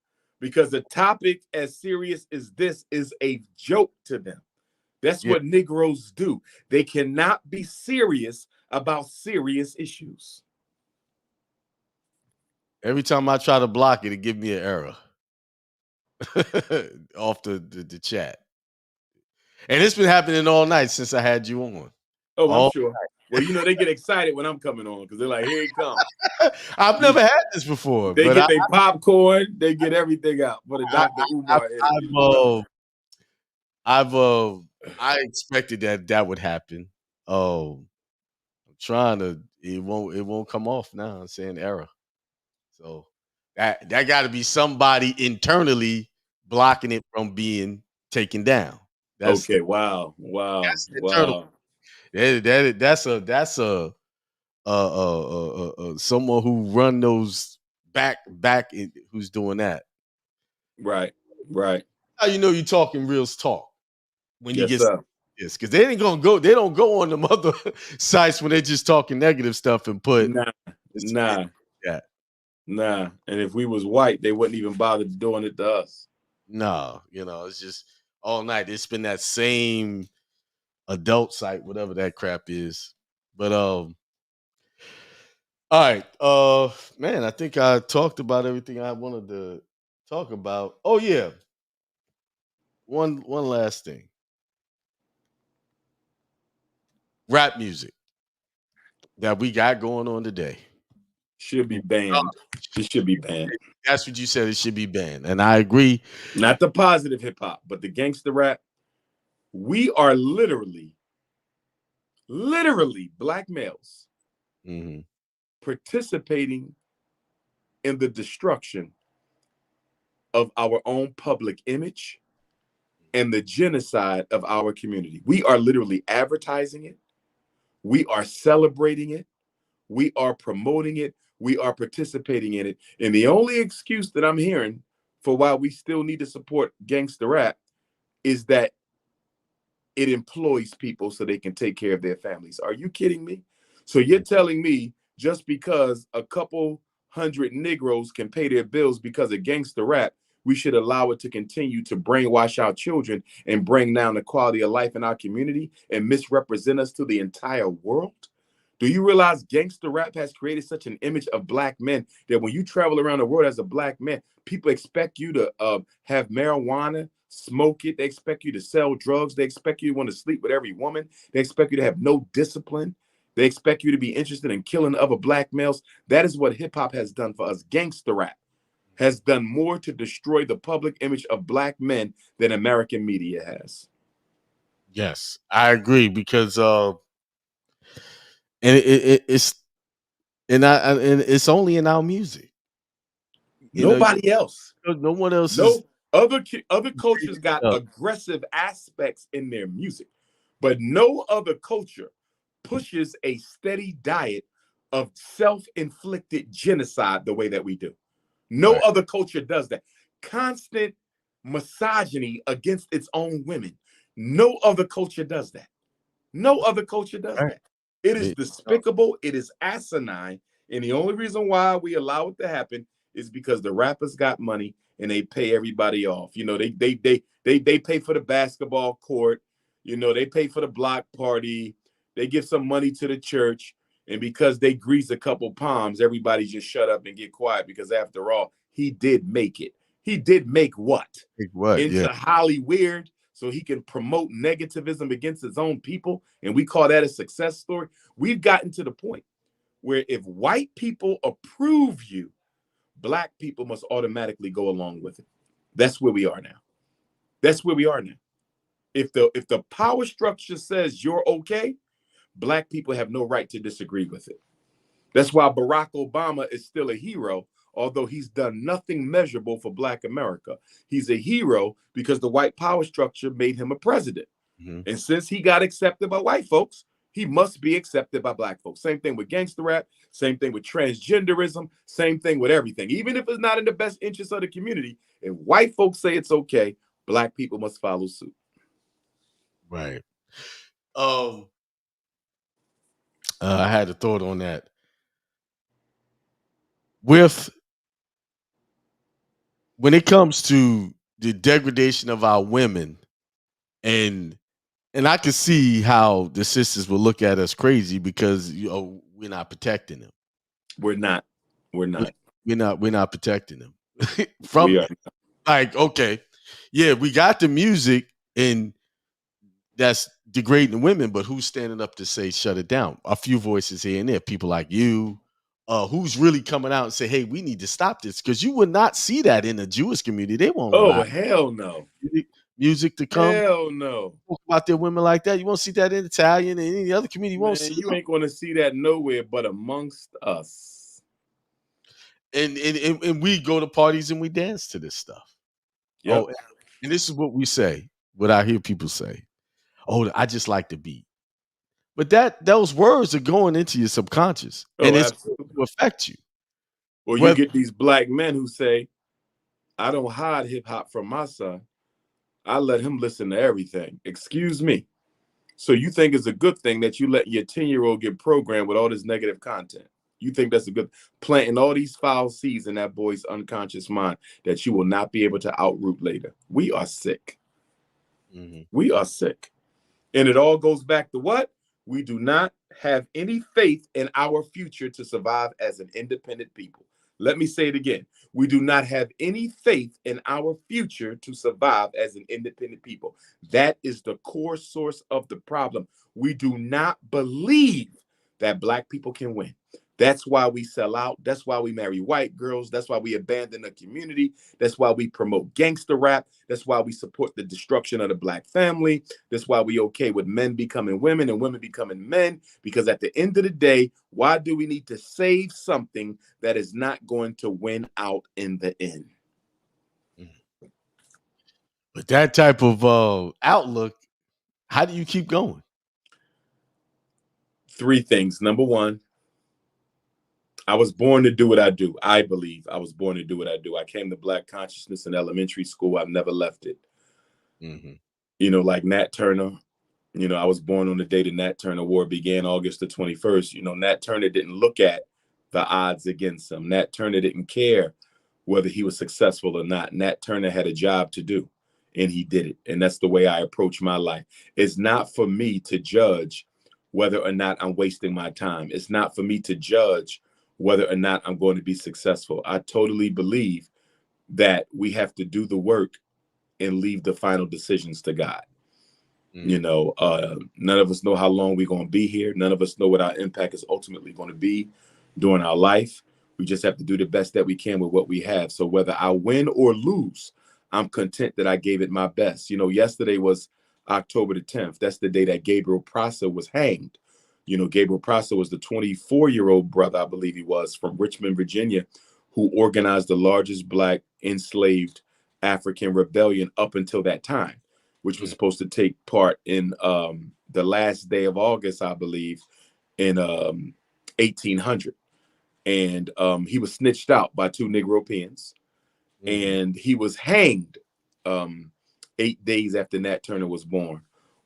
because the topic as serious as this is a joke to them. That's what Negroes do. They cannot be serious about serious issues. Every time I try to block it, it gives me an error off the chat. And it's been happening all night since I had you on. Oh, I'm sure. Well, you know, they get excited when I'm coming on because they're like, here he comes. I've never had this before. They get their popcorn. They get everything out for the Dr. Umar. I expected that would happen. I'm trying to. It won't come off now. I'm saying error. So that got to be somebody internally blocking it from being taken down. Okay. Wow. That's That's someone who run those back who's doing that. Right. How you know you're talking real talk when you get this? Because they ain't gonna go. They don't go on them other sites when they're just talking negative stuff and put Nah. And if we was white, they wouldn't even bother doing it to us. No, it's just all night. It's been that same adult site, whatever that crap is. But all right, man, I think I talked about everything I wanted to talk about. Oh yeah, one last thing. Rap music that we got going on today should be banned. It should be banned. That's what you said. It should be banned, and I agree. Not the positive hip hop, but the gangster rap. We are literally Black males participating in the destruction of our own public image and the genocide of our community. We are literally advertising it. We are celebrating it. We are promoting it. We are participating in it. And the only excuse that I'm hearing for why we still need to support gangster rap is that it employs people so they can take care of their families. Are you kidding me? So you're telling me just because a couple hundred Negroes can pay their bills because of gangster rap, we should allow it to continue to brainwash our children and bring down the quality of life in our community and misrepresent us to the entire world? Do you realize gangster rap has created such an image of black men that when you travel around the world as a black man, people expect you to have marijuana, smoke it. They expect you to sell drugs. They expect you to want to sleep with every woman. They expect you to have no discipline. They expect you to be interested in killing other black males. That is what hip hop has done for us. Gangster rap has done more to destroy the public image of black men than American media has. Yes, I agree because and it's and it's only in our music. Nobody else. No one else is. No other cultures got aggressive aspects in their music, but no other culture pushes a steady diet of self-inflicted genocide the way that we do. No other culture does that. Constant misogyny against its own women. No other culture does that. No other culture does that. It is despicable. It is asinine. And the only reason why we allow it to happen is because the rappers got money and they pay everybody off. You know, they pay for the basketball court. You know, they pay for the block party. They give some money to the church. And because they grease a couple palms, everybody just shut up and get quiet because after all, he did make it. He did make what? Into Hollyweird so he can promote negativism against his own people. And we call that a success story. We've gotten to the point where if white people approve you, black people must automatically go along with it. That's where we are now. That's where we are now. If the power structure says you're okay, black people have no right to disagree with it. That's why Barack Obama is still a hero, although he's done nothing measurable for black America. He's a hero because the white power structure made him a president. Mm-hmm. And since he got accepted by white folks, he must be accepted by black folks. Same thing with gangster rap, same thing with transgenderism, same thing with everything. Even if it's not in the best interest of the community, if white folks say it's okay, black people must follow suit. Right. I had a thought on that. When it comes to the degradation of our women, and I can see how the sisters will look at us crazy because we're not protecting them. We're not protecting them from like, okay, yeah, we got the music and that's degrading women, but who's standing up to say shut it down? A few voices here and there, people like you, who's really coming out and say, hey, we need to stop this, because you would not see that in the Jewish community. They won't. Oh, hell no. Music to come. Hell no. Talk about their women like that. You won't see that in Italian and any other community. You won't see. You ain't going to see that nowhere but amongst us. And we go to parties and we dance to this stuff. Yep. Oh, and this is what we say, what I hear people say. Oh, I just like the beat. But those words are going into your subconscious, and it's going to affect you. Or you get these black men who say, I don't hide hip hop from my son. I let him listen to everything. Excuse me. So you think it's a good thing that you let your 10-year-old get programmed with all this negative content? You think that's a good, planting all these foul seeds in that boy's unconscious mind that you will not be able to outroot later? We are sick. Mm-hmm. We are sick. And it all goes back to what? We do not have any faith in our future to survive as an independent people. Let me say it again. We do not have any faith in our future to survive as an independent people. That is the core source of the problem. We do not believe that black people can win. That's why we sell out. That's why we marry white girls. That's why we abandon the community. That's why we promote gangster rap. That's why we support the destruction of the black family. That's why we okay with men becoming women and women becoming men. Because at the end of the day, why do we need to save something that is not going to win out in the end? But that type of outlook, how do you keep going? 3 things. Number 1, I was born to do what I do. I believe I was born to do what I do. I came to Black consciousness in elementary school. I've never left it. Mm-hmm. You know, like Nat Turner. You know, I was born on the day the Nat Turner War began, August the 21st. You know, Nat Turner didn't look at the odds against him. Nat Turner didn't care whether he was successful or not. Nat Turner had a job to do, and he did it. And that's the way I approach my life. It's not for me to judge whether or not I'm wasting my time. It's not for me to judge whether or not I'm going to be successful. I totally believe that we have to do the work and leave the final decisions to God. You know, none of us know how long we're going to be here. None of us know what our impact is ultimately going to be during our life. We just have to do the best that we can with what we have. So whether I win or lose, I'm content that I gave it my best. You know, yesterday was October the 10th. That's the day that Gabriel Prosser was hanged. You know, Gabriel Prosser was the 24-year-old brother, I believe he was, from Richmond, Virginia, who organized the largest Black enslaved African rebellion up until that time, which was supposed to take part in the last day of August, I believe, in 1800. And he was snitched out by two Negropeans, and he was hanged 8 days after Nat Turner was born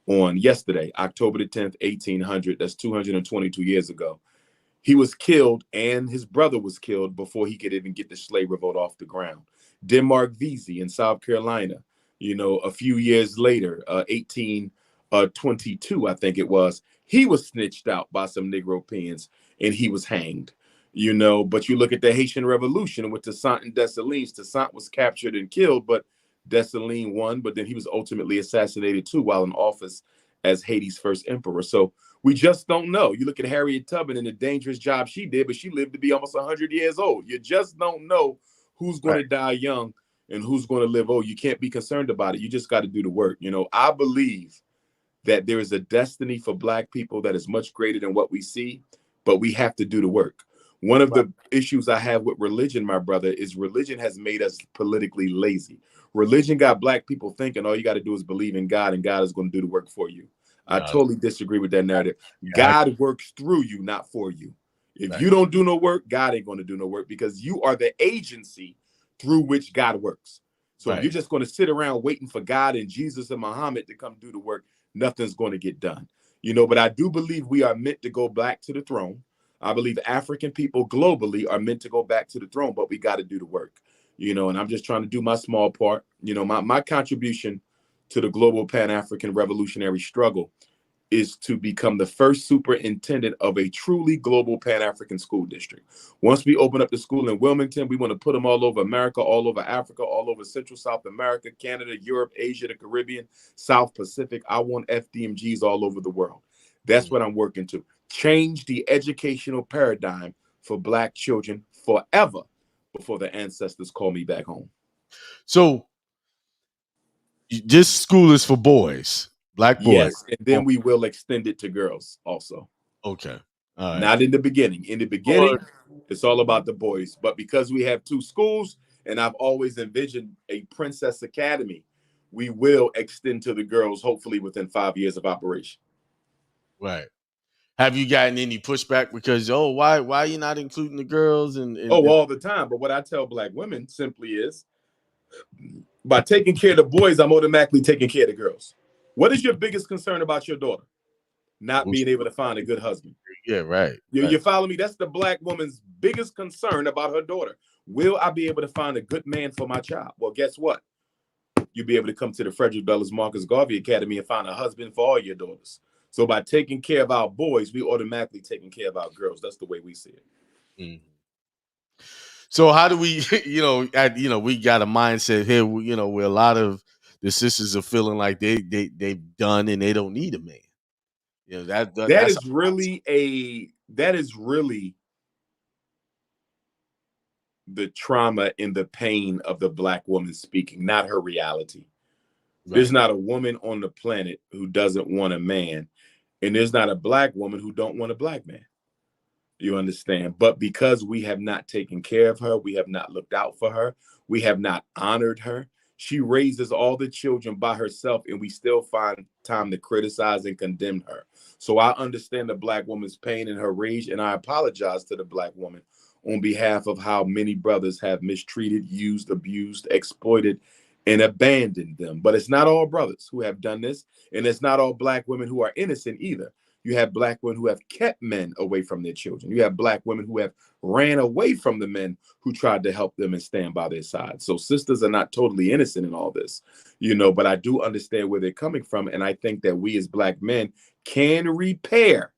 on yesterday, October the 10th, 1800. That's 222 years ago. He was killed, and his brother was killed before he could even get the slave revolt off the ground. Denmark Vesey in South Carolina, you know, a few years later, 1822, I think it was, he was snitched out by some Negropeans, and he was hanged. You know, but you look at the Haitian Revolution with Toussaint and Dessalines. Toussaint was captured and killed, but Dessalines won, but then he was ultimately assassinated too while in office as Haiti's first emperor. So we just don't know. You look at Harriet Tubman and the dangerous job she did, but she lived to be almost 100 years old. You just don't know who's going to die young and who's going to live old. You can't be concerned about it. You just got to do the work. You know, I believe that there is a destiny for Black people that is much greater than what we see, but we have to do the work. One of the issues I have with religion, my brother, is religion has made us politically lazy. Religion got Black people thinking all you got to do is believe in God and God is going to do the work for you. I totally disagree with that narrative. God works through you, not for you. If you don't do no work, God ain't going to do no work because you are the agency through which God works. So if you're just going to sit around waiting for God and Jesus and Muhammad to come do the work, nothing's going to get done. You know, but I do believe we are meant to go back to the throne. I believe African people globally are meant to go back to the throne, but we got to do the work, you know, and I'm just trying to do my small part. You know, my contribution to the global Pan-African revolutionary struggle is to become the first superintendent of a truly global Pan-African school district. Once we open up the school in Wilmington, we want to put them all over America, all over Africa, all over Central South America, Canada, Europe, Asia, the Caribbean, South Pacific. I want FDMGs all over the world. That's what I'm working to. Change the educational paradigm for Black children forever before the ancestors call me back home. So this school is for boys, Black boys. Yes, and then we will extend it to girls also. Okay. All right. Not in the beginning. In the beginning, it's all about the boys. But because we have two schools, and I've always envisioned a Princess Academy, we will extend to the girls, hopefully within 5 years of operation. Right. Have you gotten any pushback because, why are you not including the girls? And all the time. But what I tell Black women simply is, by taking care of the boys, I'm automatically taking care of the girls. What is your biggest concern about your daughter? Not being able to find a good husband. Yeah, right. You follow me? That's the Black woman's biggest concern about her daughter. Will I be able to find a good man for my child? Well, guess what? You'll be able to come to the Frederick Douglass Marcus Garvey Academy and find a husband for all your daughters. So by taking care of our boys, we automatically taking care of our girls. That's the way we see it. Mm-hmm. So how do we, we got a mindset here, where a lot of the sisters are feeling like they've done and they don't need a man. You know, that is really the trauma and the pain of the Black woman speaking, not her reality. Right. There's not a woman on the planet who doesn't want a man, and there's not a Black woman who don't want a Black man. You understand? But because we have not taken care of her, we have not looked out for her, we have not honored her. She raises all the children by herself, and we still find time to criticize and condemn her. So I understand the Black woman's pain and her rage, and I apologize to the Black woman on behalf of how many brothers have mistreated, used, abused, exploited, and abandoned them. But it's not all brothers who have done this, and it's not all Black women who are innocent either. You have Black women who have kept men away from their children. You have Black women who have ran away from the men who tried to help them and stand by their side. So sisters are not totally innocent in all this, but I do understand where they're coming from. And I think that we as Black men can repair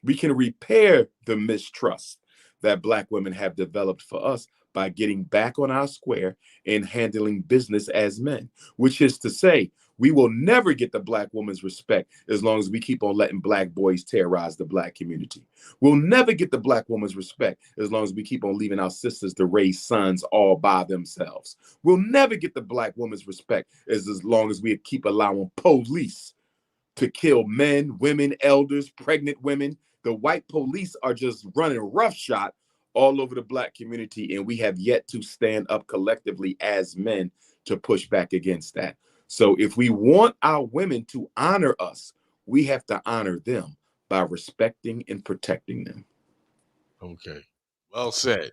the mistrust that Black women have developed for us by getting back on our square and handling business as men, which is to say, we will never get the Black woman's respect as long as we keep on letting Black boys terrorize the Black community. We'll never get the Black woman's respect as long as we keep on leaving our sisters to raise sons all by themselves. We'll never get the Black woman's respect as long as we keep allowing police to kill men, women, elders, pregnant women. The white police are just running roughshod all over the Black community, and we have yet to stand up collectively as men to push back against that. So if we want our women to honor us, we have to honor them by respecting and protecting them. Okay. Well said.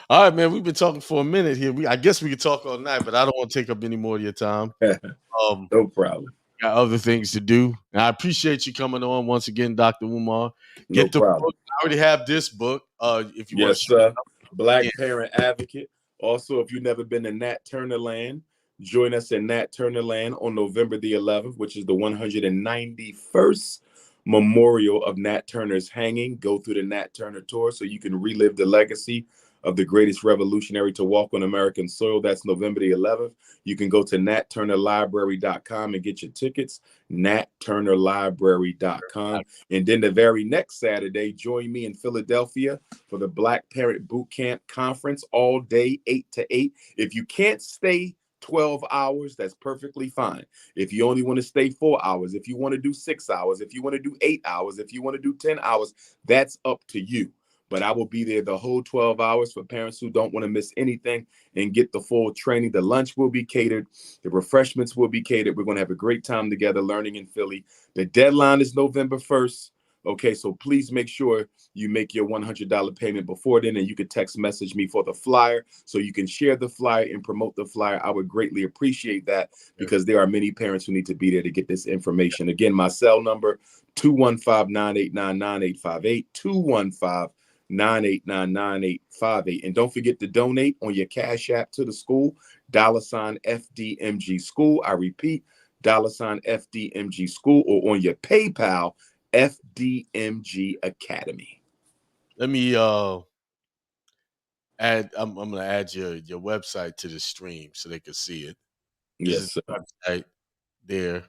All right, man. We've been talking for a minute here. I guess we could talk all night, but I don't want to take up any more of your time. No problem. Got other things to do. And I appreciate you coming on once again, Dr. Umar. No problem. Book. I already have this book. If you yes, want to Black Parent Advocate. Also, if you've never been to Nat Turner Land, join us in Nat Turner Land on November the 11th, which is the 191st memorial of Nat Turner's hanging. Go through the Nat Turner tour so you can relive the legacy of the greatest revolutionary to walk on American soil. That's November the 11th. You can go to natturnerlibrary.com and get your tickets, natturnerlibrary.com. And then the very next Saturday, join me in Philadelphia for the Black Parent Boot Camp Conference all day, 8 to 8. If you can't stay 12 hours, that's perfectly fine. If you only want to stay 4 hours, if you want to do 6 hours, if you want to do 8 hours, if you want to do 10 hours, that's up to you. But I will be there the whole 12 hours for parents who don't want to miss anything and get the full training. The lunch will be catered. The refreshments will be catered. We're going to have a great time together learning in Philly. The deadline is November 1st. Okay, so please make sure you make your $100 payment before then, and you can text message me for the flyer so you can share the flyer and promote the flyer. I would greatly appreciate that because there are many parents who need to be there to get this information. Again, my cell number, 215-989-9858, 215-989-9858. And don't forget to donate on your Cash App to the school, $FDMG School. I repeat, $FDMG School, or on your PayPal, FDMG Academy. Let me add. I'm gonna add your website to the stream so they can see it. Yes, sir. Website there.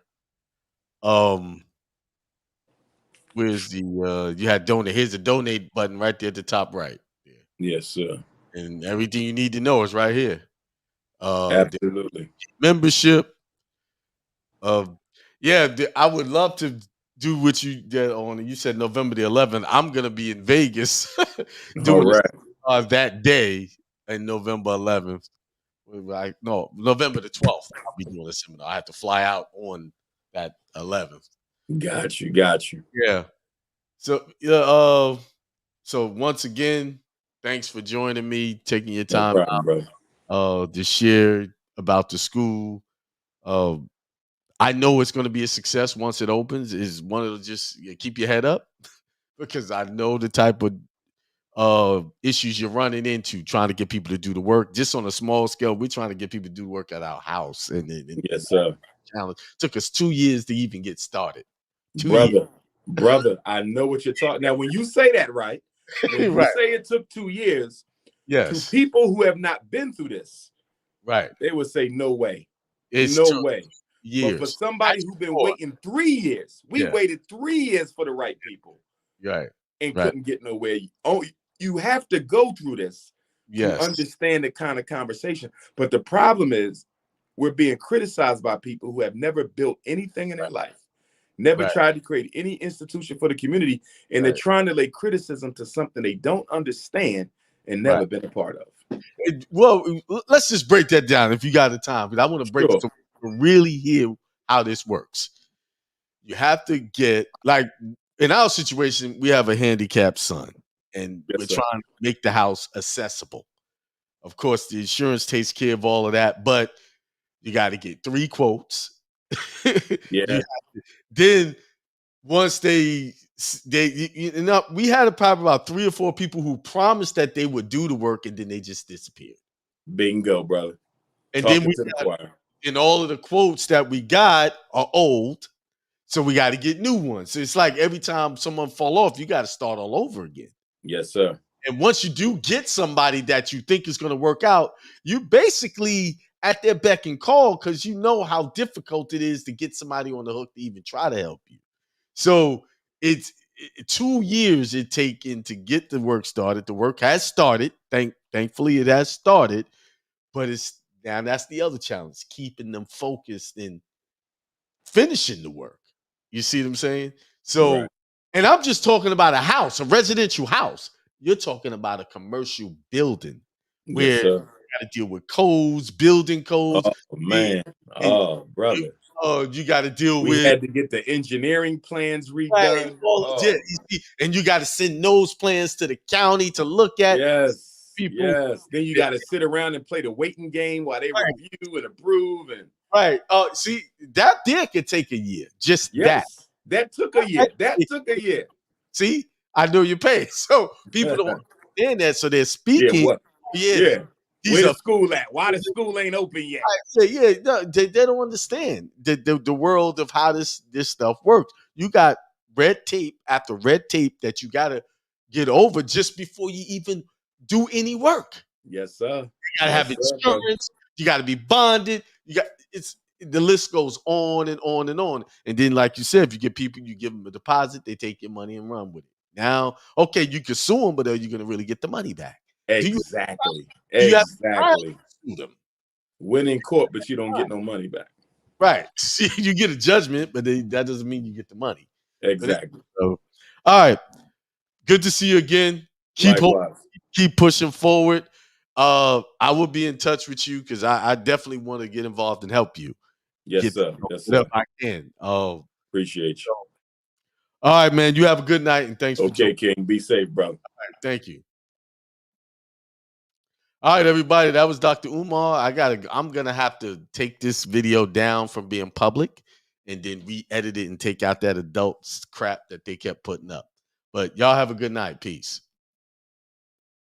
Where's the you had donate? Here's the donate button right there at the top right. Yeah. Yes, sir. And everything you need to know is right here. Absolutely. Membership. I would love to do what you did on. You said November the 11th. I'm gonna be in Vegas doing that day in November 11th. November the 12th. I'll be doing a seminar. I have to fly out on that 11th. Got you. Yeah. So so once again, thanks for joining me, taking your time out to share about the school. I know it's going to be a success once it opens. Is one of the just keep your head up because I know the type of issues you're running into trying to get people to do the work. Just on a small scale, we're trying to get people to do work at our house. And yes, sir. Challenge took us 2 years to even get started. Brother, I know what you're talking. Now, when you say that, right? When you say it took 2 years, to people who have not been through this, right? They would say no way, no way. Years. But for somebody who's been waiting 3 years, we waited 3 years for the right people, right? And couldn't get nowhere. Oh, you have to go through this to understand the kind of conversation. But the problem is, we're being criticized by people who have never built anything in their life, never tried to create any institution for the community, and they're trying to lay criticism to something they don't understand and never been a part of. Well, let's just break that down if you got the time, because I want to break it to really hear how this works. You have to get, like in our situation, we have a handicapped son, and Yes, we're sir. trying to make the house accessible. Of course, the insurance takes care of all of that, but you got to get 3 quotes. Yeah. Then once they we had probably about 3 or 4 people who promised that they would do the work and then they just disappeared. Bingo, brother. And then Talking we to the got, choir. and all of the quotes that we got are old, so we got to get new ones. So it's like every time someone fall off, you got to start all over again. Yes, sir. And once you do get somebody that you think is going to work out, you basically at their beck and call because you know how difficult it is to get somebody on the hook to even try to help you. So it's 2 years it taken to get the work started. The work has started. Thankfully, it has started, but it's now that's the other challenge: keeping them focused and finishing the work. You see what I'm saying? So, Right. and I'm just talking about a house, a residential house. You're talking about a commercial building where Yes, you sir. got to deal with codes, building codes, Oh, man. and Oh, brother. you got to deal We with had to get the engineering plans right. redone. Well, yeah, Oh, you see, and you got to send those plans to the county to look at. yes. People, Yes. Then you got to sit around and play the waiting game while they right, review and approve. And right. See, that there could take a year. Just that. yes, that took a year. That took a year. See, I know you're paying. So people don't understand that. So they're Yeah, speaking. what? Yeah, Yeah. these Where the are school at? Why the school ain't open yet? say, yeah, no, they don't understand the world of how this stuff works. You got red tape after red tape that you got to get over just before you even do any work. Yes, sir. You got to Yes, have sir, brother. insurance. You got to be bonded. You got it's the list goes on and on and on. And then, like you said, if you get people, you give them a deposit, they take your money and run with it. Now, okay, you can sue them, but are you going to really get the money back? Exactly. Do you have Exactly. to sue them? Win in court, but you don't get no money back. Right. See, you get a judgment, but that doesn't mean you get the money. Exactly. So, all right. Good to see you again. Likewise. Keep pushing forward. I will be in touch with you because I definitely want to get involved and help you. Yes, sir. Yes, sir. I can. Appreciate you. All right, man. You have a good night and thanks for joining. Okay, King. Be safe, brother. All right, thank you. All right, everybody. That was Dr. Umar. I'm gonna have to take this video down from being public and then re-edit it and take out that adult crap that they kept putting up. But y'all have a good night. Peace.